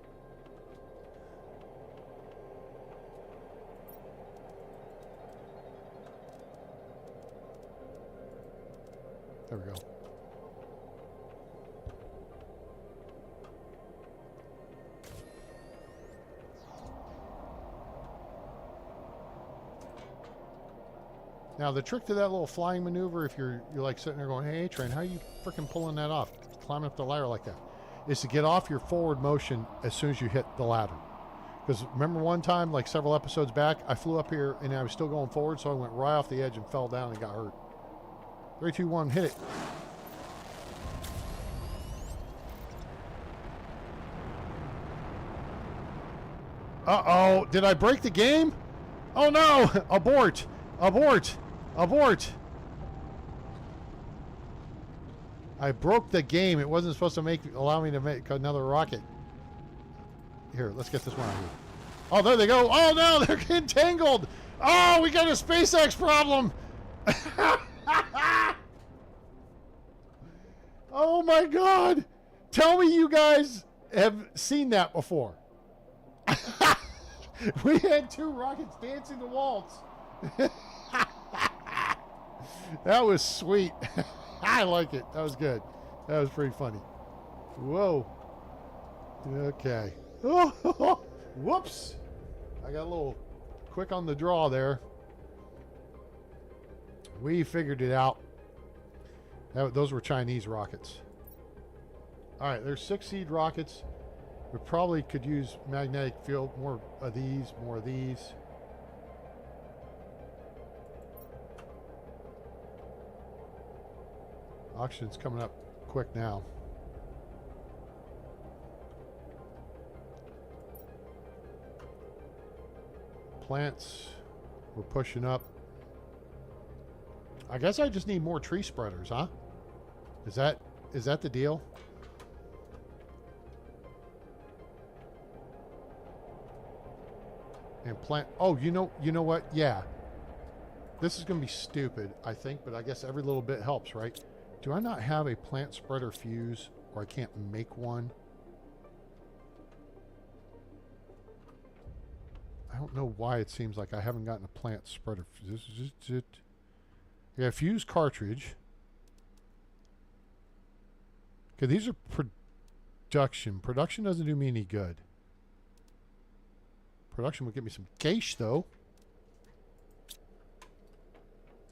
There we go. Now the trick to that little flying maneuver, if you're like sitting there going, "Hey, train, how are you freaking pulling that off? Climbing up the ladder like that?" Is to get off your forward motion as soon as you hit the ladder. Because remember one time, like several episodes back, I flew up here and I was still going forward, so I went right off the edge and fell down and got hurt. 3, 2, 1, hit it. Uh-oh, did I break the game? Oh no, abort, abort, abort. I broke the game. It wasn't supposed to allow me to make another rocket. Here, let's get this one out here. Oh, there they go. Oh no, they're getting tangled. Oh, we got a SpaceX problem. Oh my God. Tell me you guys have seen that before. We had 2 rockets dancing the waltz. That was sweet. I like it. That was good. That was pretty funny. Whoa. Okay. Oh, whoops. I got a little quick on the draw there. We figured it out. Those were Chinese rockets. All right, there's 6 seed rockets. We probably could use magnetic field, more of these, more of these. Oxygen's coming up quick now. Plants, we're pushing up. I guess I just need more tree spreaders, huh? Is that the deal? And plant. Oh, you know what? Yeah. This is going to be stupid, I think, but I guess every little bit helps, right? Do I not have a plant spreader fuse, or I can't make one? I don't know why it seems like I haven't gotten a plant spreader. This is just it. Yeah, fuse cartridge. Okay, these are production. Production doesn't do me any good. Production would give me some cash, though.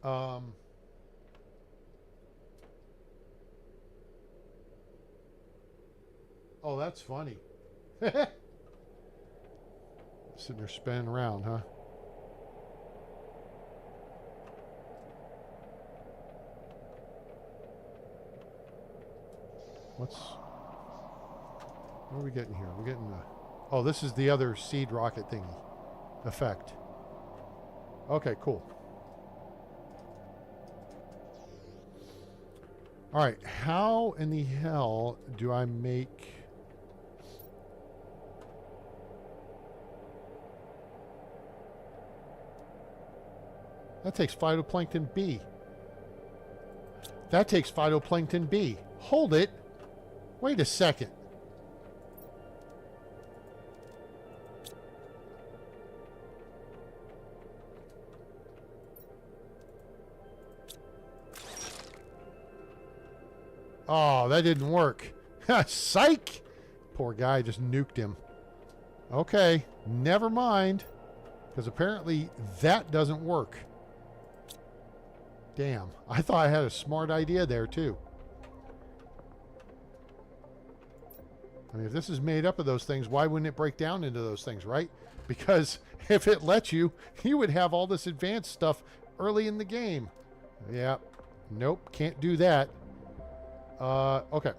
Oh, that's funny. Sitting there spinning around, huh? What are we getting here? We're getting oh, this is the other seed rocket thingy effect. Okay, cool. All right, how in the hell do I make... That takes phytoplankton B. That takes phytoplankton B. Hold it. Wait a second. Oh, that didn't work. Psych! Poor guy just nuked him. Okay, never mind. Because apparently that doesn't work. Damn, I thought I had a smart idea there too. I mean, if this is made up of those things, why wouldn't it break down into those things, right? Because if it lets you, you would have all this advanced stuff early in the game. Yeah, nope, can't do that. Okay.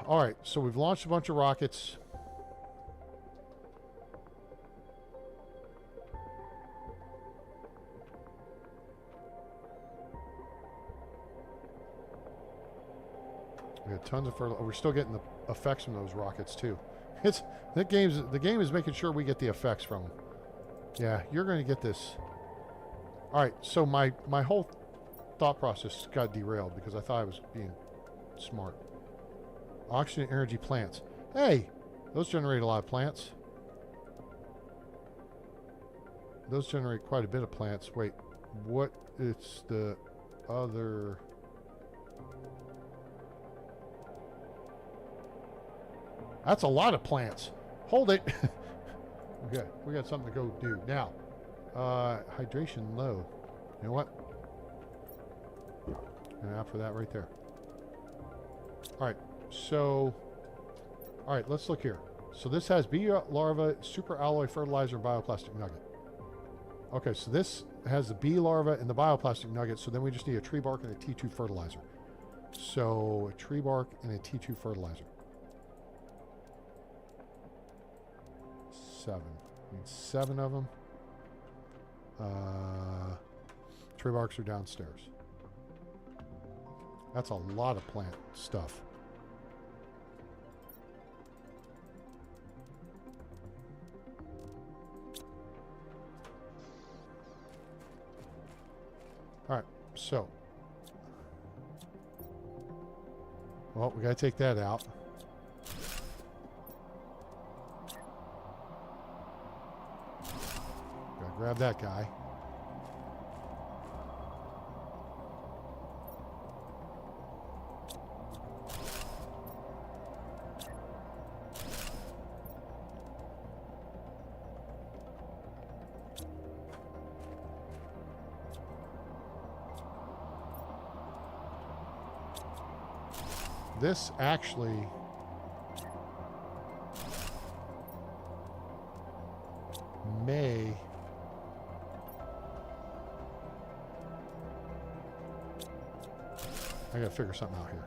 All right, so we've launched a bunch of rockets. We got tons of fertilizer. We're still getting the effects from those rockets too. It's the game is making sure we get the effects from them. Yeah, you're going to get this. All right, so my whole thought process got derailed because I thought I was being smart. Oxygen energy plants. Hey, those generate a lot of plants. Those generate quite a bit of plants. Wait, what? It's the other. That's a lot of plants. Hold it. Okay, we got something to go do now. Hydration low. You know what? An app for that right there. All right, so, all right, let's look here. So this has bee larva, super alloy fertilizer, bioplastic nugget. Okay, so this has the bee larva and the bioplastic nugget. So then we just need a tree bark and a T2 fertilizer. So a tree bark and a T2 fertilizer. 7. We need 7 of them. Tree barks are downstairs. That's a lot of plant stuff. All right, so. Well, we got to take that out. Grab that guy. This actually may I gotta figure something out here.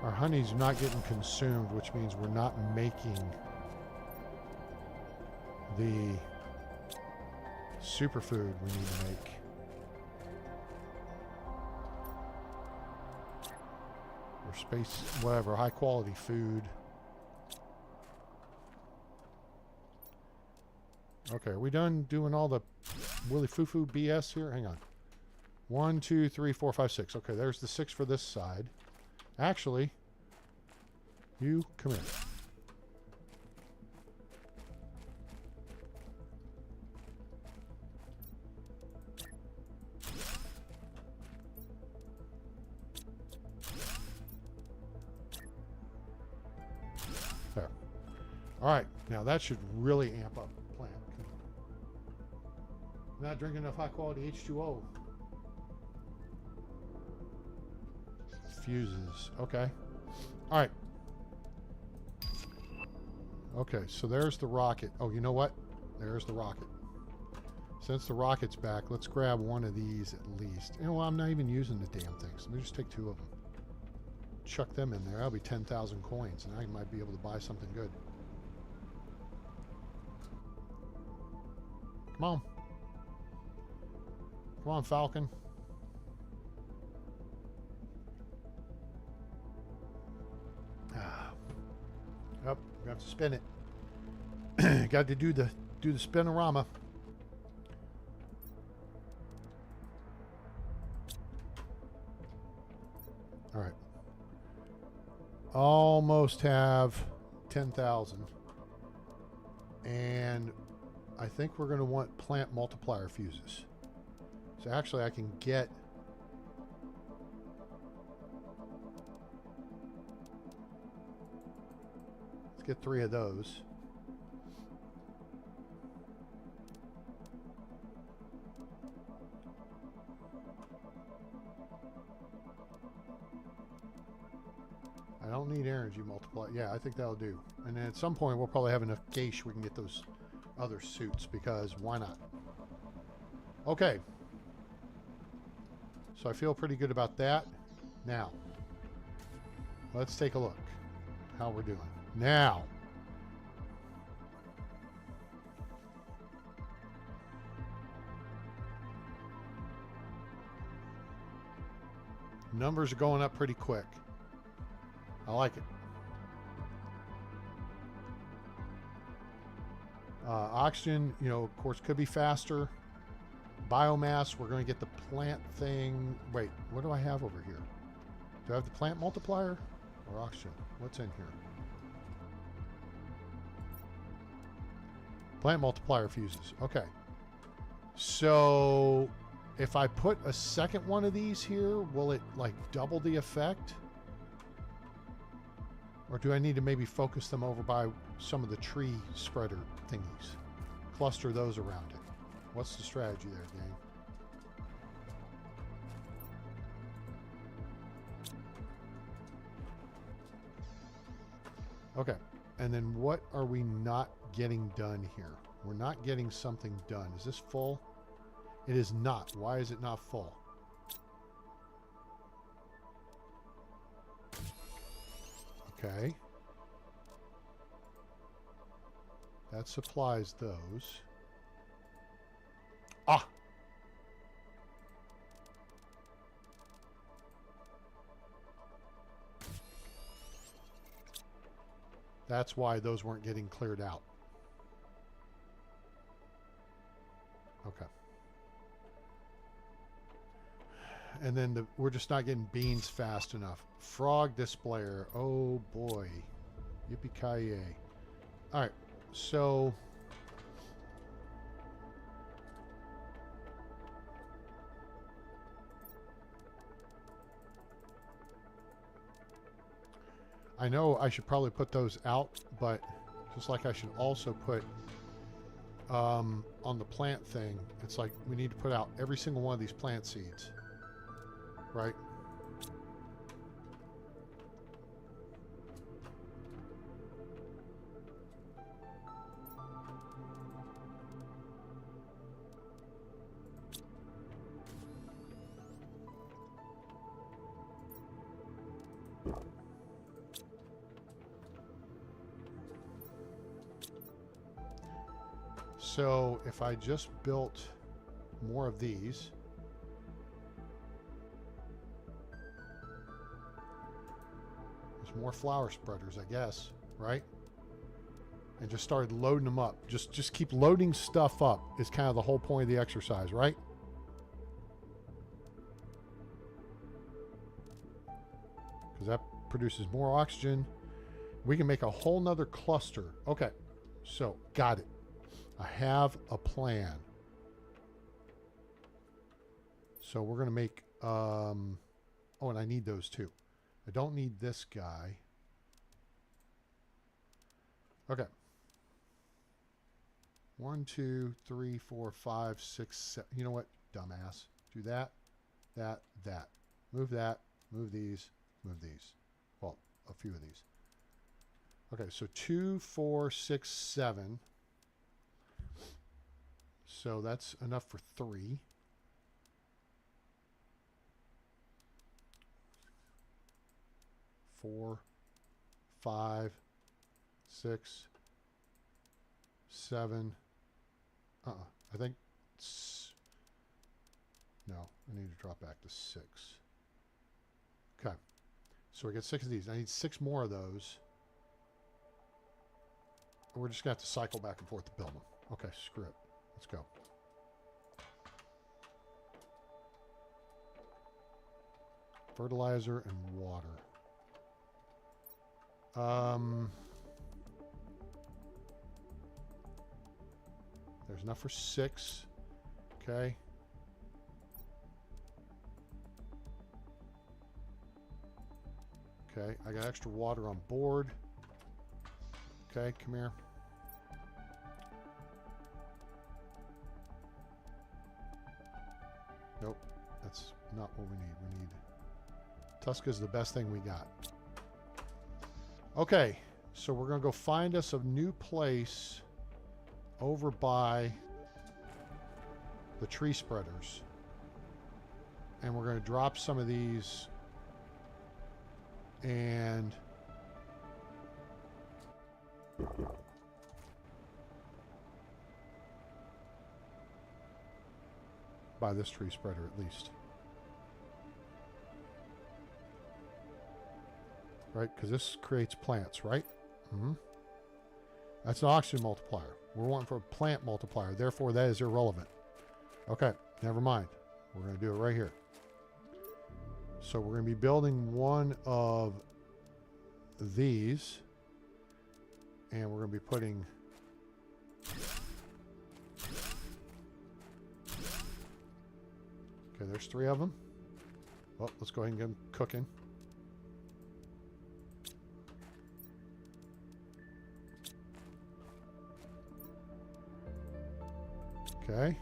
Our honey's not getting consumed, which means we're not making the superfood we need to make. Or space, whatever, high quality food. Okay, are we done doing all the willy foo-foo BS here? Hang on. 1, 2, 3, 4, 5, 6. Okay, there's the 6 for this side. Actually, you come here. There. All right, now that should really amp up the plant. Not drinking enough high quality H2O. Fuses. Okay. All right. Okay, so there's the rocket. Oh, you know what? There's the rocket. Since the rocket's back, let's grab one of these at least. You know, I'm not even using the damn things. Let me just take 2 of them. Chuck them in there. That'll be 10,000 coins, and I might be able to buy something good. Come on. Come on, Falcon. Yep, we have to spin it. Got to do the spinorama. All right. Almost have 10,000. And I think we're going to want plant multiplier fuses. So actually I can get get 3 of those. And don't need energy multiply. Yeah, I think that'll do. And then at some point, we'll probably have enough gauge we can get those other suits, because why not? Okay. So I feel pretty good about that. Now, let's take a look how we're doing. Now, numbers are going up pretty quick. I like it. Oxygen, you know, of course, could be faster. Biomass, we're going to get the plant thing. Wait, what do I have over here? Do I have the plant multiplier or oxygen? What's in here? Plant multiplier fuses. Okay. So if I put a second one of these here, will it like double the effect? Or do I need to maybe focus them over by some of the tree spreader thingies? Cluster those around it. What's the strategy there, gang? Okay. And then what are we not getting done here? We're not getting something done. Is this full? It is not. Why is it not full? Okay. That supplies those. Ah! That's why those weren't getting cleared out. Okay. And then we're just not getting beans fast enough. Frog displayer. Oh boy. Yippee-ki-yay. Alright. So I know I should probably put those out, but just like I should also put on the plant thing, it's like we need to put out every single one of these plant seeds, right? So if I just built more of these, there's more flower spreaders, I guess, right? And just started loading them up. Just keep loading stuff up is kind of the whole point of the exercise, right? Because that produces more oxygen. We can make a whole nother cluster. Okay, so got it. I have a plan. So we're going to make, oh, and I need those too. I don't need this guy. Okay. 1, 2, 3, 4, 5, 6, 7. You know what? Dumbass. Do that, that, that. Move that, move these, move these. Well, a few of these. Okay, so 2, 4, 6, 7. So that's enough for 3. Four, 5, 6, 7. I think. No, I need to drop back to 6. Okay. So we get 6 of these. I need 6 more of those. We're just going to have to cycle back and forth to build them. Okay, screw it. Let's go. Fertilizer and water. There's enough for 6. Okay. Okay, I got extra water on board. Okay, come here. Nope, that's not what we need. We need... Tuska's the best thing we got. Okay, so we're going to go find us a new place over by the tree spreaders. And we're going to drop some of these and by this tree spreader at least. Right? Because this creates plants, right? Mm-hmm. That's an oxygen multiplier. We're wanting for a plant multiplier. Therefore, that is irrelevant. Okay, never mind. We're going to do it right here. So we're going to be building one of these. And we're going to be putting... Okay, there's 3 of them. Well, let's go ahead and get them cooking. Okay.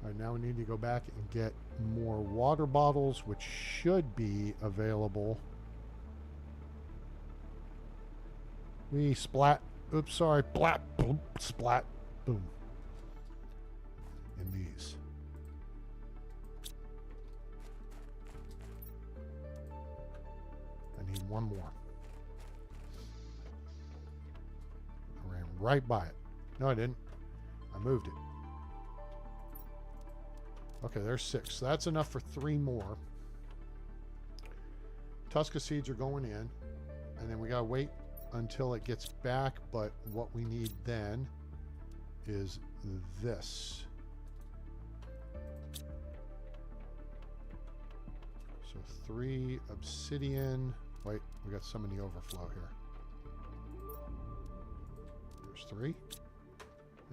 All right, now we need to go back and get more water bottles, which should be available. We splat. Oops, sorry. Blat, boom, splat, boom. In these. I need one more. I ran right by it. No, I didn't. I moved it. Okay, there's 6. So that's enough for 3 more. Tusca seeds are going in. And then we got to wait until it gets back. But what we need then is this. So 3 obsidian. Wait, we got some in the overflow here. There's 3.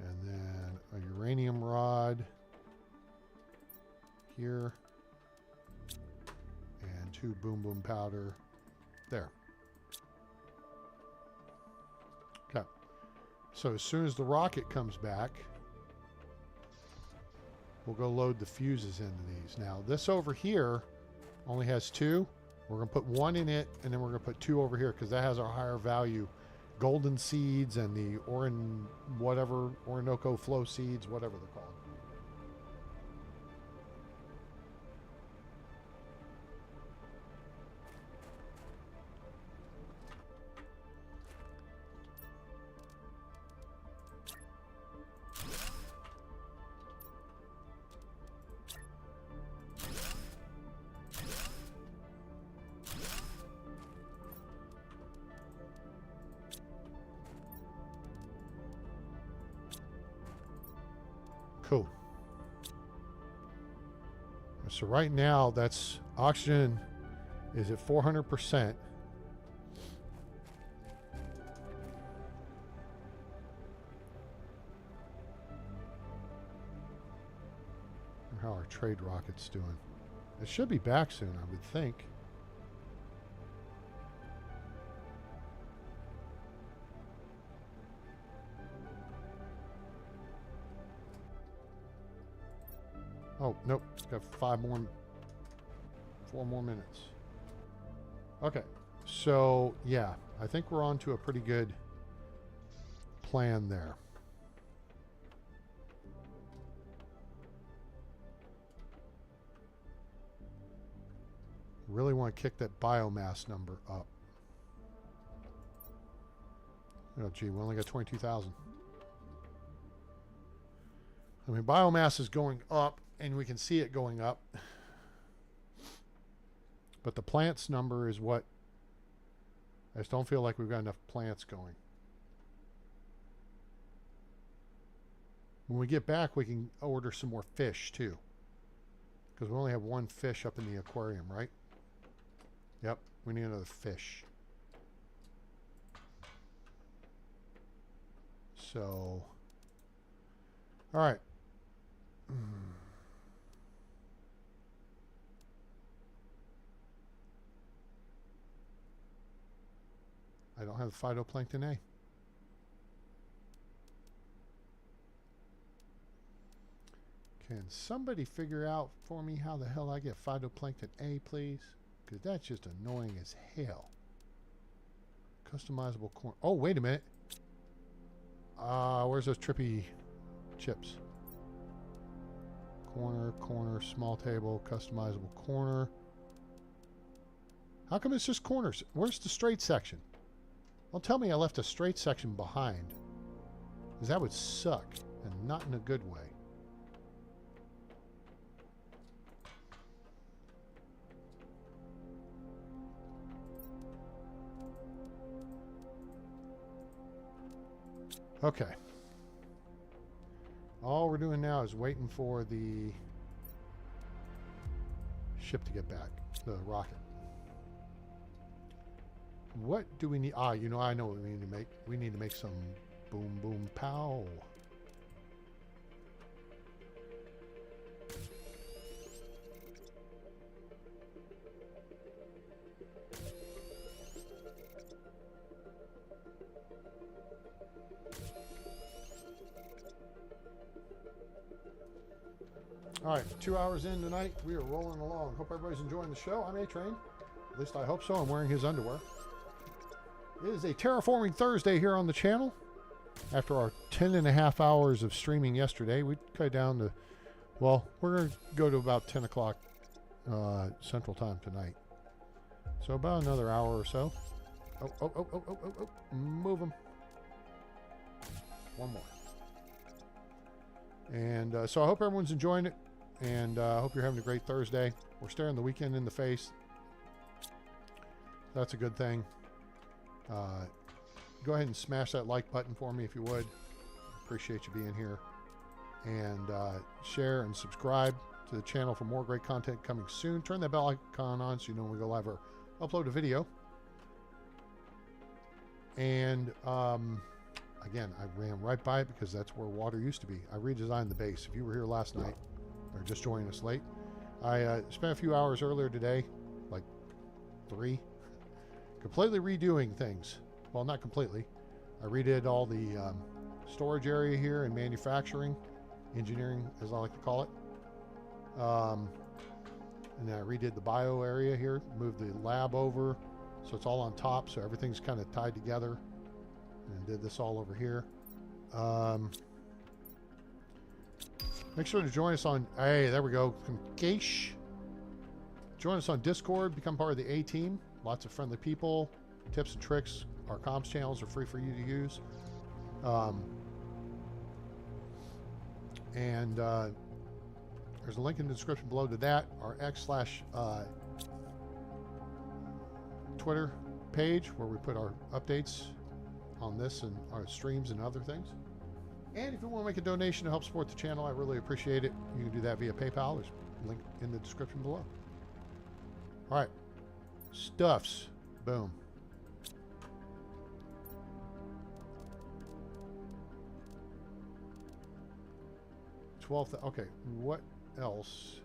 And then a uranium rod here. And 2 boom boom powder there. Okay. So as soon as the rocket comes back, we'll go load the fuses into these. Now this over here only has 2. We're going to put 1 in it, and then we're going to put 2 over here because that has our higher value golden seeds and the Orinoco flow seeds, whatever they're called. Cool. So right now, that's oxygen is at 400%. How our trade rocket's doing. It should be back soon, I would think. Oh, nope. It's got 4 more minutes. Okay. So, yeah. I think we're on to a pretty good plan there. Really want to kick that biomass number up. Oh, gee, we only got 22,000. I mean, biomass is going up, and we can see it going up. But the plants number is what... I just don't feel like we've got enough plants going. When we get back, we can order some more fish, too. Because we only have 1 fish up in the aquarium, right? Yep, we need another fish. So... All right. I don't have the phytoplankton A. Can somebody figure out for me how the hell I get phytoplankton A, please? Because that's just annoying as hell. Customizable corner. Oh, wait a minute. Where's those trippy chips? Corner, small table, customizable corner. How come it's just corners? Where's the straight section? Well, tell me I left a straight section behind. Because that would suck, and not in a good way. Okay. All we're doing now is waiting for the ship to get back, the rocket. What do we need? You know, I know what we need to make. We need to make some boom, boom, pow. All right, 2 hours in tonight. We are rolling along. Hope everybody's enjoying the show. I'm A-Train. At least I hope so. I'm wearing his underwear. It is a Terraforming Thursday here on the channel. After our 10.5 hours of streaming yesterday, we cut down to, well, we're going to go to about 10 o'clock Central Time tonight. So about another hour or so. Oh. Move them. One more. And so I hope everyone's enjoying it. And I hope you're having a great Thursday. We're staring the weekend in the face. That's a good thing. Go ahead and smash that like button for me if you would. Appreciate you being here. And share and subscribe to the channel for more great content coming soon. Turn that bell icon on so you know when we go live or upload a video. And again, I ran right by it because that's where water used to be. I redesigned the base. If you were here last night or just joining us late, I spent a few hours earlier today, like 3, completely redoing things. Well, not completely. I redid all the storage area here and manufacturing, engineering, as I like to call it. And then I redid the bio area here, moved the lab over, so it's all on top, so everything's kind of tied together. And did this all over here. Make sure to join us on, hey, there we go, Keish. Join us on Discord, become part of the A-Team. Lots of friendly people, tips and tricks. Our comms channels are free for you to use. There's a link in the description below to that. Our X/Twitter page where we put our updates on this and our streams and other things. And if you want to make a donation to help support the channel, I really appreciate it. You can do that via PayPal. There's a link in the description below. All right. Stuffs. Boom. Okay, what else?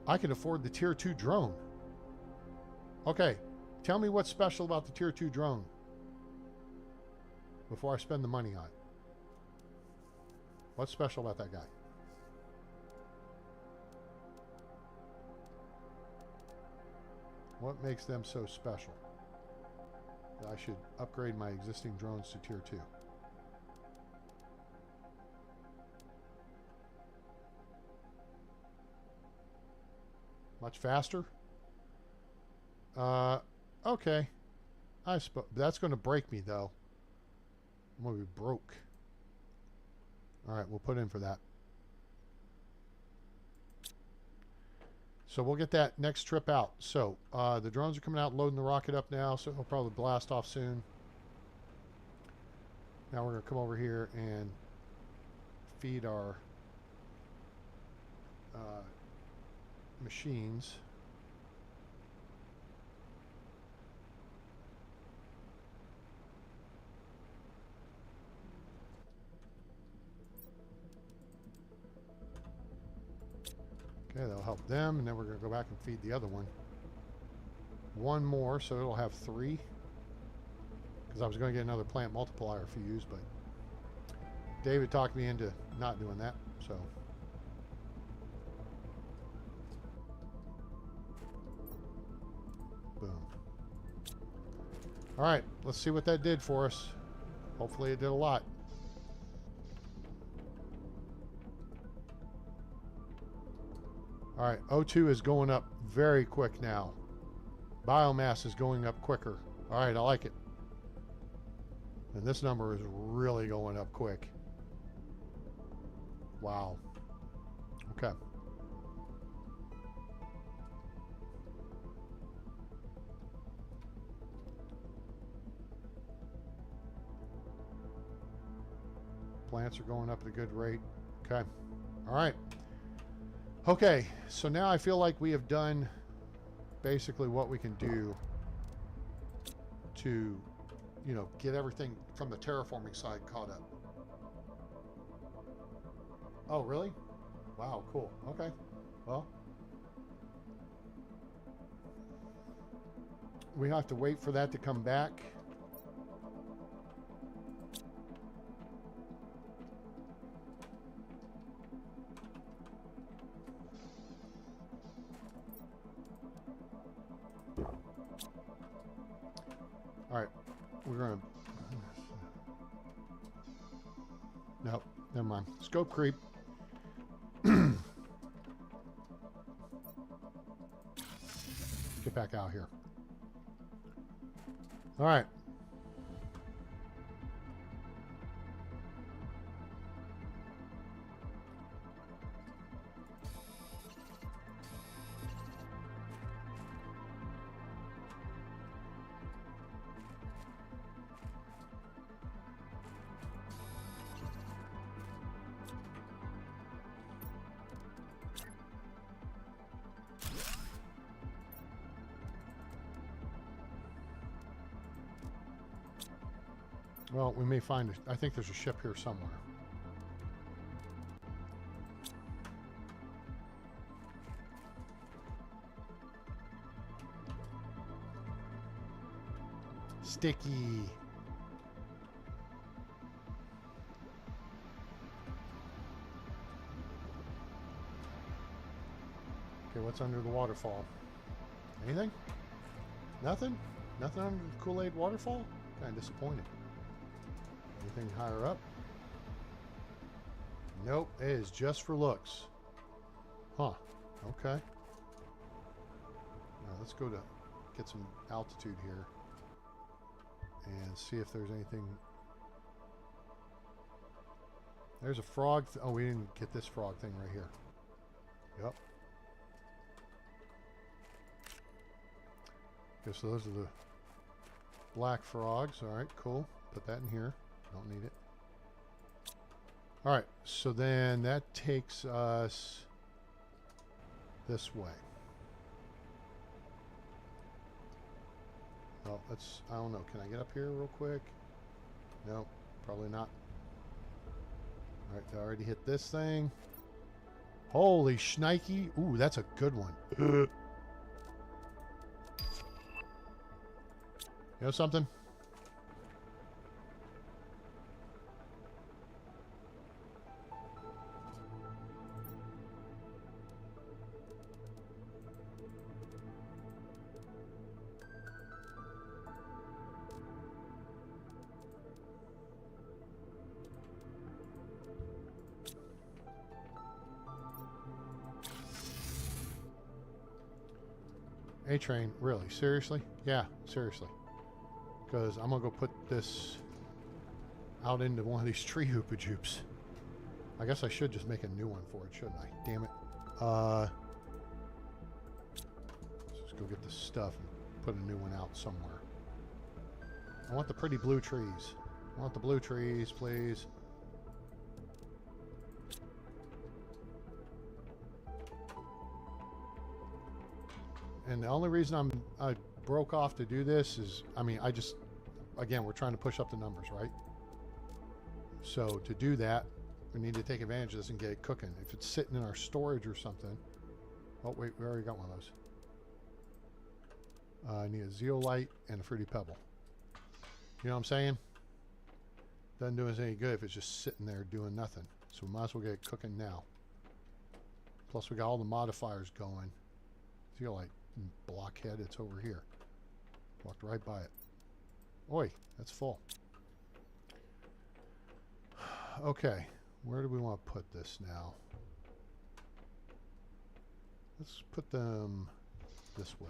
I can afford the Tier 2 drone. Okay, tell me what's special about the Tier 2 drone before I spend the money on it. What's special about that guy? What makes them so special that I should upgrade my existing drones to Tier 2? Much faster? Okay. I suppose that's going to break me, though. I'm going to be broke. All right, we'll put in for that. So we'll get that next trip out. So the drones are coming out, loading the rocket up now, so it'll probably blast off soon. Now we're going to come over here and feed our machines. Okay, that'll help them, and then we're going to go back and feed the other one. One more, so it'll have 3. Because I was going to get another plant multiplier fuse, but David talked me into not doing that, so Boom. All right, let's see what that did for us. Hopefully it did a lot. All right, O2 is going up very quick now. Biomass is going up quicker. All right, I like it. And this number is really going up quick. Wow. Okay. Plants are going up at a good rate. Okay. All right. Okay, so now I feel like we have done basically what we can do to, you know, get everything from the terraforming side caught up. Oh, really? Wow, cool. Okay. Well, we have to wait for that to come back. All right, we're gonna. Nope, never mind. Scope creep. Get back out here. All right. Well, we may find it. I think there's a ship here somewhere. Sticky. Okay, what's under the waterfall? Anything? Nothing? Nothing under the Kool-Aid waterfall? Kind of disappointed. Anything higher up? Nope, it is just for looks. Huh, okay. Now let's go to get some altitude here and see if there's anything. There's a frog. Oh, we didn't get this frog thing right here. Yep. Okay, so those are the black frogs. All right, cool. Put that in here. Don't need it. All right, so then that takes us this way. Oh, that's, I don't know. Can I get up here real quick? No, probably not. All right, I already hit this thing. Holy shnikey. Ooh, that's a good one. You know something? A-Train, really? Seriously? Yeah, seriously. Because I'm going to go put this out into one of these tree hoopa-joops. I guess I should just make a new one for it, shouldn't I? Damn it. Let's just go get this stuff and put a new one out somewhere. I want the pretty blue trees. I want the blue trees, please. And the only reason I broke off to do this is, I mean, again, we're trying to push up the numbers, right? So to do that, we need to take advantage of this and get it cooking. If it's sitting in our storage or something. Oh, wait, we already got one of those. I need a zeolite and a fruity pebble. You know what I'm saying? Doesn't do us any good if it's just sitting there doing nothing. So we might as well get it cooking now. Plus we got all the modifiers going. Zeolite blockhead, it's over here. Walked right by it. Oi, that's full. Okay, where do we want to put this now? Let's put them this way.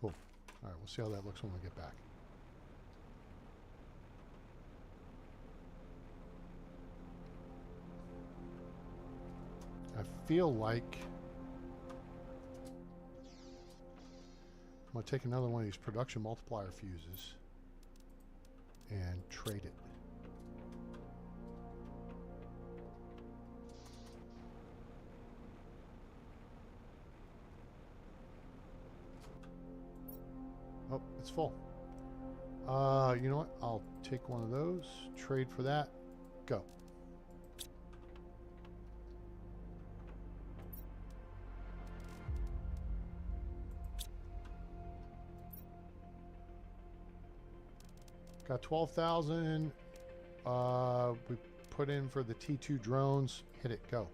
Cool. All right, we'll see how that looks when we get back. I feel like I'm going to take another one of these production multiplier fuses and trade it. Oh, it's full. You know what? I'll take one of those, trade for that, go. Got 12,000. We put in for the T2 drones. Hit it, go.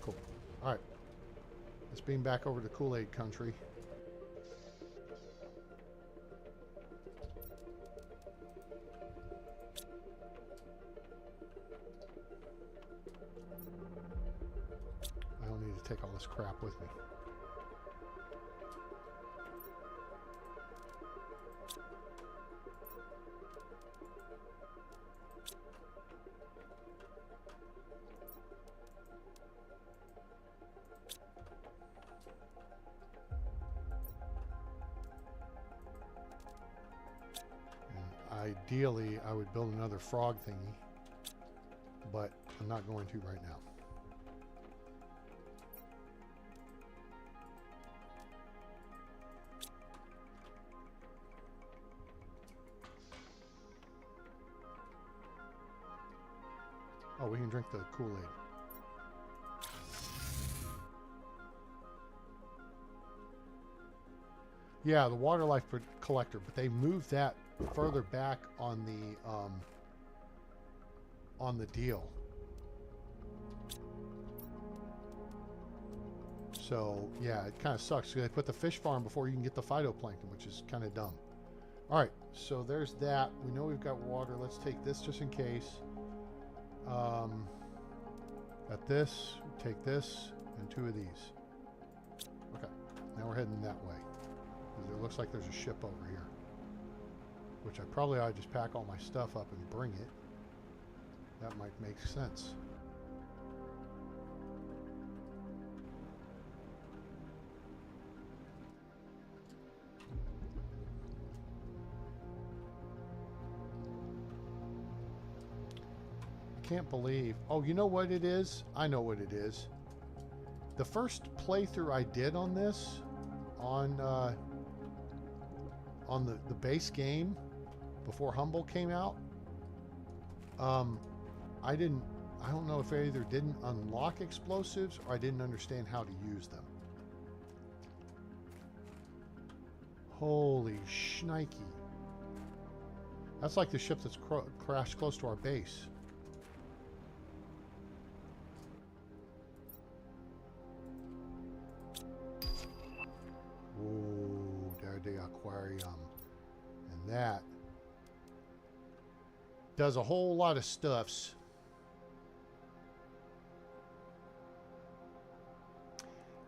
Cool. All right. Let's beam back over to Kool-Aid country. I don't need to take all this crap with me. Ideally, I would build another frog thingy, but I'm not going to right now. Oh, we can drink the Kool-Aid. Yeah, the water life collector, but they moved that further back on the deal. So yeah, it kind of sucks. They put the fish farm before you can get the phytoplankton, which is kind of dumb. All right, so there's that. We know we've got water. Let's take this just in case. Got this. Take this and 2 of these. Okay, now we're heading that way. It looks like there's a ship over here, which I probably ought to just pack all my stuff up and bring it. That might make sense. I can't believe... Oh, you know what it is? I know what it is. The first playthrough I did on this, on the base game before Humble came out, I don't know if I either didn't unlock explosives or I didn't understand how to use them. Holy shnikey. That's like the ship that's crashed close to our base. Ooh, there the aquarium. And that does a whole lot of stuffs.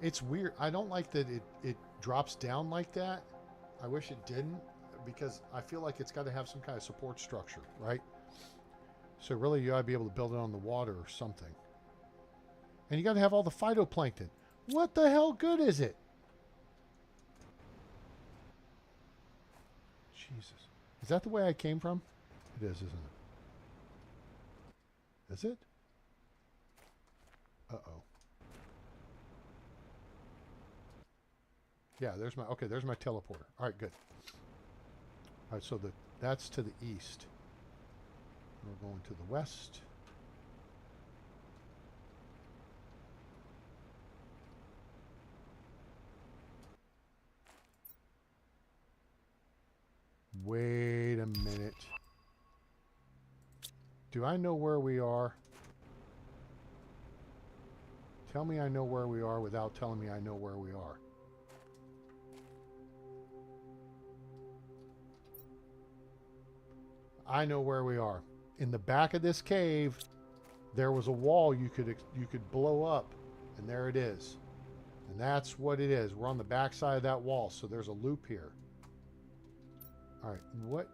It's weird. I don't like that it drops down like that. I wish it didn't, because I feel like it's got to have some kind of support structure, right? So really you ought to be able to build it on the water or something. And you got to have all the phytoplankton. What the hell good is it? Jesus. Is that the way I came from? It is, isn't it? Is it? Uh-oh. Yeah, there's my... Okay, there's my teleporter. All right, good. All right, so that's to the east. We're going to the west. Do I know where we are? Tell me I know where we are without telling me I know where we are. I know where we are. In the back of this cave, there was a wall you could blow up, and there it is. And that's what it is. We're on the back side of that wall, so there's a loop here. All right, what?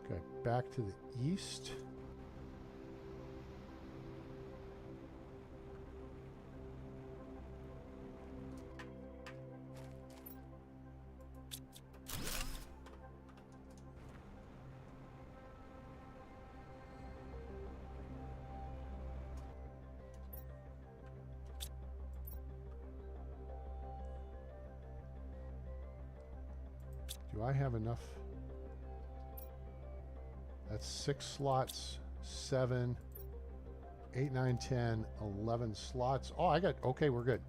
Okay, back to the east. Do I have enough? That's 6 slots, 7, 8, 9, 10, 11 slots. Oh, I got, okay, we're good.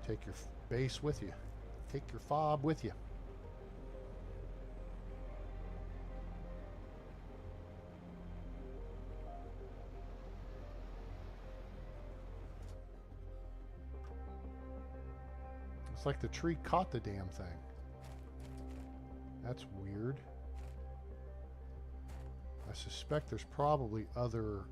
Take your base with you. Take your fob with you. It's like the tree caught the damn thing. That's weird. I suspect there's probably other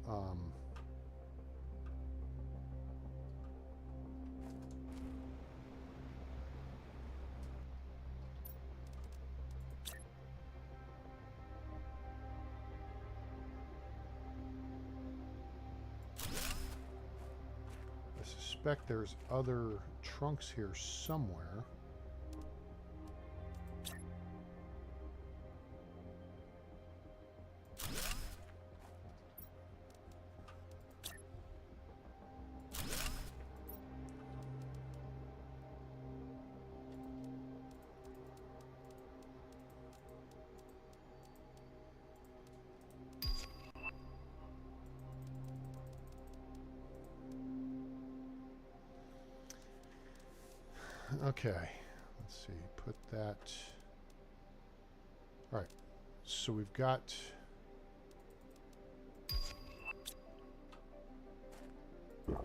there's other trunks here somewhere. Okay, let's see, put that. All right, so we've got the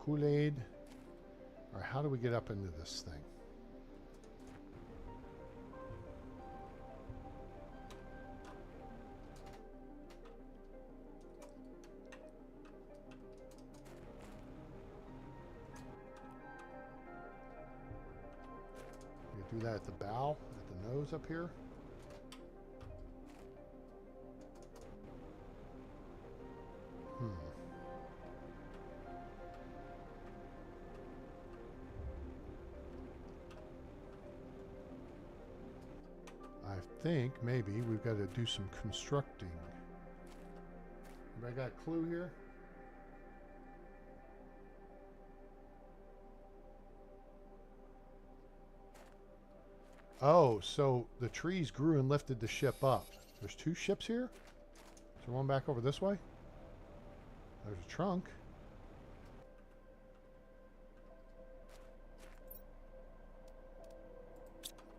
Kool-Aid. All right, how do we get up into this thing? Do that at the bow, at the nose up here. I think maybe we've got to do some constructing. Anybody got a clue here? Oh, so the trees grew and lifted the ship up. There's 2 ships here? So one back over this way? There's a trunk.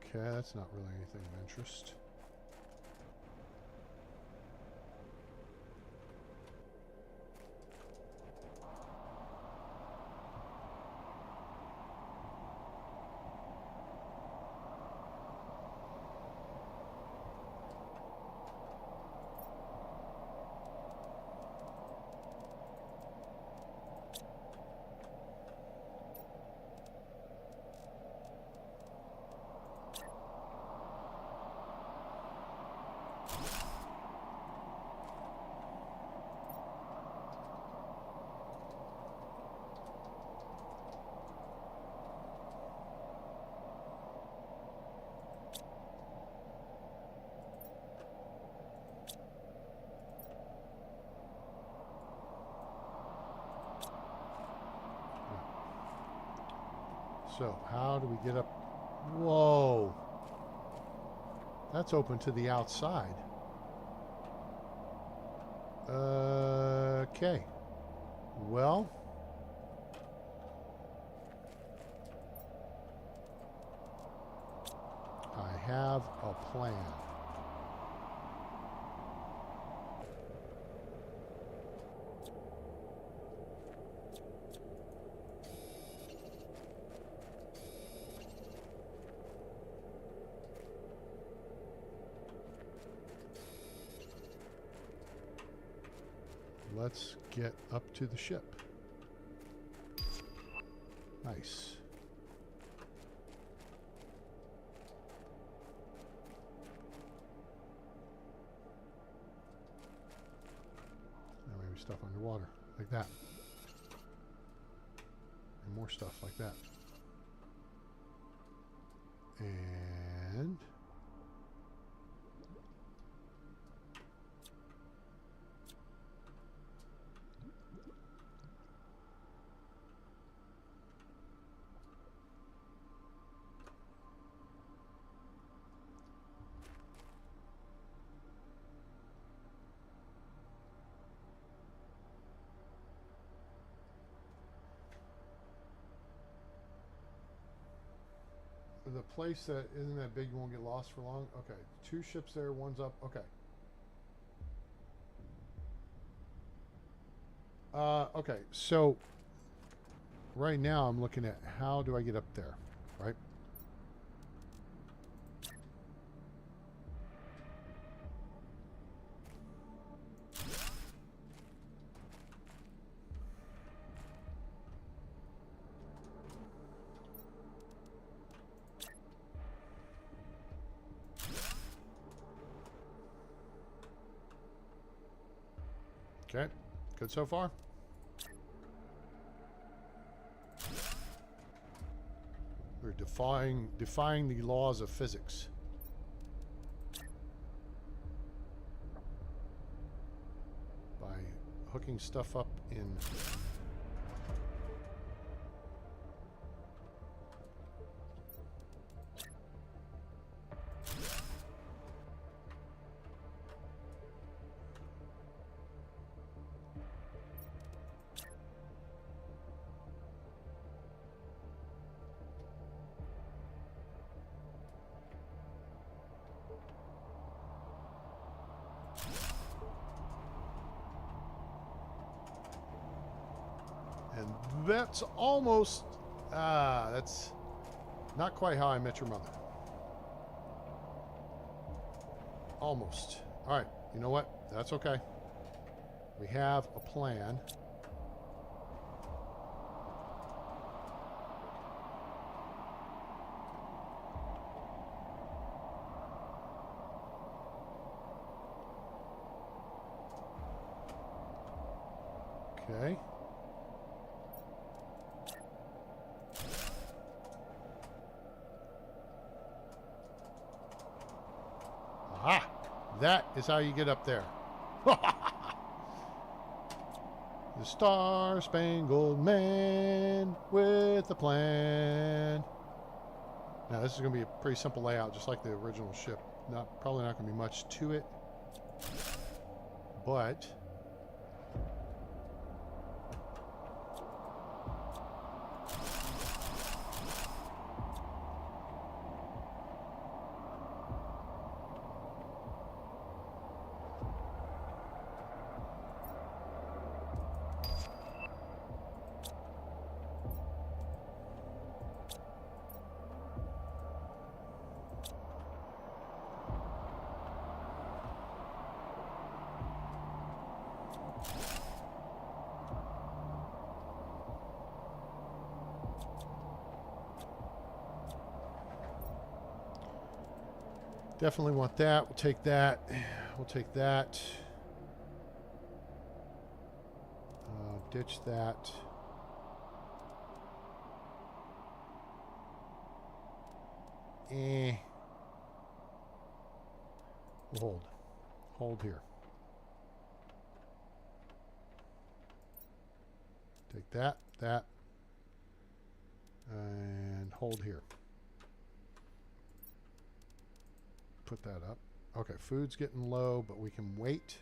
Okay, that's not really anything of interest. So, how do we get up? Whoa. That's open to the outside. Okay. Well. I have a plan. Let's get up to the ship. Nice. Now maybe stuff underwater, like that. And more stuff like that. And... the place that isn't that big, you won't get lost for long. Okay, 2 ships there, one's up. Okay. Okay, so right now I'm looking at how do I get up there, right? Okay, good so far. We're defying the laws of physics. By hooking stuff up in... And that's almost, that's not quite how I met your mother. Almost. All right, you know what? That's okay. We have a plan. Okay. Aha! That is how you get up there. The Star-Spangled Man with a plan. Now this is going to be a pretty simple layout, just like the original ship. Probably not going to be much to it, but definitely want that. We'll take that. We'll take that. Ditch that. We'll hold here. Take that. And hold here. Put that up. Okay, food's getting low, but we can wait.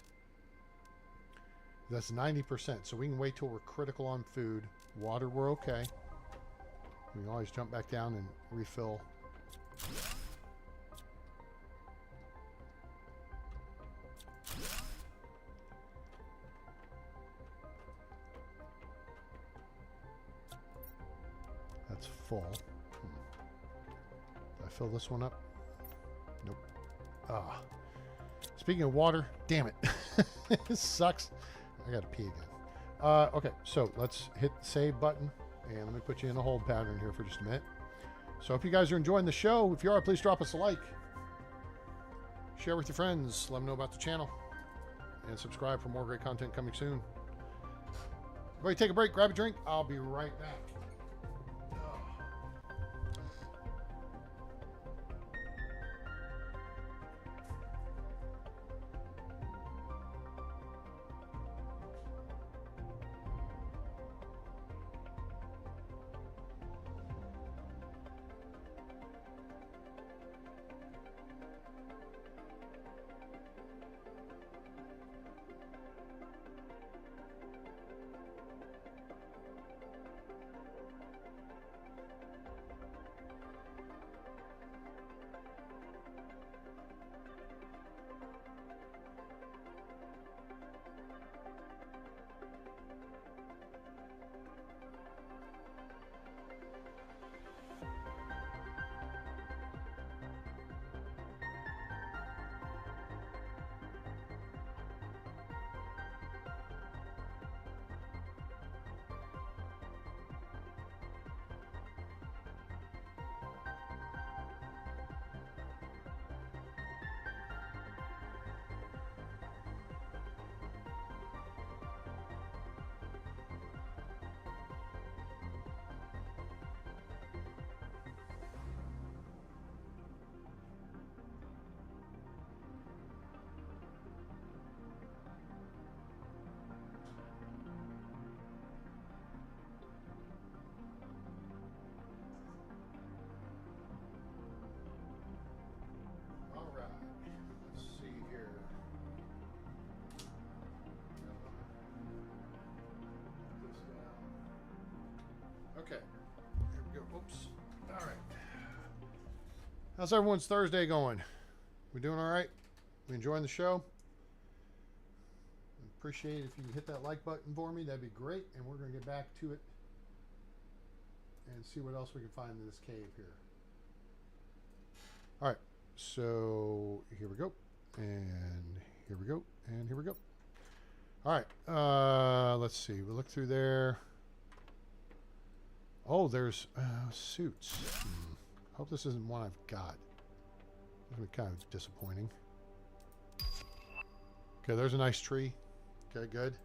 That's 90%, so we can wait till we're critical on food. Water, we're okay. We can always jump back down and refill. That's full. Did I fill this one up? Nope. Ah. Speaking of water, damn it. This sucks. I gotta pee again. Okay, so let's hit the save button. And let me put you in a hold pattern here for just a minute. So if you guys are enjoying the show, if you are, please drop us a like. Share with your friends. Let them know about the channel. And subscribe for more great content coming soon. Everybody take a break, grab a drink. I'll be right back. Okay, here we go. Oops. All right. How's everyone's Thursday going? We doing all right? We enjoying the show? Appreciate it if you hit that like button for me. That'd be great. And we're going to get back to it and see what else we can find in this cave here. All right. So here we go. And here we go. And here we go. All right. Let's see. We look through there. Oh, there's suits. Hope this isn't one I've got. This would be kind of disappointing. Okay, there's a nice tree. Okay, good.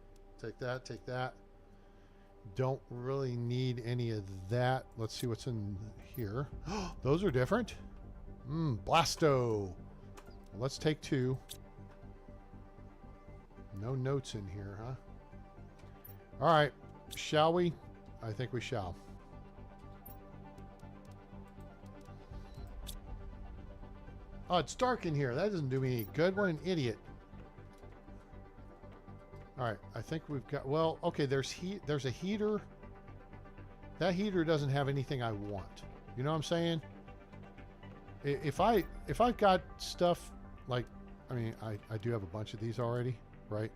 Take that, take that. Don't really need any of that. Let's see what's in here. Those are different. Blasto. Let's take two. No notes in here, huh? All right. Shall we? I think we shall. Oh, it's dark in here. That doesn't do me any good. What an idiot. All right, I think we've got, well, okay, there's a heater. That heater doesn't have anything I want. You know what I'm saying? If I've got stuff like, I mean, I do have a bunch of these already, right?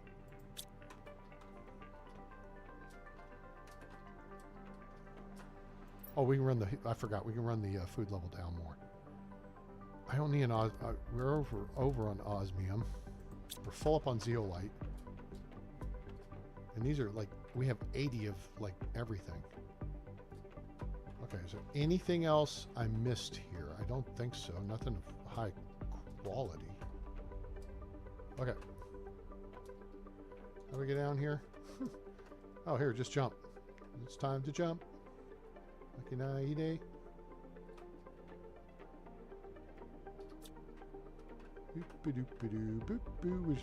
Oh, we can run the, I forgot, we can run the food level down more. I don't need an we're over on osmium. We're full up on zeolite. And these are like, we have 80 of like everything. Okay, is there anything else I missed here? I don't think so. Nothing of high quality. Okay. How do we get down here? Oh, here, just jump. It's time to jump. Makinaide. Boop-a-doop-a-doo, boop-boo,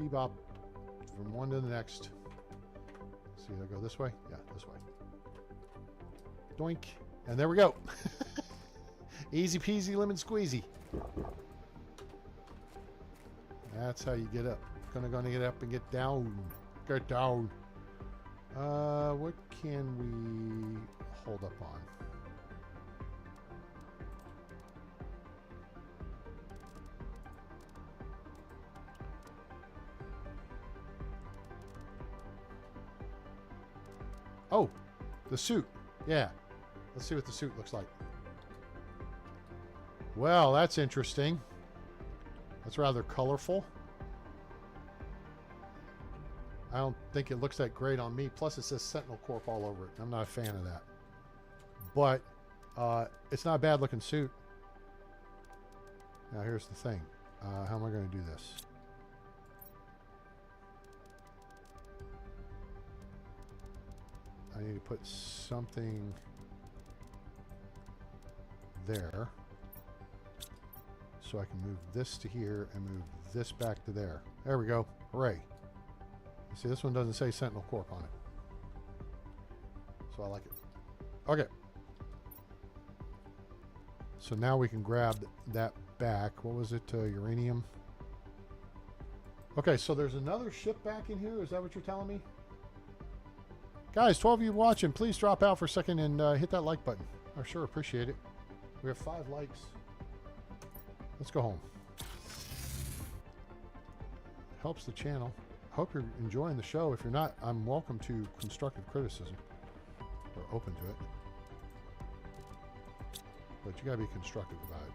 bebop. From one to the next. Let's see, I go this way? Yeah, this way. Doink. And there we go. Easy peasy lemon squeezy. That's how you get up. Gonna get up and get down. Get down. What can we hold up on? Oh, the suit. Yeah. Let's see what the suit looks like. Well, that's interesting. That's rather colorful. I don't think it looks that great on me. Plus, it says Sentinel Corp all over it. I'm not a fan of that. But it's not a bad looking suit. Now, here's the thing. How am I going to do this? I need to put something there. So I can move this to here and move this back to there. There we go. Hooray. See, this one doesn't say Sentinel Corp on it. So I like it. Okay. So now we can grab that back. What was it? Uranium. Okay, so there's another ship back in here. Is that what you're telling me? Guys, 12 of you watching, please drop out for a second and hit that like button. I sure appreciate it. We have 5 likes. Let's go home. Helps the channel. Hope you're enjoying the show. If you're not, I'm welcome to constructive criticism. Or open to it. But you gotta be constructive about it.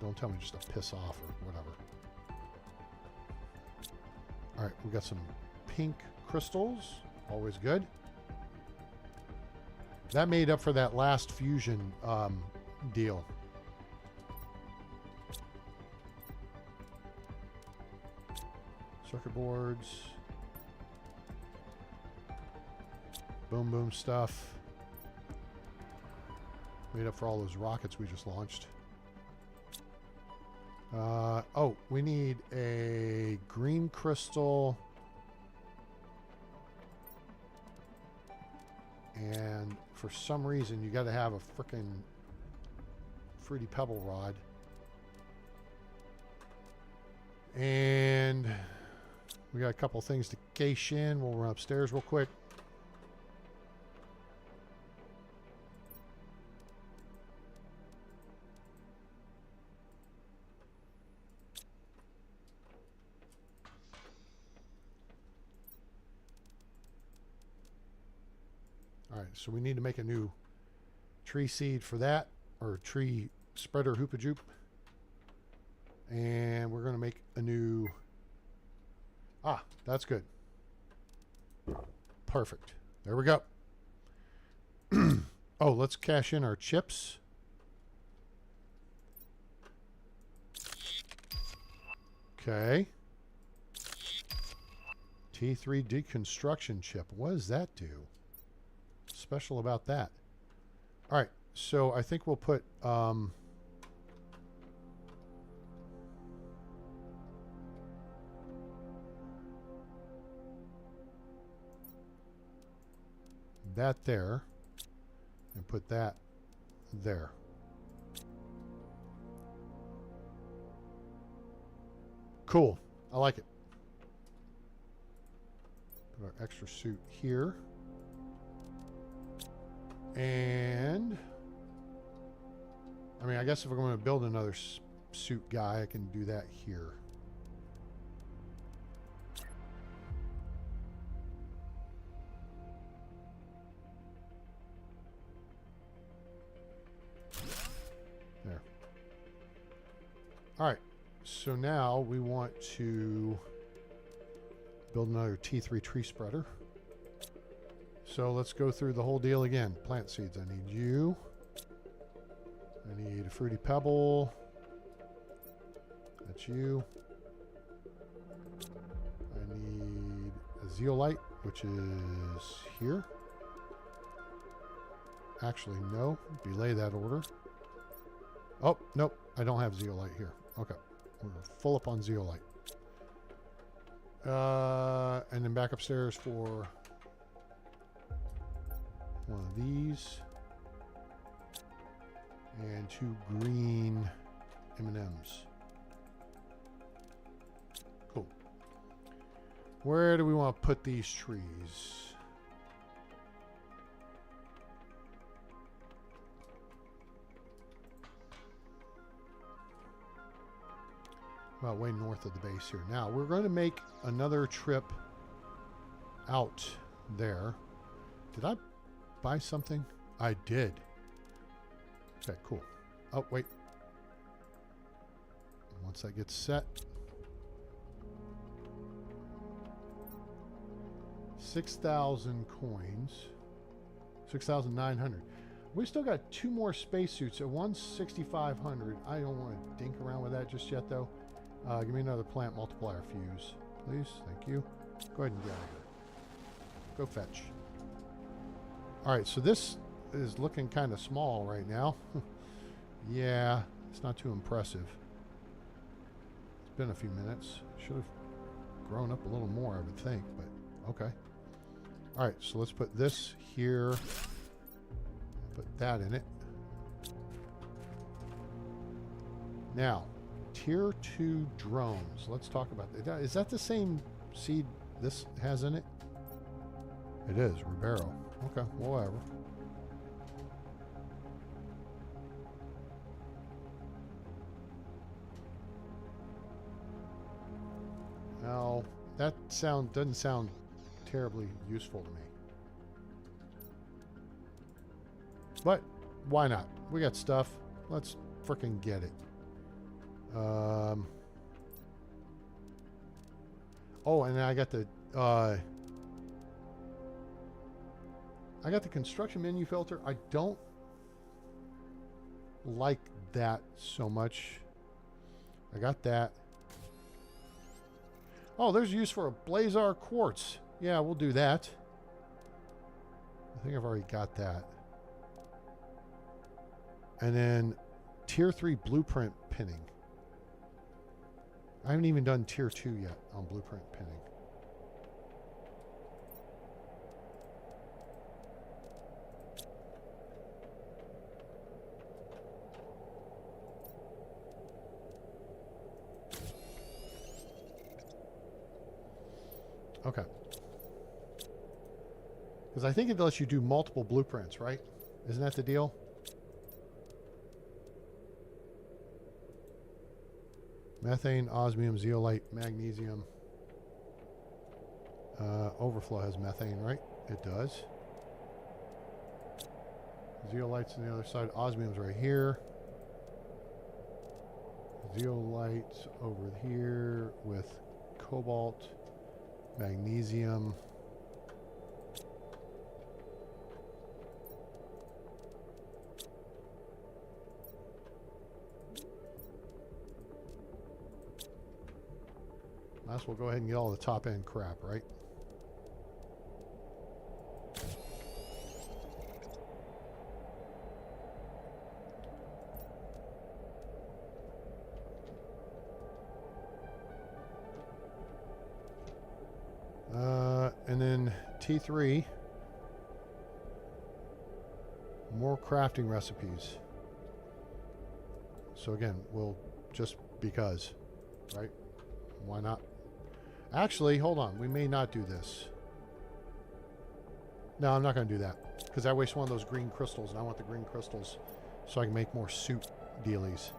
Don't tell me just to piss off or whatever. Alright, we got some pink crystals. Always good. That made up for that last fusion deal. Circuit boards. Boom boom stuff. Made up for all those rockets we just launched. Oh, we need a green crystal. And for some reason, you got to have a frickin' fruity pebble rod. And we got a couple things to cache in. We'll run upstairs real quick. All right, so we need to make a new tree seed for that, or tree spreader hoopajoop. And we're going to make a new... Ah, that's good. Perfect. There we go. Oh, let's cash in our chips. Okay. T3 deconstruction chip. What does that do? Special about that. All right, so I think we'll put that there and put that there. Cool. I like it. Put our extra suit here. And I mean, I guess if we're going to build another suit guy, I can do that here. There. All right. So now we want to build another T3 tree spreader. So let's go through the whole deal again. Plant seeds. I need you. I need a fruity pebble. That's you. I need a zeolite, which is here. Actually, no. Belay that order. Oh, nope. I don't have zeolite here. Okay. We're full up on zeolite. And then back upstairs for one of these. And 2 green M&Ms. Cool. Where do we want to put these trees? Well, way north of the base here. Now, we're going to make another trip out there. Did I buy something? I did. Okay, cool. Oh, wait. Once that gets set. 6,000 coins. 6,900. We still got 2 more spacesuits. At 1,6,500. I don't want to dink around with that just yet, though. Give me another plant multiplier fuse, please. Thank you. Go ahead and get out of here. Go fetch. All right, so this is looking kind of small right now. Yeah, it's not too impressive. It's been a few minutes. Should have grown up a little more, I would think, but okay. All right, so let's put this here. Put that in it. Now, Tier 2 drones. Let's talk about that. Is that the same seed this has in it? It is, Ribeiro. Okay, whatever. Now, that doesn't sound terribly useful to me. But why not? We got stuff. Let's frickin' get it. Oh, and I got the construction menu filter. I don't like that so much. I got that. Oh, there's use for a Blazar quartz. Yeah, we'll do that. I think I've already got that. And then Tier 3 blueprint pinning. I haven't even done Tier 2 yet on blueprint pinning. Okay. Because I think it lets you do multiple blueprints, right? Isn't that the deal? Methane, osmium, zeolite, magnesium. Overflow has methane, right? It does. Zeolite's on the other side. Osmium's right here. Zeolite's over here with cobalt, magnesium. Might as well go ahead and get all the top end crap, right? And then T3, more crafting recipes. So again, we'll just because, right? Why not? Actually, hold on. We may not do this. No, I'm not going to do that because I waste one of those green crystals, and I want the green crystals so I can make more suit dealies.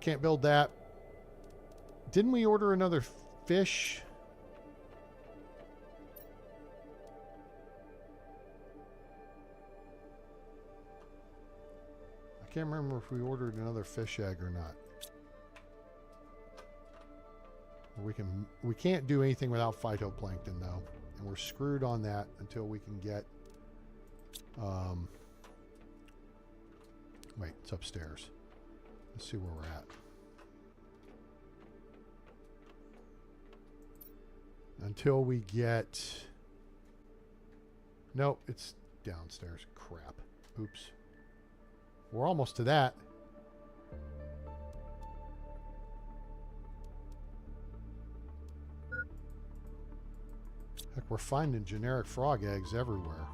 Can't build that. Didn't we order another fish? I can't remember if we ordered another fish egg or not. We can't do anything without phytoplankton though, and we're screwed on that until we can get. Wait, it's upstairs. Let's see where we're at. Until we get. Nope, it's downstairs. Crap. Oops. We're almost to that. Like we're finding generic frog eggs everywhere.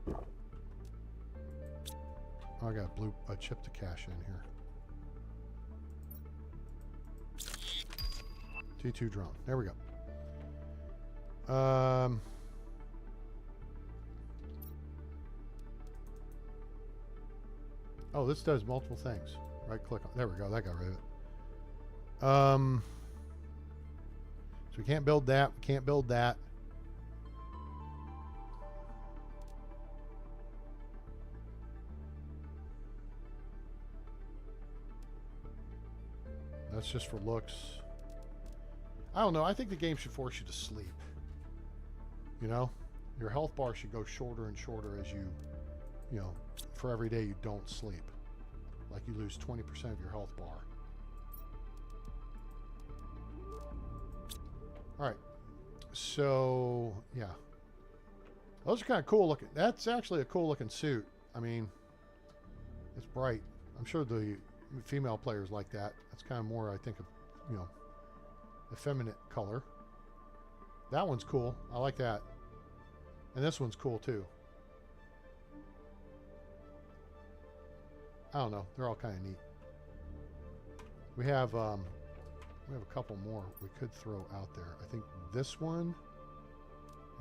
Oh, I got a chip to cash in here. T2 drone. There we go. Oh, this does multiple things. Right click on. There we go. That got rid of it. So we can't build that. We can't build that. That's just for looks. I don't know. I think the game should force you to sleep. You know, your health bar should go shorter and shorter as you know, for every day you don't sleep. Like you lose 20% of your health bar. All right. So, yeah. Those are kind of cool looking. That's actually a cool looking suit. I mean, it's bright. I'm sure the female players like that. That's kind of more, I think, of, you know, effeminate color. That one's cool. I like that. And this one's cool too. I don't know. They're all kind of neat. We have a couple more we could throw out there. I think this one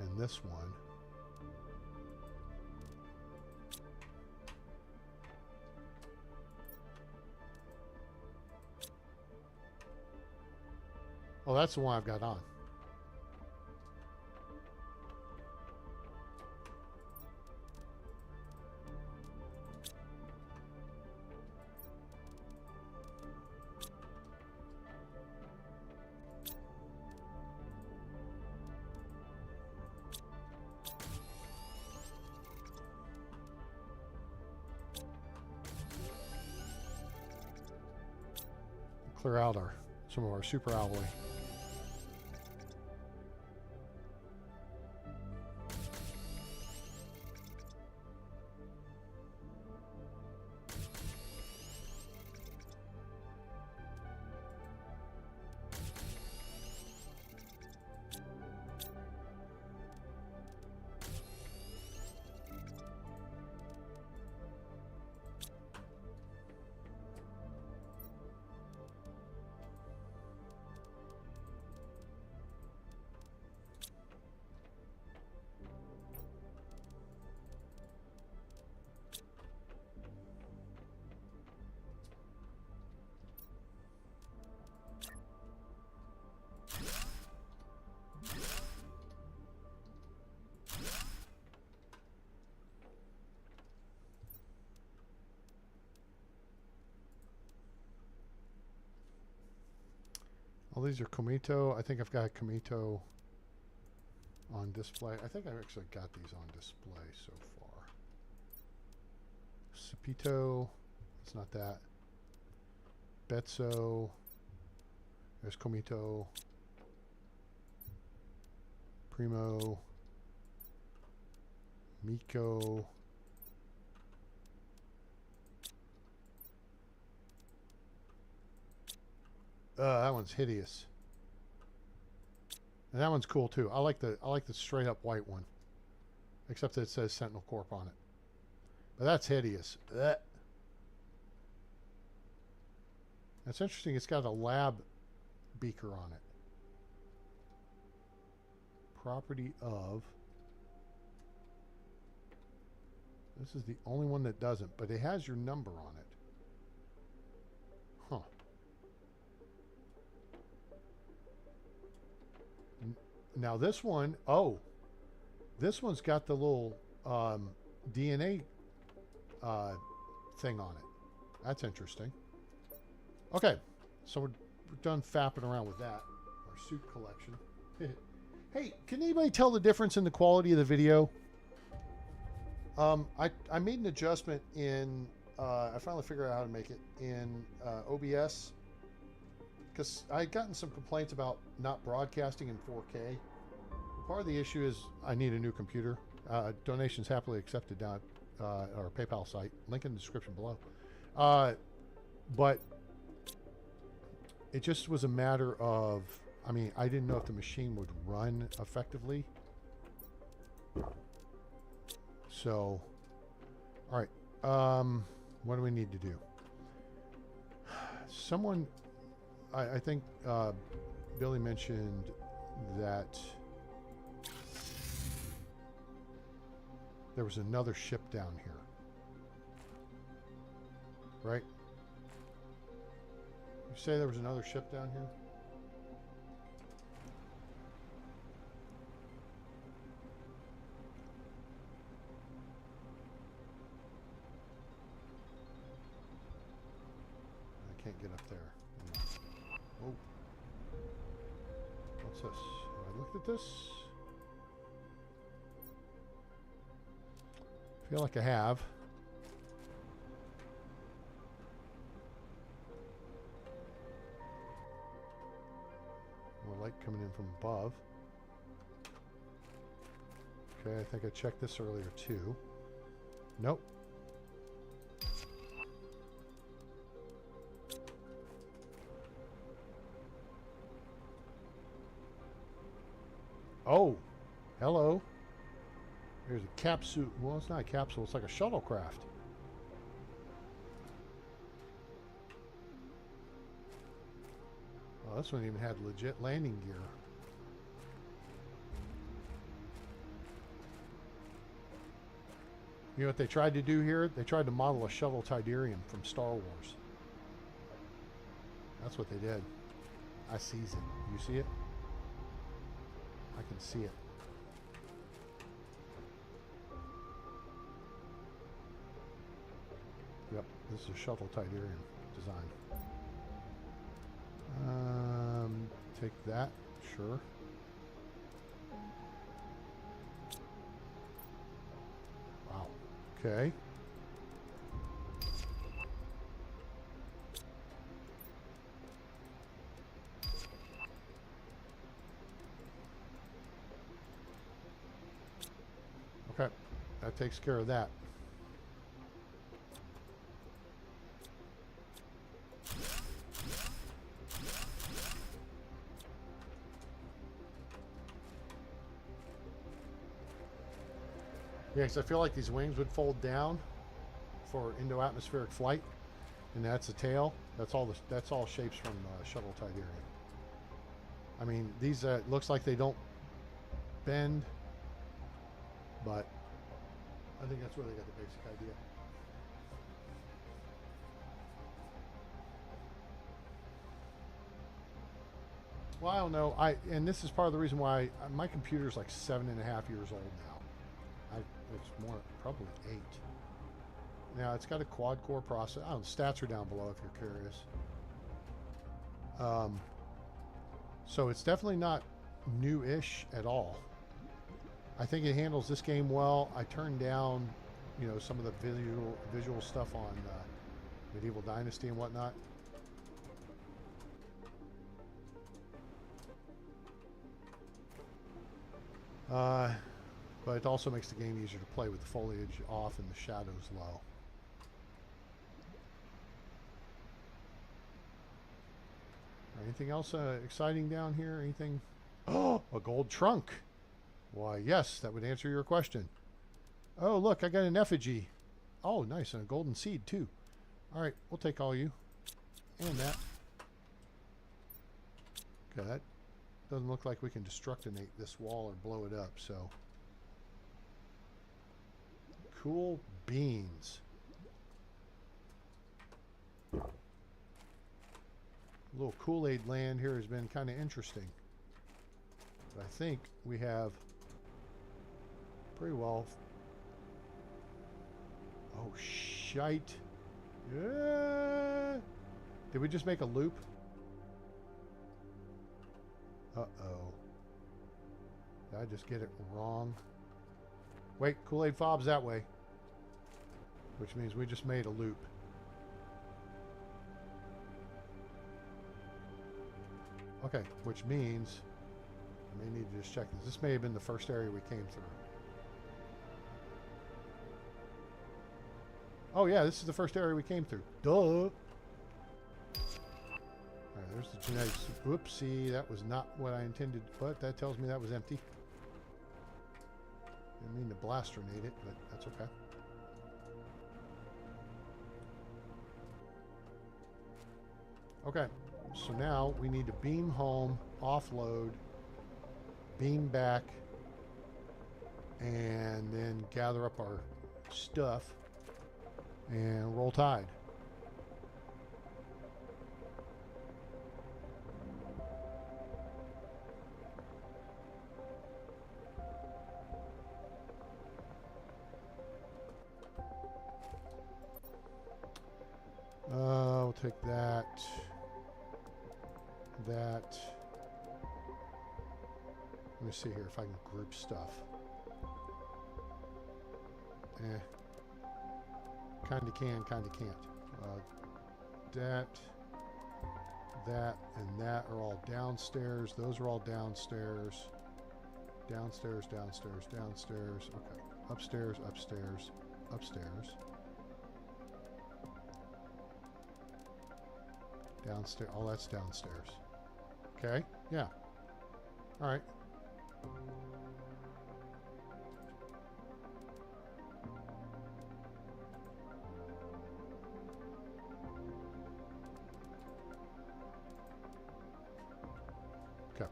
and this one. Oh, that's the one I've got on. Clear out some of our super alloy. All these are Komito. I think I've got Komito on display. I think I've actually got these on display so far. Sapito. It's not that. Betso. There's Komito. Primo. Miko. That one's hideous. And that one's cool too. I like the straight up white one. Except that it says Sentinel Corp on it. But that's hideous. Ugh. That's interesting. It's got a lab beaker on it. Property of. This is the only one that doesn't, but it has your number on it. Huh. Now this one, oh, this one's got the little DNA thing on it. That's interesting. Okay, so we're done fapping around with that. Our suit collection. Hey, can anybody tell the difference in the quality of the video? I made an adjustment in, I finally figured out how to make it in OBS. Because I had gotten some complaints about not broadcasting in 4K. Part of the issue is I need a new computer. Donations happily accepted down at our PayPal site. Link in the description below. But It just was a matter of, I mean, I didn't know if the machine would run effectively. So, all right. What do we need to do? Someone, I think Billy mentioned that there was another ship down here. Right? You say there was another ship down here? I can't get up there. Whoa. What's this? Have I looked at this? I feel like I have. More light coming in from above. Okay, I think I checked this earlier too. Nope. Oh, hello. There's a capsule. Well, it's not a capsule. It's like a shuttlecraft. Well, this one even had legit landing gear. You know what they tried to do here? They tried to model a shuttle Tidarium from Star Wars. That's what they did. I sees it. You see it? I can see it. Yep, this is a shuttle Tidarium design. Take that, sure. Wow. Okay. Okay, that takes care of that. Yeah, because I feel like these wings would fold down for into-atmospheric flight, and that's the tail. That's all shapes from shuttle Tidarium. I mean, these looks like they don't bend, but I think that's where they got the basic idea. Well, I don't know. And this is part of the reason why my computer's like 7.5 years old now. It's more, probably 8. Now it's got a quad-core processor. Oh, the stats are down below if you're curious. So it's definitely not new-ish at all. I think it handles this game well. I turned down, you know, some of the visual stuff on Medieval Dynasty and whatnot. But it also makes the game easier to play with the foliage off and the shadows low. Anything else exciting down here? Anything? Oh, a gold trunk. Why, yes, that would answer your question. Oh, look, I got an effigy. Oh, nice, and a golden seed, too. All right, we'll take all you. And that. Okay, that doesn't look like we can destructinate this wall or blow it up, so... Cool beans. A little Kool-Aid land here has been kind of interesting. But I think we have pretty well... Oh, shite. Yeah. Did we just make a loop? Uh-oh. Did I just get it wrong? Wait, Kool-Aid fob's that way. Which means we just made a loop. Okay, which means I may need to just check this. This may have been the first area we came through. Oh yeah, this is the first area we came through. Duh! Alright, there's the genetics. Whoopsie, that was not what I intended, but that tells me that was empty. Didn't mean to blasternate it, but that's okay. Okay, so now we need to beam home, offload, beam back, and then gather up our stuff and roll tide. We'll take that. That. Let me see here if I can group stuff. Kinda can, kinda can't. That, and that are all downstairs. Those are all downstairs. Downstairs, downstairs, downstairs. Okay. Upstairs, upstairs, upstairs. Downstairs. All that's downstairs. Okay. Yeah. All right. Okay.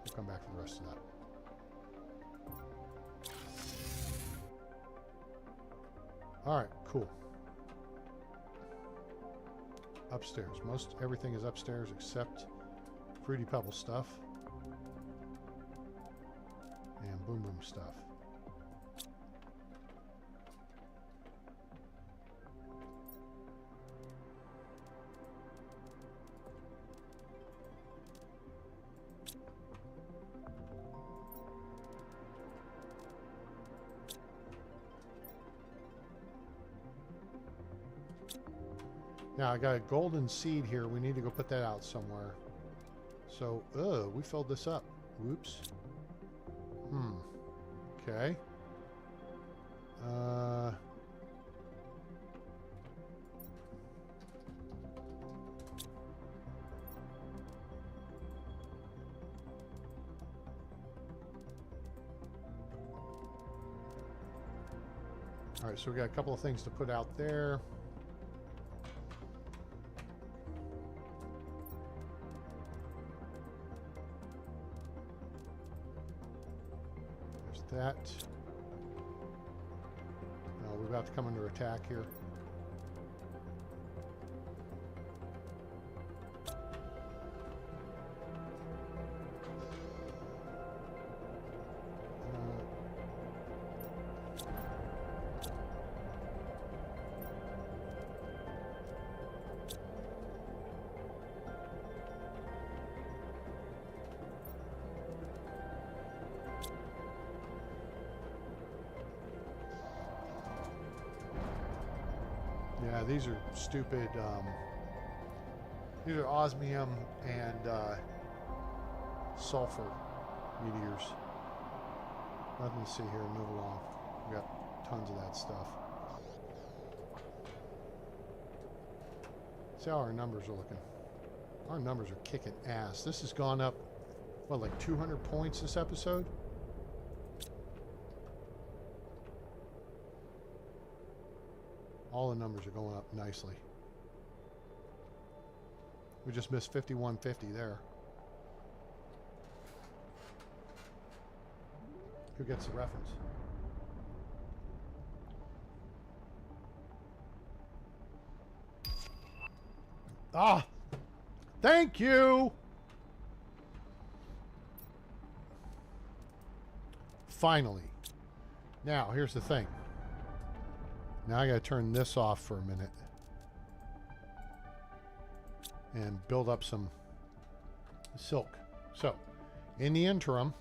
We'll come back for the rest of that. All right. Cool. Upstairs. Most everything is upstairs except Fruity Pebble stuff and Boom Boom stuff. Now I got a golden seed here. We need to go put that out somewhere. So, we filled this up. Whoops. Okay. All right, so we got a couple of things to put out there. That. We're about to come under attack here. Yeah, these are stupid. These are osmium and sulfur meteors. Nothing to see here. Move along. We got tons of that stuff. See how our numbers are looking. Our numbers are kicking ass. This has gone up, what, like 200 points this episode? All the numbers are going up nicely. We just missed 5150 there. Who gets the reference? Ah! Thank you! Finally. Now, here's the thing. Now I gotta turn this off for a minute and build up some silk. So, in the interim,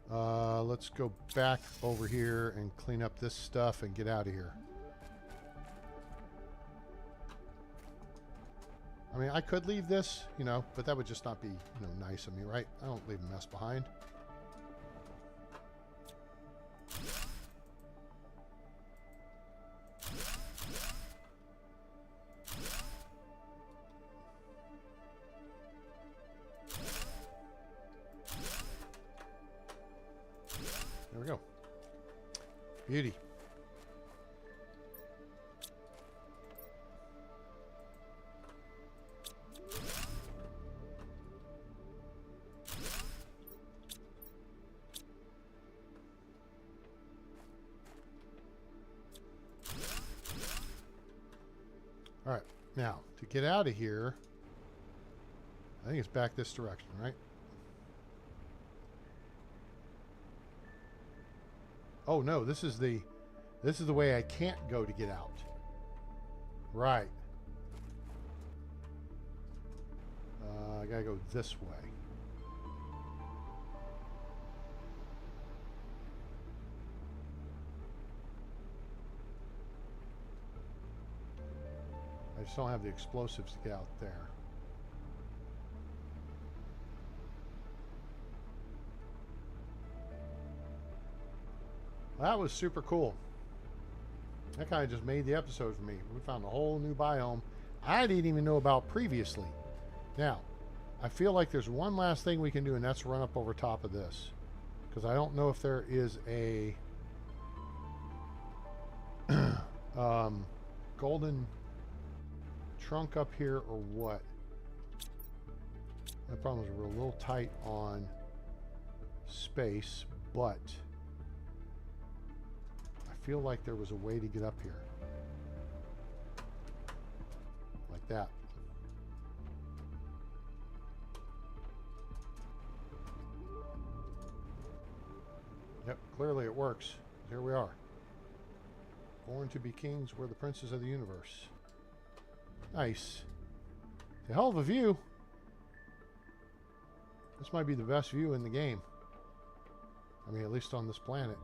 let's go back over here and clean up this stuff and get out of here. I mean, I could leave this, you know, but that would just not be, you know, nice of me, right? I don't leave a mess behind. Beauty. All right, now to get out of here, I think it's back this direction, right? Oh no, this is the way I can't go to get out. Right. I gotta go this way. I just don't have the explosives to get out there. That was super cool. That kind of just made the episode for me. We found a whole new biome I didn't even know about previously. Now, I feel like there's one last thing we can do, and that's run up over top of this. Because I don't know if there is a golden trunk up here or what. The problem is we're a little tight on space, but I feel like there was a way to get up here. Like that. Yep, clearly it works. Here we are. Born to be kings, we're the princes of the universe. Nice. It's a hell of a view. This might be the best view in the game. I mean, at least on this planet.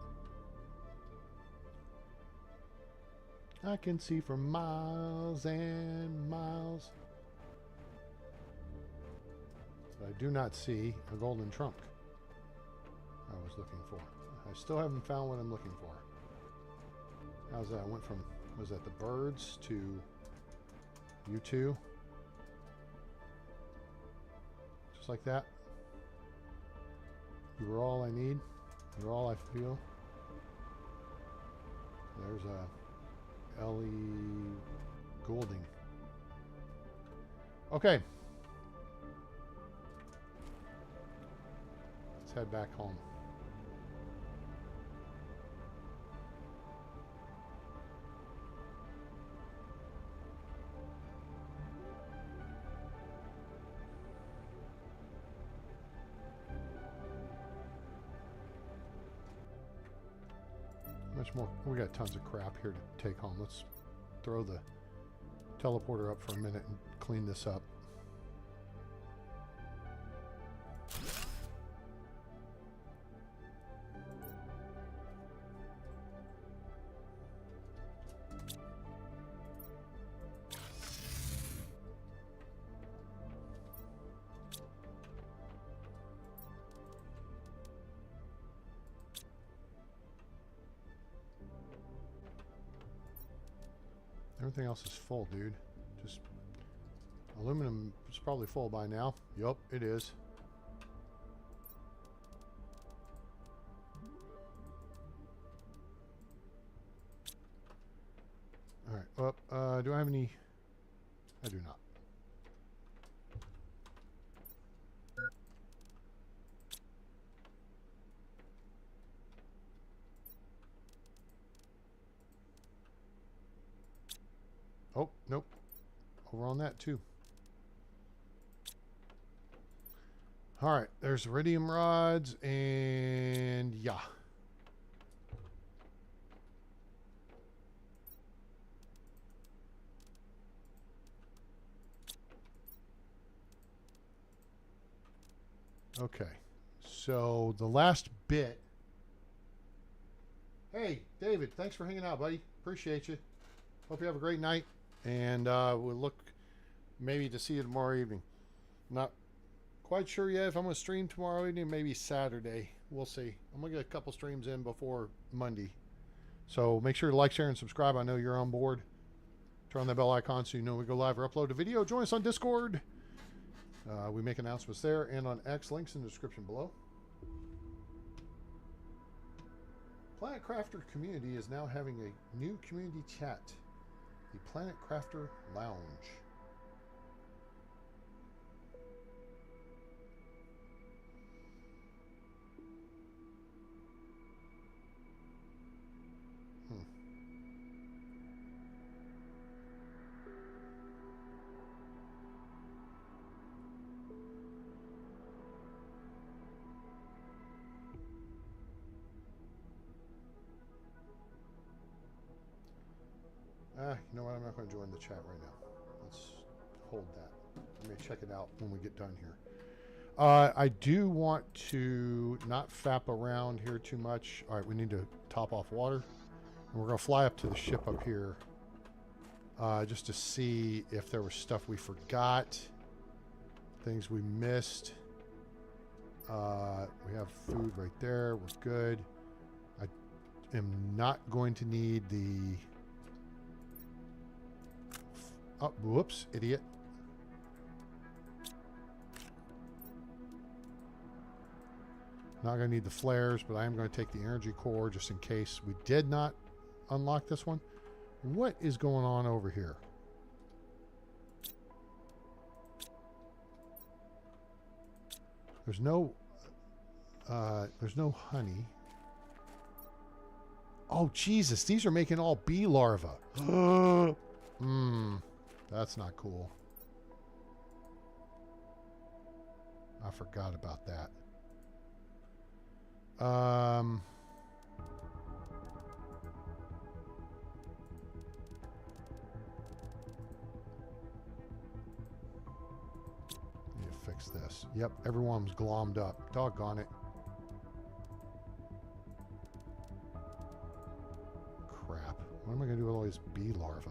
I can see for miles and miles. But I do not see a golden trunk I was looking for. I still haven't found what I'm looking for. How's that? I went from, was that the birds to you two? Just like that. You were all I need. You're all I feel. There's a Ellie Goulding. Okay. Let's head back home. Much more. We got tons of crap here to take home. Let's throw the teleporter up for a minute and clean this up. Everything else is full, dude. Just aluminum is probably full by now. Yup, it is. All right. Well, do I have any? I do not. Oh, nope. Over on that too. All right, there's iridium rods and yeah. Okay, so the last bit. Hey, David, thanks for hanging out, buddy. Appreciate you. Hope you have a great night. And we'll look maybe to see you tomorrow evening. Not quite sure yet if I'm going to stream tomorrow evening, maybe Saturday. We'll see. I'm going to get a couple streams in before Monday. So make sure to like, share, and subscribe. I know you're on board. Turn on that bell icon so you know we go live or upload a video. Join us on Discord. We make announcements there and on X. Links in the description below. Planet Crafter community is now having a new community chat. The Planet Crafter Lounge. You know what? I'm not going to join the chat right now. Let's hold that. Let me check it out when we get done here. I do want to not fap around here too much. All right, we need to top off water. And we're going to fly up to the ship up here just to see if there was stuff we forgot, things we missed. We have food right there. We're good. I am not going to need the... Oh, whoops, idiot. Not going to need the flares, but I am going to take the energy core just in case we did not unlock this one. What is going on over here? There's no honey. Oh, Jesus, these are making all bee larvae. That's not cool. I forgot about that. Need to fix this. Yep, everyone's glommed up. Doggone it. Crap. What am I going to do with all these bee larvae?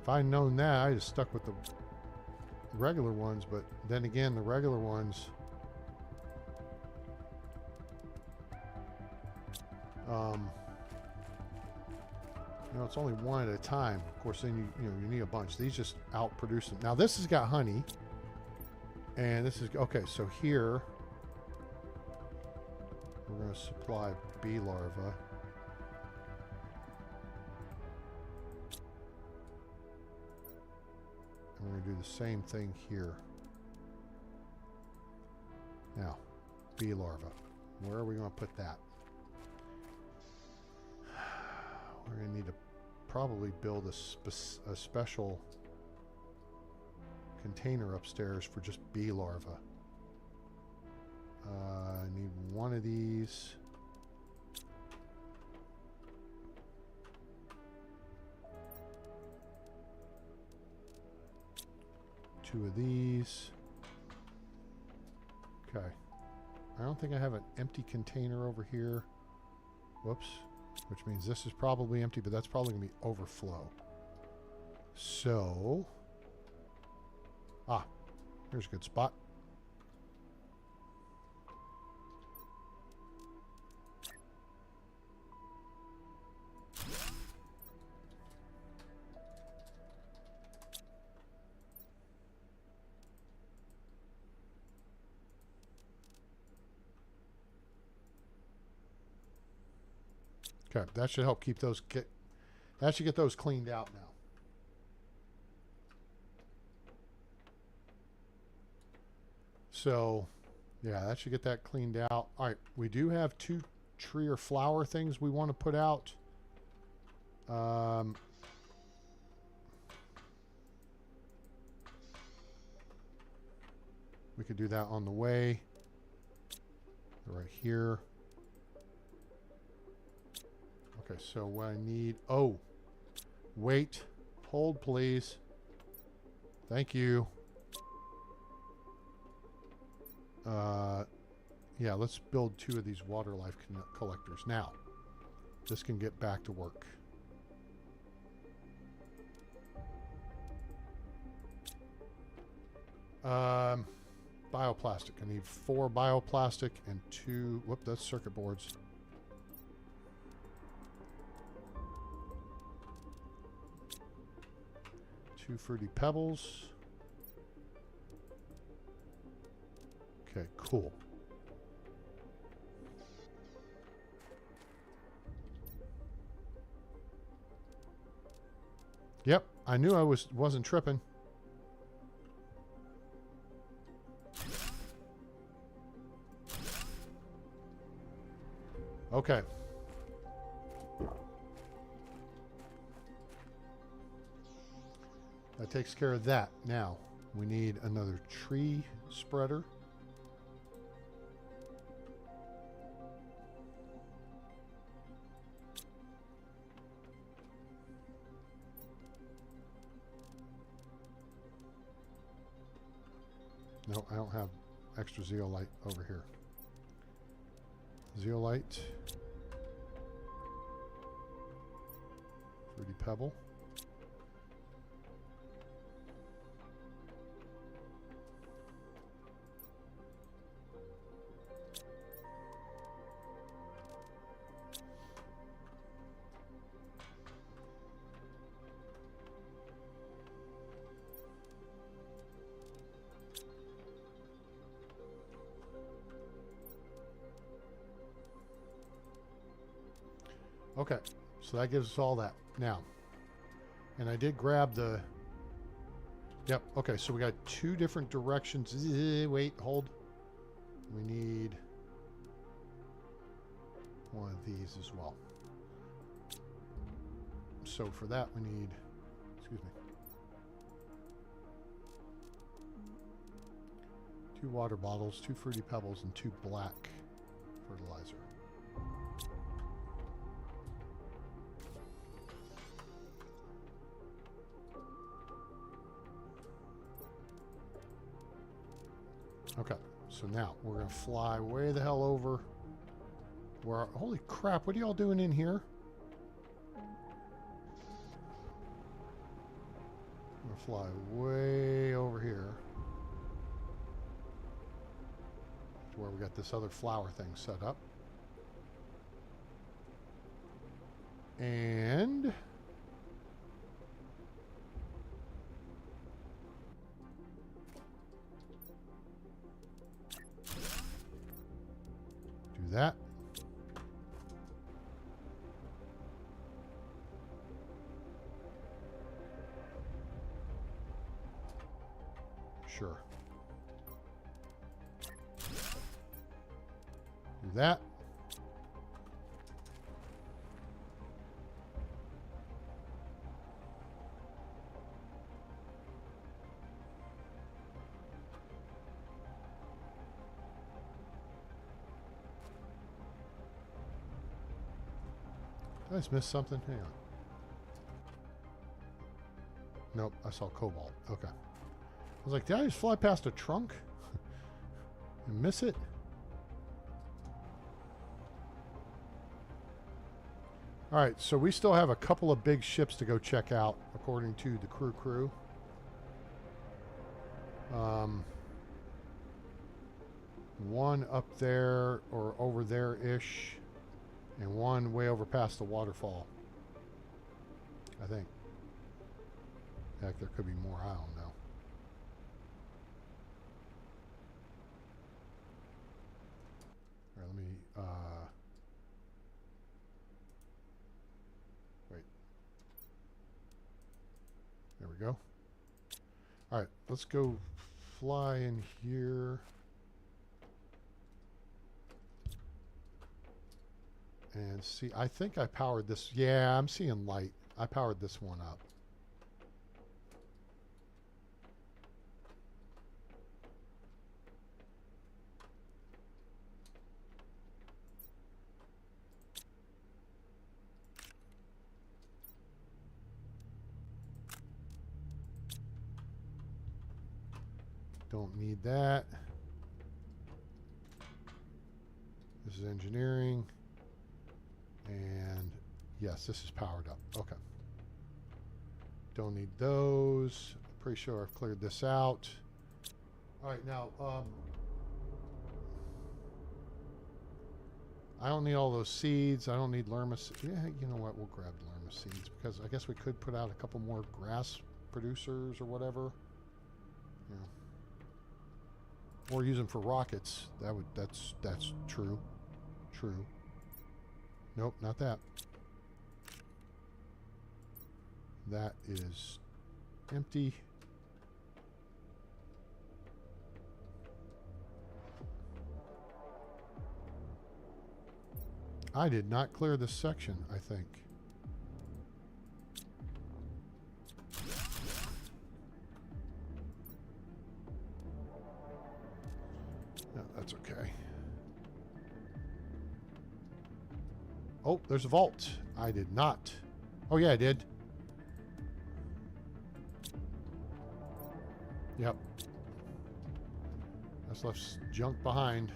If I'd known that, I'd have stuck with the regular ones, but then again, the regular ones, you know, it's only one at a time. Of course, then you need a bunch. These just outproduce them. Now this has got honey, and this is okay. So here we're going to supply bee larvae. We're going to do the same thing here. Now, bee larva. Where are we going to put that? We're going to need to probably build a special container upstairs for just bee larvae. I need one of these. Two of these. Okay. I don't think I have an empty container over here. Whoops. Which means this is probably empty, but that's probably going to be overflow. So. Here's a good spot. Okay, that should help keep those that should get those cleaned out now. So, yeah, that should get that cleaned out. All right, we do have 2 tree or flower things we want to put out. We could do that on the way. Right here. Okay, so what I need... Oh, wait. Hold, please. Thank you. Yeah, let's build 2 of these water life collectors. Now, this can get back to work. Bioplastic. I need 4 bioplastic and 2... Whoop, that's circuit boards. 2 fruity pebbles. Okay, cool. Yep, I knew I wasn't tripping. Okay. That takes care of that. Now, we need another tree spreader. No, I don't have extra zeolite over here. Zeolite. Fruity pebble. Okay, so that gives us all that. Now, and I did grab the... Yep, okay, so we got 2 different directions. Wait, hold. We need one of these as well. So for that we need... Excuse me. 2 water bottles, 2 fruity pebbles, and 2 black fertilizer. Okay, so now we're going to fly way the hell over where... Holy crap, what are y'all doing in here? I'm going to fly way over here to where we got this other flower thing set up. And... that. Sure. Do that. Did I just miss something? Hang on. Nope, I saw cobalt. Okay. I was like, did I just fly past a trunk and miss it? All right, so we still have a couple of big ships to go check out, according to the crew. One up there or over there-ish, and one way over past the waterfall, I think. Heck, there could be more, I don't know. All right, let me, wait. There we go. All right, let's go fly in here. And see, I think I powered this. Yeah, I'm seeing light. I powered this one up. Don't need that. This is engineering. And yes, this is powered up. Okay. Don't need those. Pretty sure I've cleared this out. All right, now, I don't need all those seeds. I don't need Lerma. Yeah, you know what? We'll grab Lerma seeds because I guess we could put out a couple more grass producers or whatever. You know. Or use them for rockets. That's true. True. Nope, not that. That is empty. I did not clear this section, I think. No, that's okay. Oh, there's a vault. I did not. Oh, yeah, I did. Yep. That's left junk behind.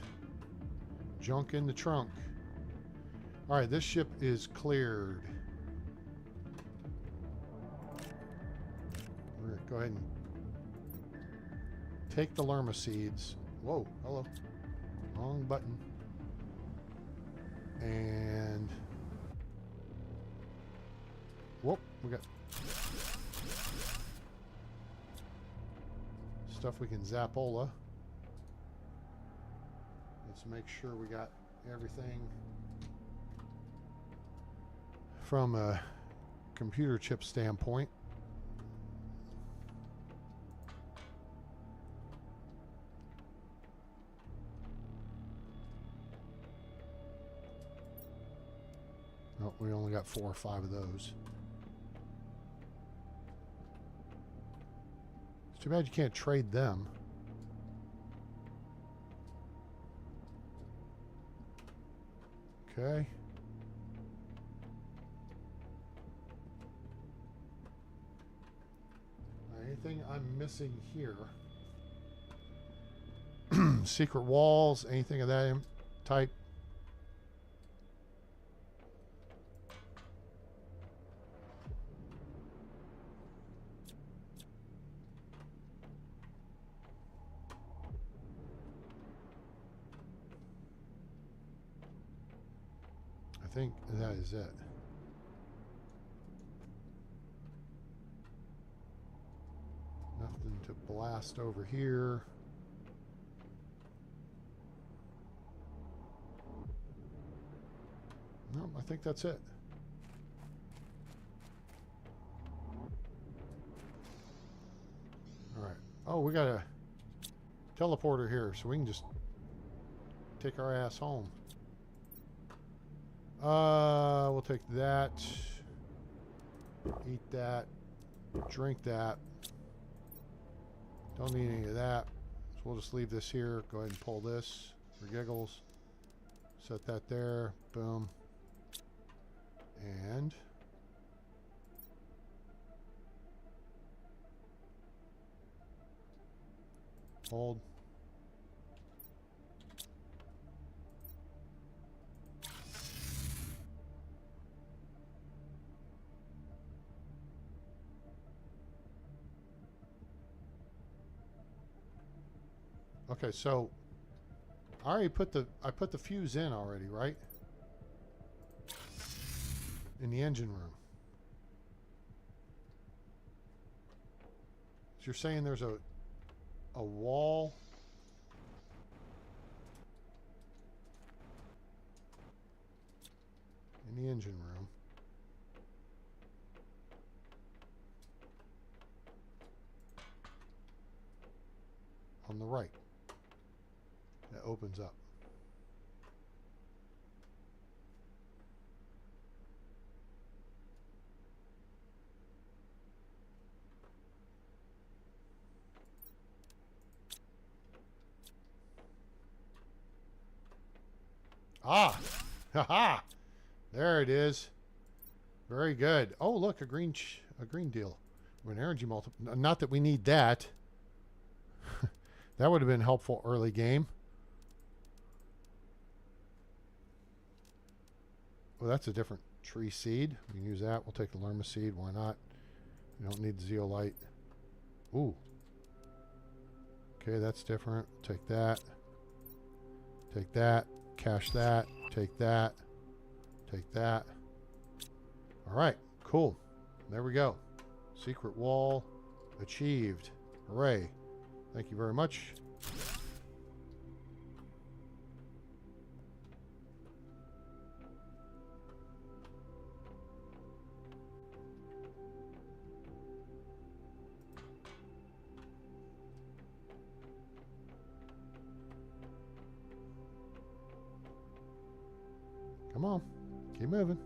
Junk in the trunk. All right, this ship is cleared. We're going to go ahead and take the Lerma seeds. Whoa, hello. Wrong button. And whoop, we got stuff we can zapola. Let's make sure we got everything from a computer chip standpoint. Oh, we only got 4 or 5 of those. It's too bad you can't trade them. Okay. Anything I'm missing here? Secret walls, anything of that type? I think that is it. Nothing to blast over here. No, I think that's it. All right. Oh, we got a teleporter here, so we can just take our ass home. We'll take that. Eat that. Drink that. Don't need any of that. So we'll just leave this here. Go ahead and pull this for giggles. Set that there. Boom. And hold. Okay, so I already put the fuse in already, right? In the engine room. So you're saying there's a wall in the engine room. On the right. That opens up. Ah! Haha! There it is. Very good. Oh, look, a green deal. An energy multiple. Not that we need that. That would have been helpful early game. Well, that's a different tree seed. We can use that. We'll take the Lerma seed. Why not? We don't need the zeolite. Ooh. Okay, that's different. Take that. Take that. Cache that. Take that. Take that. All right. Cool. There we go. Secret wall. achieved. Hooray. Thank you very much. Come on. Keep moving.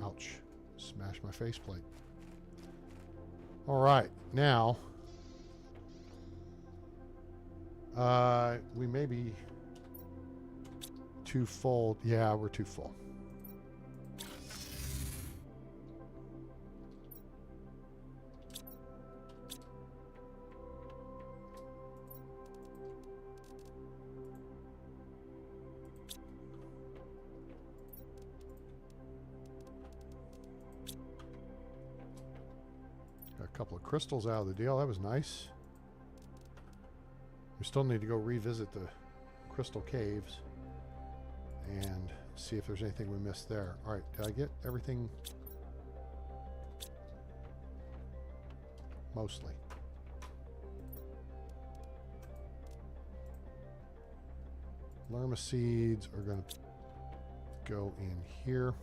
Ouch. Smashed my faceplate. All right. Now, we may be too full. Yeah, we're too full. Got a couple of crystals out of the deal. That was nice. We still need to go revisit the crystal caves and see if there's anything we missed there. All right, did I get everything? Mostly. Lerma seeds are going to go in here.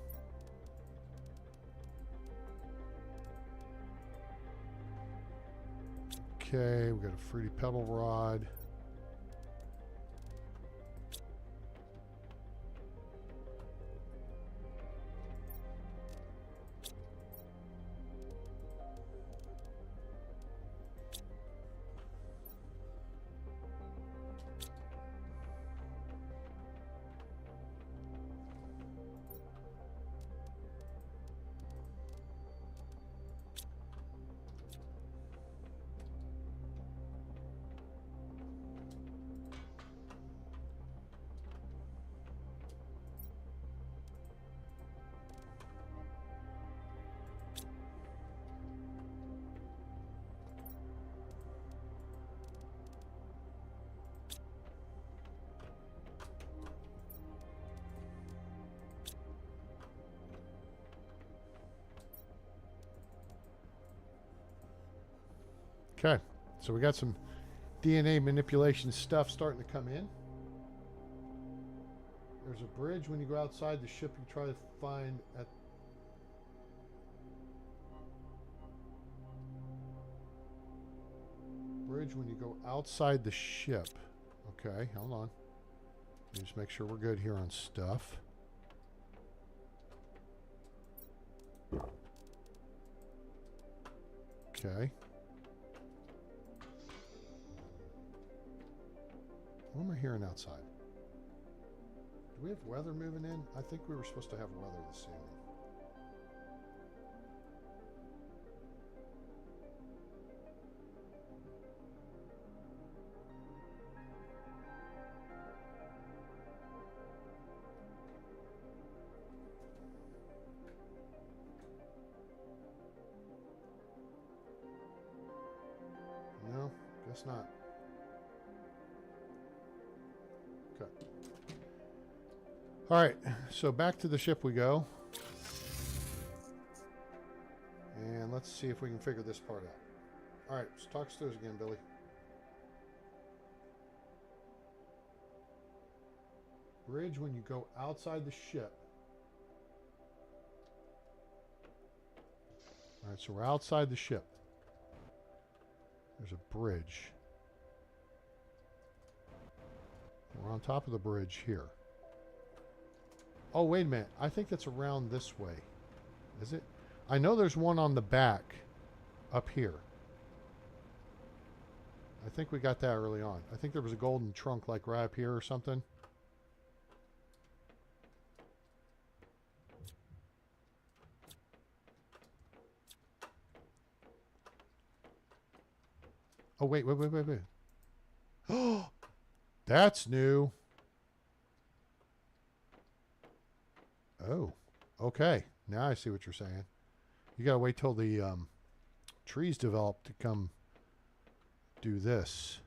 Okay, we got a fruity pebble rod. Okay, so we got some DNA manipulation stuff starting to come in. There's a bridge when you go outside the ship you try to find at... Bridge when you go outside the ship. Okay, hold on. Let me just make sure we're good here on stuff. Okay. What am I hearing outside? Do we have weather moving in? I think we were supposed to have weather this evening. No, guess not. Okay. All right, so back to the ship we go. And let's see if we can figure this part out. All right, let's talk us through this again, Billy. Bridge when you go outside the ship. All right, so we're outside the ship. There's a bridge. We're on top of the bridge here. Oh, wait a minute. I think that's around this way. Is it? I know there's one on the back up here. I think we got that early on. I think there was a golden trunk like right up here or something. Oh, wait. Oh, that's new. Oh, okay. Now I see what you're saying. You got to wait till the trees develop to come do this.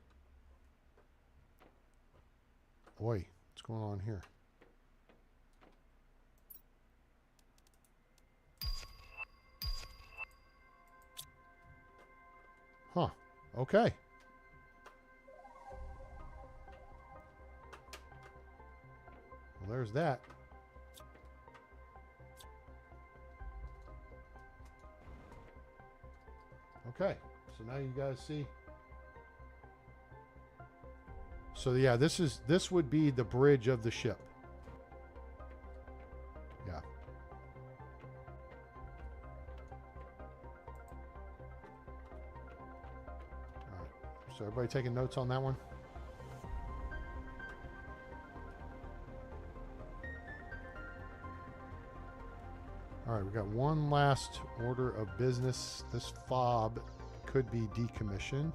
Boy, what's going on here? Okay. Well, there's that. Okay. So now you guys see. So yeah, this would be the bridge of the ship. Yeah. All right. So everybody taking notes on that one? All right, we got one last order of business. This fob could be decommissioned,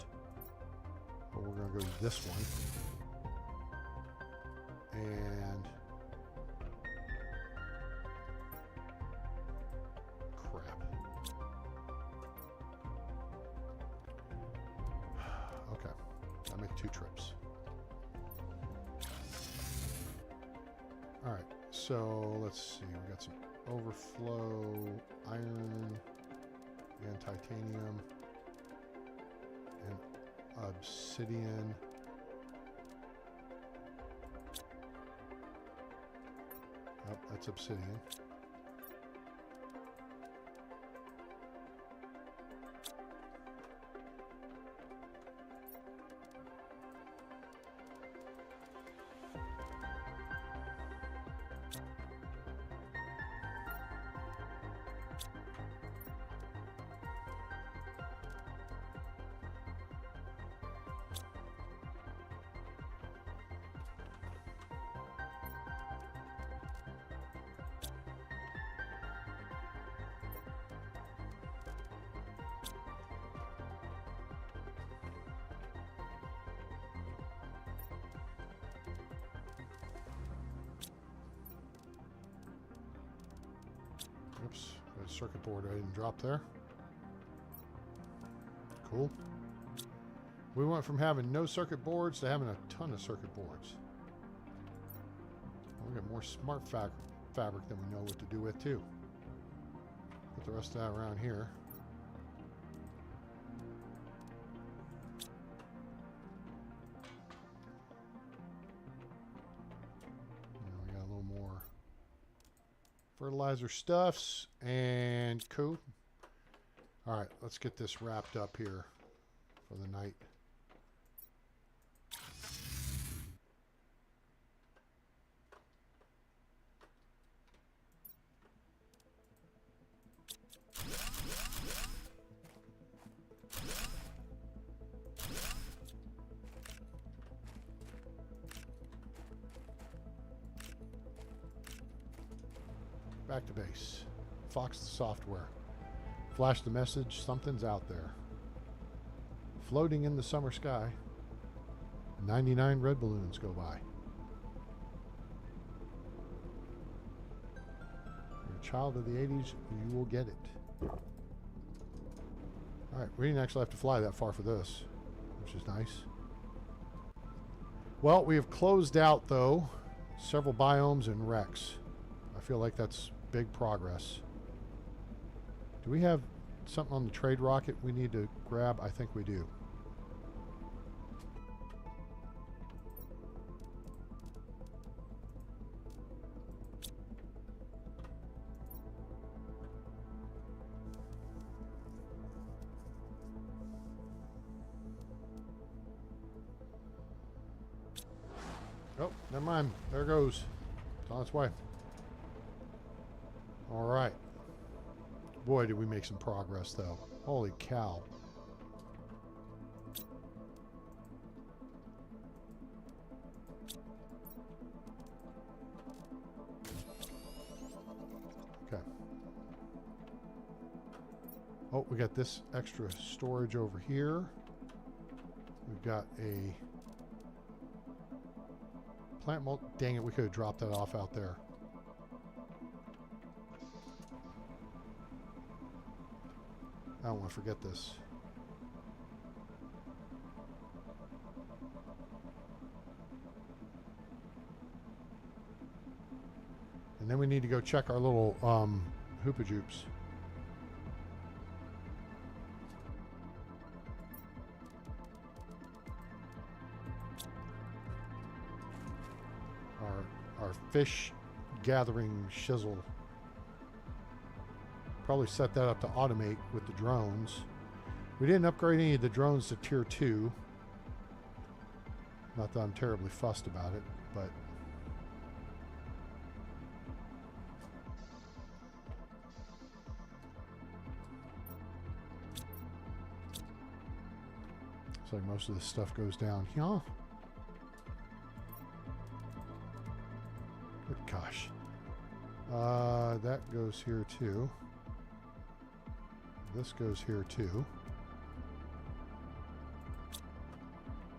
but we're going to go to this one. And crap. Okay, I make 2 trips. All right, so let's see. We got some overflow iron and titanium and obsidian. Oh, that's obsidian. Oops, got a circuit board I didn't drop there. Cool. We went from having no circuit boards to having a ton of circuit boards. We got more smart fabric than we know what to do with too. Put the rest of that around here. We got a little more fertilizer stuffs and cool. All right, let's get this wrapped up here for the night. Back to base. Fox the software. Flash the message, something's out there. Floating in the summer sky. 99 red balloons go by. You're a child of the 80s, you will get it. Alright, we didn't actually have to fly that far for this, which is nice. Well, we have closed out, though, several biomes and wrecks. I feel like that's big progress. Do we have something on the trade rocket we need to grab? I think we do. Oh, never mind. There it goes. It's on its way. All right. Boy, did we make some progress, though. Holy cow. Okay. Oh, we got this extra storage over here. We've got a plant mold. Dang it, we could have dropped that off out there. I don't want to forget this. And then we need to go check our little hoopa joops. our fish gathering shizzle. Probably set that up to automate with the drones. We didn't upgrade any of the drones to tier 2. Not that I'm terribly fussed about it, but it's like most of this stuff goes down here. Good gosh. That goes here too. This goes here too.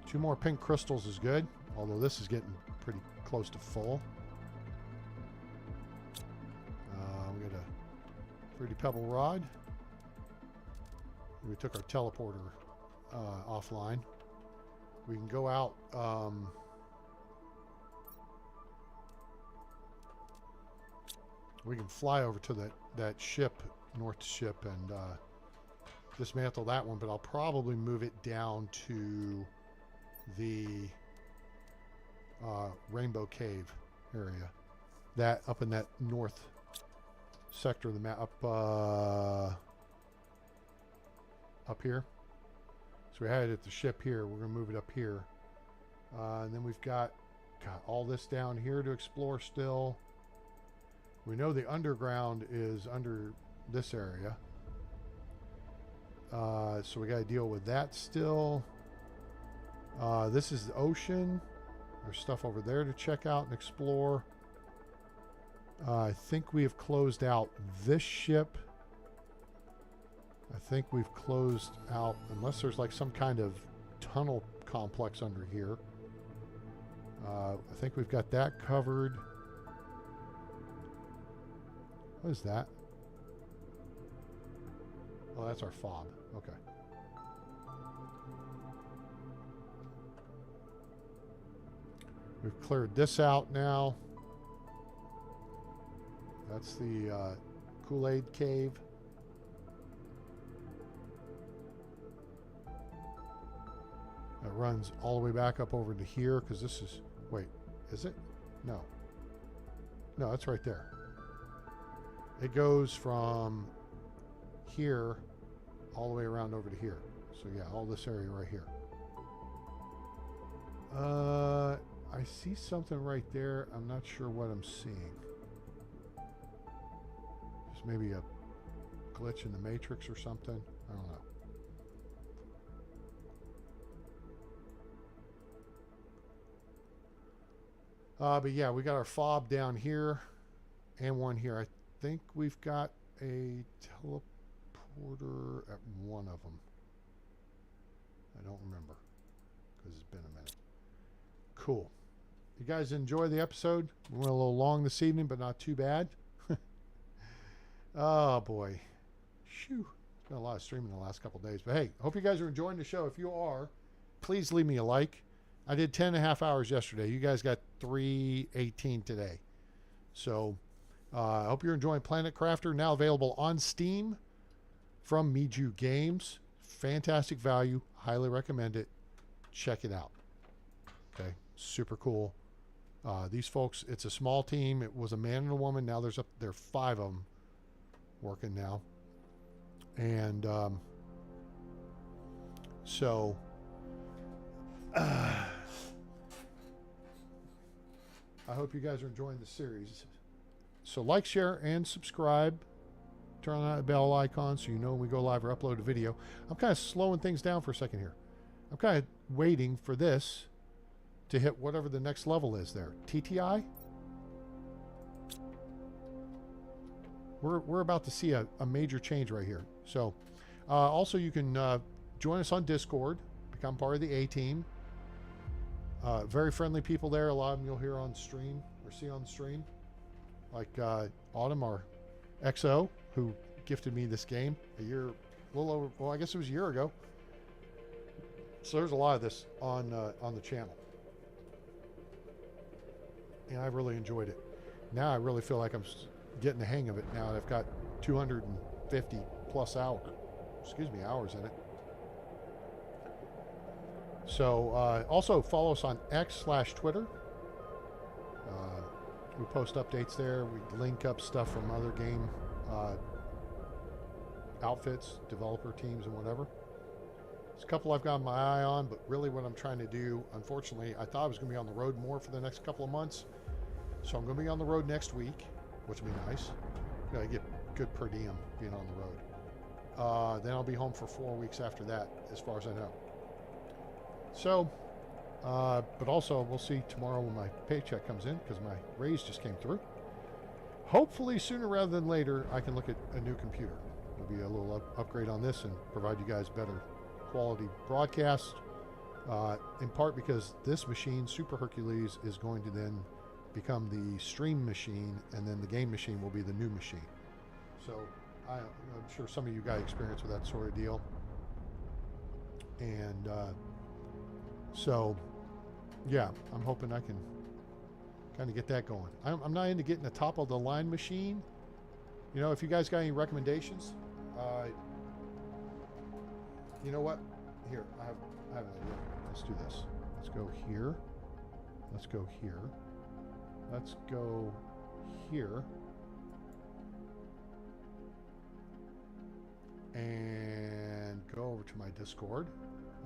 2 more pink crystals is good, although this is getting pretty close to full. We got a fruity pebble rod. We took our teleporter offline. We can go out. We can fly over to that ship, north ship, and dismantle that one. But I'll probably move it down to the Rainbow Cave area, that up in that north sector of the map, up here. So we had it at the ship here. We're gonna move it up here, and then we've got all this down here to explore still. We know the underground is under this area, so we got to deal with that still. This is the ocean. There's stuff over there to check out and explore. I think we have closed out this ship. I think we've closed out, unless there's like some kind of tunnel complex under here. I think we've got that covered. What is that? Oh, that's our fob. Okay. We've cleared this out now. That's the Kool-Aid cave. That runs all the way back up over to here, because this is... Wait, is it? No. No, it's right there. It goes from here all the way around over to here. So yeah, all this area right here. I see something right there. I'm not sure what I'm seeing. Just maybe a glitch in the matrix or something. I don't know. But yeah, we got our fob down here and one here. I think we've got a teleporter at one of them. I don't remember because it's been a minute. Cool. You guys enjoy the episode? We went a little long this evening, but not too bad. Oh boy. Shoo. It's been a lot of streaming the last couple days. But hey, hope you guys are enjoying the show. If you are, please leave me a like. I did 10.5 hours yesterday. You guys got 3:18 today. So I hope you're enjoying Planet Crafter, now available on Steam from Miju Games. Fantastic value. Highly recommend it. Check it out. Okay. Super cool. These folks, it's a small team. It was a man and a woman. Now there are 5 of them working now. And so I hope you guys are enjoying the series. So like, share, and subscribe. Turn on that bell icon so you know when we go live or upload a video. I'm kind of slowing things down for a second here. I'm kind of waiting for this to hit whatever the next level is there. TTI? We're about to see a major change right here. So also you can join us on Discord, become part of the A-team. Very friendly people there. A lot of them you'll hear on stream or see on stream. Like Autumn, our XO, who gifted me this game a little over, well, I guess it was a year ago. So there's a lot of this on the channel. And I really enjoyed it. Now I really feel like I'm getting the hang of it now. I've got 250 plus hours in it. So also follow us on X/Twitter. We post updates there. We link up stuff from other game outfits, developer teams, and whatever. There's a couple I've got my eye on, but really what I'm trying to do, unfortunately, I thought I was going to be on the road more for the next couple of months. So I'm going to be on the road next week, which will be nice. I get good per diem being on the road. Then I'll be home for 4 weeks after that, as far as I know. So, but also we'll see tomorrow when my paycheck comes in, because my raise just came through. Hopefully sooner rather than later, I can look at a new computer. It'll be a little upgrade on this and provide you guys better quality broadcast. In part because this machine, SuperHercules, is going to then become the stream machine, and then the game machine will be the new machine. So I'm sure some of you got experience with that sort of deal. And so, yeah, I'm hoping I can kind of get that going. I'm not into getting a top of the line machine. You know, if you guys got any recommendations, you know what? Here, I have an idea. Let's do this. Let's go here. Let's go here. Let's go here. And go over to my Discord.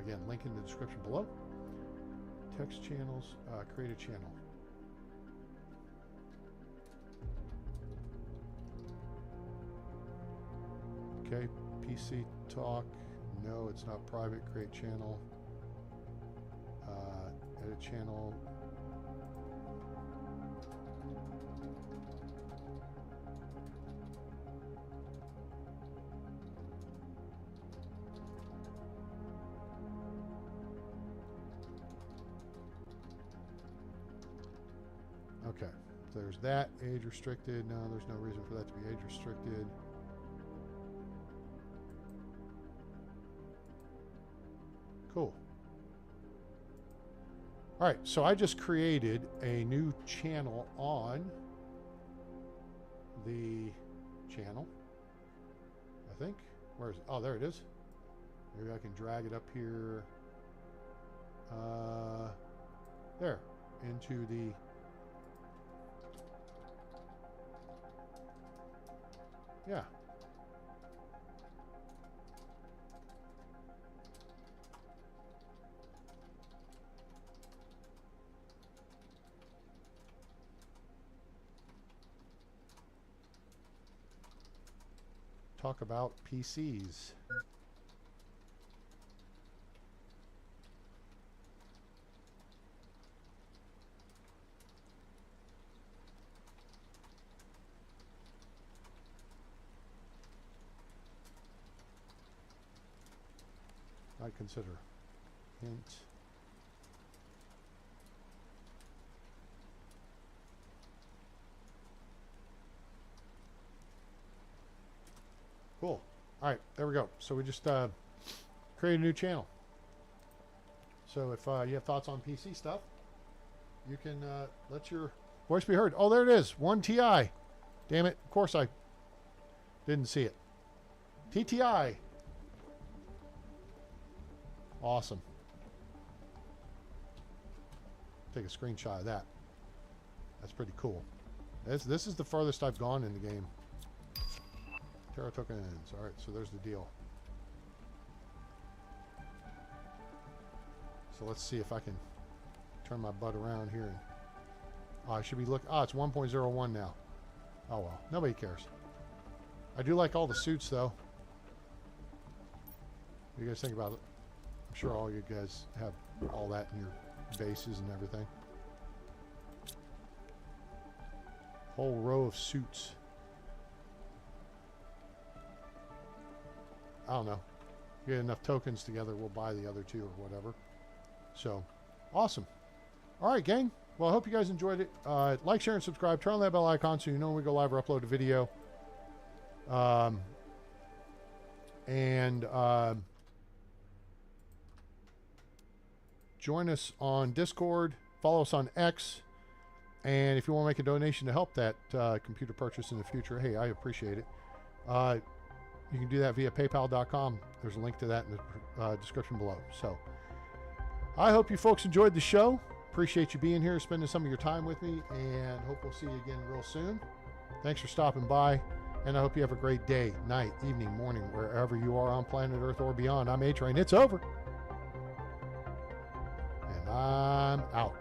Again, link in the description below. Text channels, create a channel. Okay, PC talk. No, it's not private. Create channel. Edit channel. Okay, so there's that. Age restricted. No, there's no reason for that to be age restricted. Cool. All right, so I just created a new channel on the channel, I think. Where is it? Oh, there it is. Maybe I can drag it up here. There, into the... Yeah. Talk about PCs. I consider hint. Cool. All right, there we go. So we just created a new channel. So if you have thoughts on PC stuff, you can let your voice be heard. Oh, there it is. 1 TI. Damn it. Of course I didn't see it. TTI. Awesome. Take a screenshot of that. That's pretty cool. This is the farthest I've gone in the game. Terra tokens. All right, so there's the deal. So let's see if I can turn my butt around here. And, I should be looking. It's 1.01 now. Oh well, nobody cares. I do like all the suits though. What do you guys think about it? I'm sure all you guys have all that in your bases and everything. Whole row of suits. I don't know. Get enough tokens together, we'll buy the other two or whatever. So, awesome. All right, gang. Well, I hope you guys enjoyed it. Like, share, and subscribe. Turn on that bell icon so you know when we go live or upload a video. Join us on Discord. Follow us on X. And if you want to make a donation to help that computer purchase in the future, hey, I appreciate it. You can do that via paypal.com. There's a link to that in the description below. So I hope you folks enjoyed the show. Appreciate you being here, spending some of your time with me, and hope we'll see you again real soon. Thanks for stopping by, and I hope you have a great day, night, evening, morning, wherever you are on planet Earth or beyond. I'm A-Train. It's over. And I'm out.